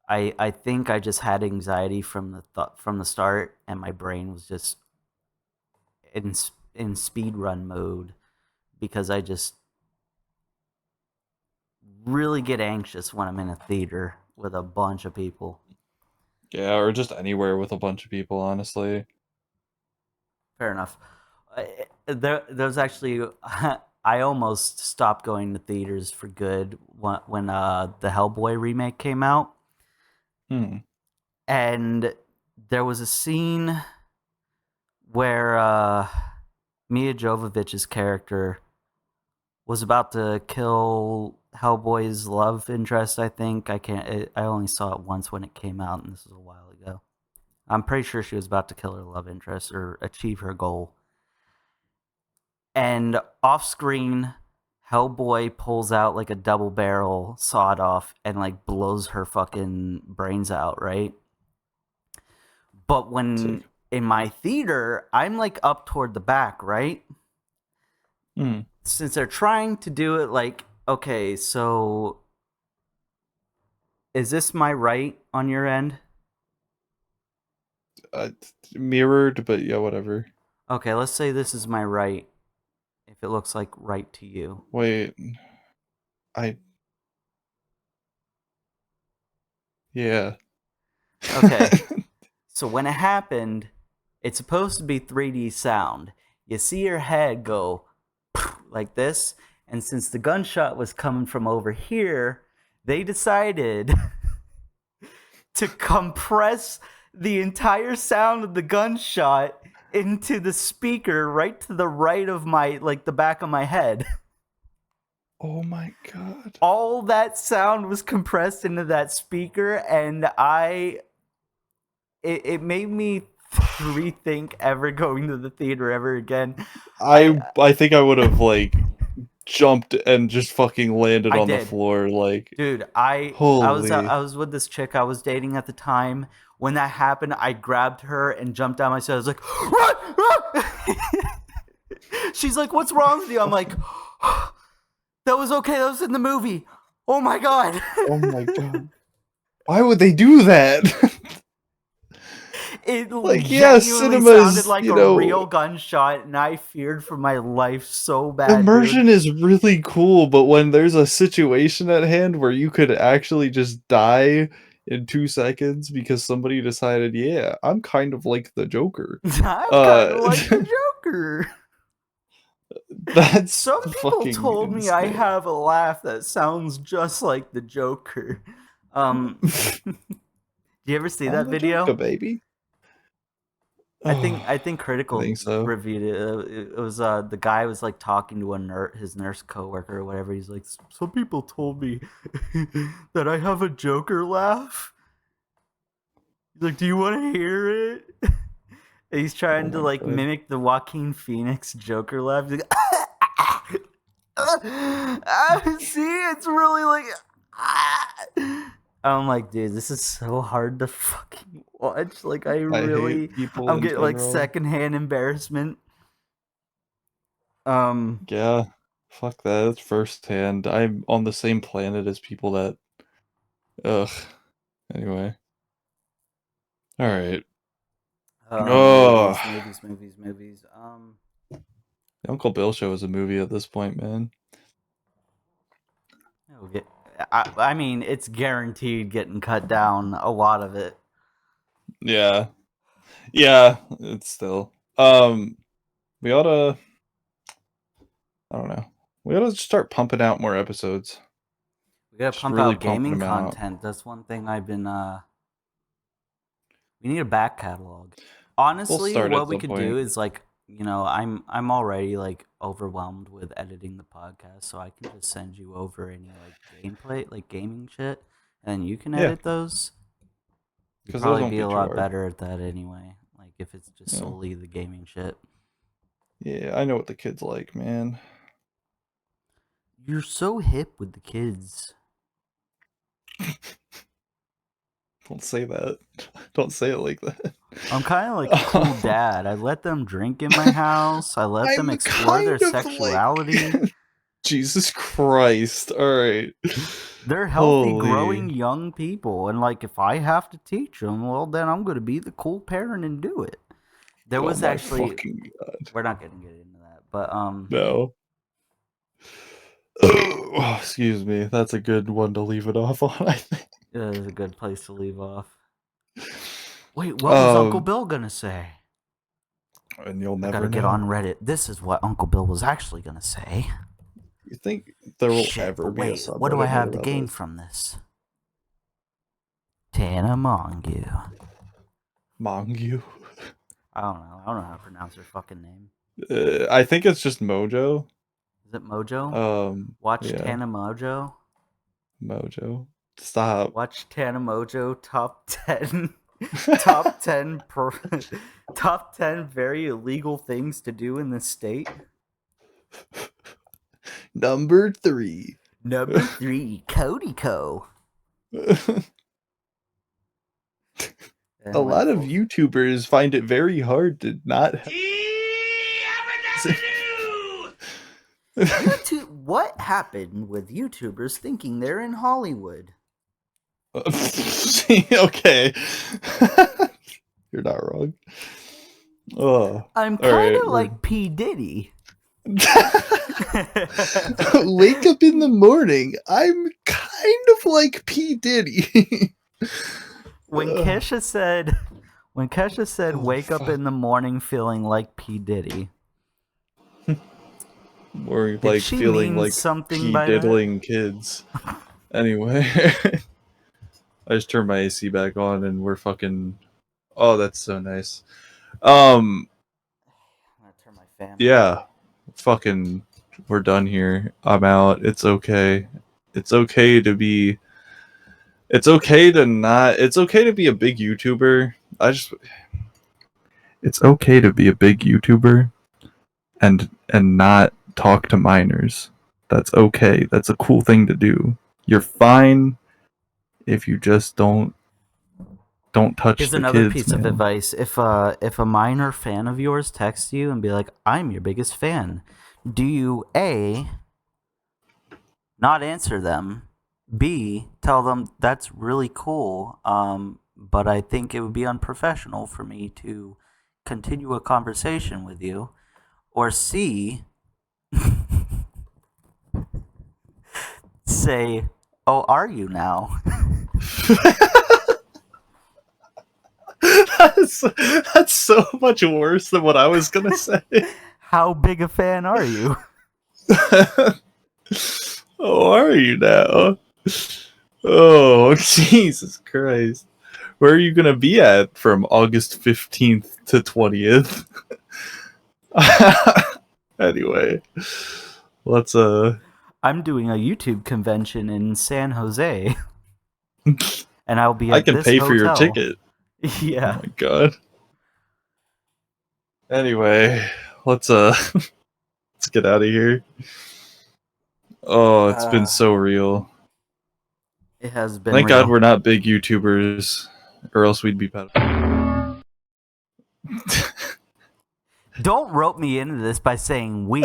I think I just had anxiety from the start, and my brain was just in speed run mode because I just really get anxious when I'm in a theater with a bunch of people. Yeah, or just anywhere with a bunch of people, honestly. Fair enough. There's actually I almost stopped going to theaters for good when the Hellboy remake came out. And there was a scene where Mia Jovovich's character was about to kill Hellboy's love interest. I think I only saw it once when it came out, and this was a while ago. I'm pretty sure she was about to kill her love interest or achieve her goal. And off screen, Hellboy pulls out like a double barrel sawed off and like blows her fucking brains out, right? But when in my theater, I'm like up toward the back, right? Since they're trying to do it like, okay, so is this my right on your end? Mirrored, but yeah, whatever. Okay, let's say this is my right. If it looks like right to you. Wait. Yeah. Okay. So when it happened, it's supposed to be 3D sound. You see your head go like this, and since the gunshot was coming from over here, they decided to compress the entire sound of the gunshot into the speaker right to the right of my, like, the back of my head. Oh my god. All that sound was compressed into that speaker, and it made me rethink ever going to the theater ever again. I think I would have, like, jumped and just fucking landed on the floor, like... Dude, I was with this chick I was dating at the time. When that happened, I grabbed her and jumped down myself. I was like, run! She's like, what's wrong with you? I'm like, that was okay. That was in the movie. Oh my god. Oh my god. Why would they do that? It like, yeah, cinemas sounded like a real gunshot, and I feared for my life so bad. Immersion is really cool, but when there's a situation at hand where you could actually just die in 2 seconds because somebody decided, yeah, I'm kind of like the Joker. I'm kind of like the Joker. That's some people told me I have a laugh that sounds just like the Joker. Do you ever see I'm that the video? Joker, baby. I think Critical think so. reviewed it. It was the guy was like talking to his nurse coworker or whatever. He's like, some people told me that I have a Joker laugh. He's like, do you want to hear it? And he's trying to like mimic the Joaquin Phoenix Joker laugh. He's like, see, it's really like. I'm like, dude, this is so hard to fucking watch. Like, I really, hate people I'm in getting like general. secondhand embarrassment. Yeah, fuck that. It's firsthand. I'm on the same planet as people that. Ugh. Anyway. All right. Movies. The Uncle Bill Show is a movie at this point, man. I mean, it's guaranteed getting cut down. A lot of it. Yeah, it's still. We oughta. I don't know. We oughta start pumping out more episodes. We gotta Just pump really out gaming pumping 'em out. content. That's one thing I've been. We need a back catalog. Honestly, start what at we some could point. do is like, I'm already like overwhelmed with editing the podcast, so I can just send you over any like gameplay, like gaming shit, and you can Yeah. edit those. You'd 'Cause those probably won't be be a too lot hard. better at that anyway. Like if it's just Yeah. solely the gaming shit. Yeah, I know what the kids like, man. You're so hip with the kids. Don't say that. Don't say it like that. I'm kind of like a cool dad. I let them drink in my house. I let them I'm explore their kind of like- sexuality. Jesus Christ! All right. They're healthy, Holy. growing young people, and like if I have to teach them, well, then I'm gonna be the cool parent and do it. There Oh was my actually, fucking God. we're not gonna get into that, but No. Oh, excuse me. That's a good one to leave it off on, I think. it is a good place to leave off. Wait, what was Uncle Bill gonna say? And you'll I never gotta get know. on Reddit. This is what Uncle Bill was actually gonna say. You think there will Shit, ever but be a wait, what do I subreddit have to about gain this? from this? Tana Mongeau. Mongeau? I don't know. I don't know how to pronounce her fucking name. I think it's just Mojo. Is it Mojo? Watch yeah. Tana Mojo. Mojo. Stop. Watch Tana Mojo top 10 top 10 top 10 very illegal things to do in the state. Number 3. Number 3, Cody Co. A lot of YouTubers find it very hard to not. What happened with YouTubers thinking they're in Hollywood? Okay. You're not wrong. Oh, I'm all kind right, of we're- like P. Diddy. Wake up in the morning. I'm kind of like P. Diddy. When Kesha said wake up in the morning feeling like P. Diddy. Or Did like she feeling mean like something P. by that? diddling kids. Anyway. I just turned my AC back on and we're fucking. Oh, that's so nice. Yeah. Fucking. We're done here. I'm out. It's okay. It's okay to be. It's okay to not. It's okay to be a big YouTuber. It's okay to be a big YouTuber and not talk to minors. That's okay. That's a cool thing to do. You're fine if you just don't touch Here's the another kids, piece of man. advice. If a minor fan of yours texts you and be like, I'm your biggest fan, do you A, not answer them, B, tell them that's really cool, but I think it would be unprofessional for me to continue a conversation with you, or C, say, oh, are you now? That's so much worse than what I was gonna say. How big a fan are you? Oh, are you now? Oh, Jesus Christ. Where are you gonna be at from August 15th to 20th? Anyway, let's I'm doing a YouTube convention in San Jose, and I'll be at I can this pay for your hotel. ticket. Yeah. Oh my god. Anyway, let's let's get out of here. Oh, it's been so real. It has been. Thank real. God we're not big YouTubers, or else we'd be better. Don't rope me into this by saying we.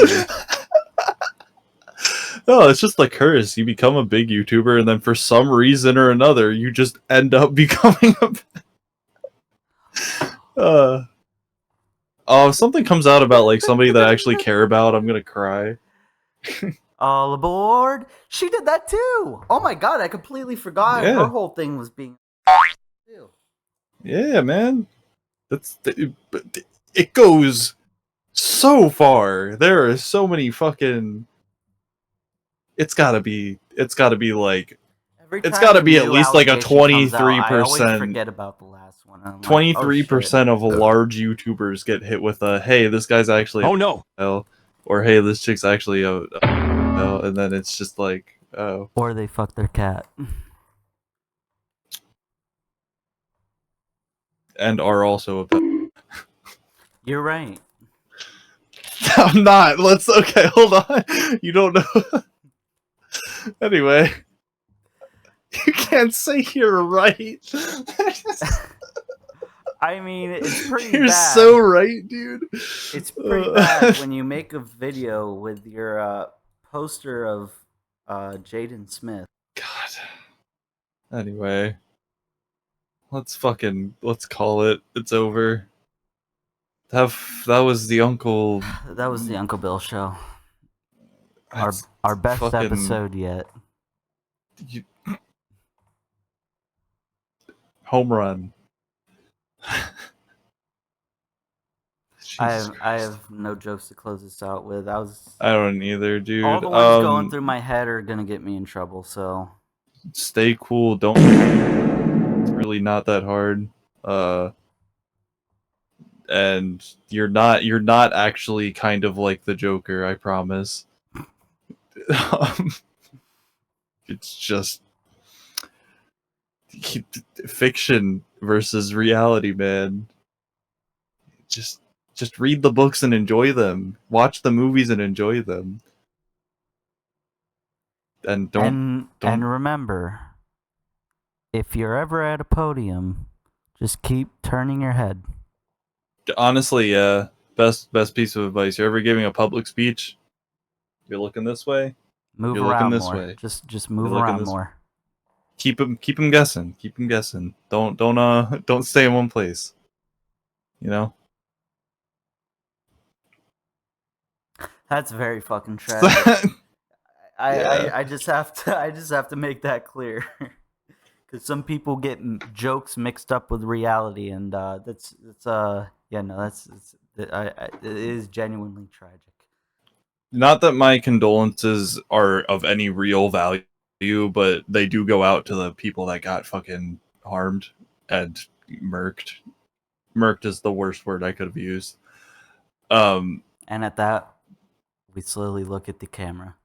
No, it's just the curse. You become a big YouTuber, and then for some reason or another, you just end up becoming a. Oh, if something comes out about like somebody that I actually care about, I'm gonna cry. All aboard! She did that too. Oh my god, I completely forgot Yeah. her whole thing was being. Yeah, man. It goes so far. There are so many fucking. It's gotta be like. Every It's time gotta a be at new least like a allegation comes out, I always 23%. forget about the last one. I'm like, 23% of large YouTubers get hit with a hey, this guy's actually Oh, no. or hey, this chick's actually and then it's just like oh. Or they fuck their cat. And are also a pet. You're right. I'm not. Let's okay, hold on. You don't know. Anyway. You can't say you're right. I mean, it's pretty You're bad. so right, dude. It's pretty bad when you make a video with your poster of Jaden Smith. God. Anyway. Let's call it. It's over. That was the Uncle. That was the Uncle Bill show. That's Our best fucking- episode yet. Home run. I have no jokes to close this out with. I don't either, dude. All the ones going through my head are gonna get me in trouble. So stay cool. Don't. It's really not that hard. And you're not actually kind of like the Joker. I promise. It's just fiction versus reality, man. Just read the books and enjoy them. Watch the movies and enjoy them. And don't and remember, if you're ever at a podium, just keep turning your head. honestly, yeah. Best piece of advice. You're ever giving a public speech? You're looking this way. Move You're around looking this more. way. Just move You're looking around this- more. Keep them guessing. Keep them guessing. Don't stay in one place. You know. That's very fucking tragic. Yeah. I just have to make that clear, because some people get jokes mixed up with reality, and it is genuinely tragic. Not that my condolences are of any real value, but they do go out to the people that got fucking harmed and murked. Murked is the worst word I could have used. And at that, we slowly look at the camera.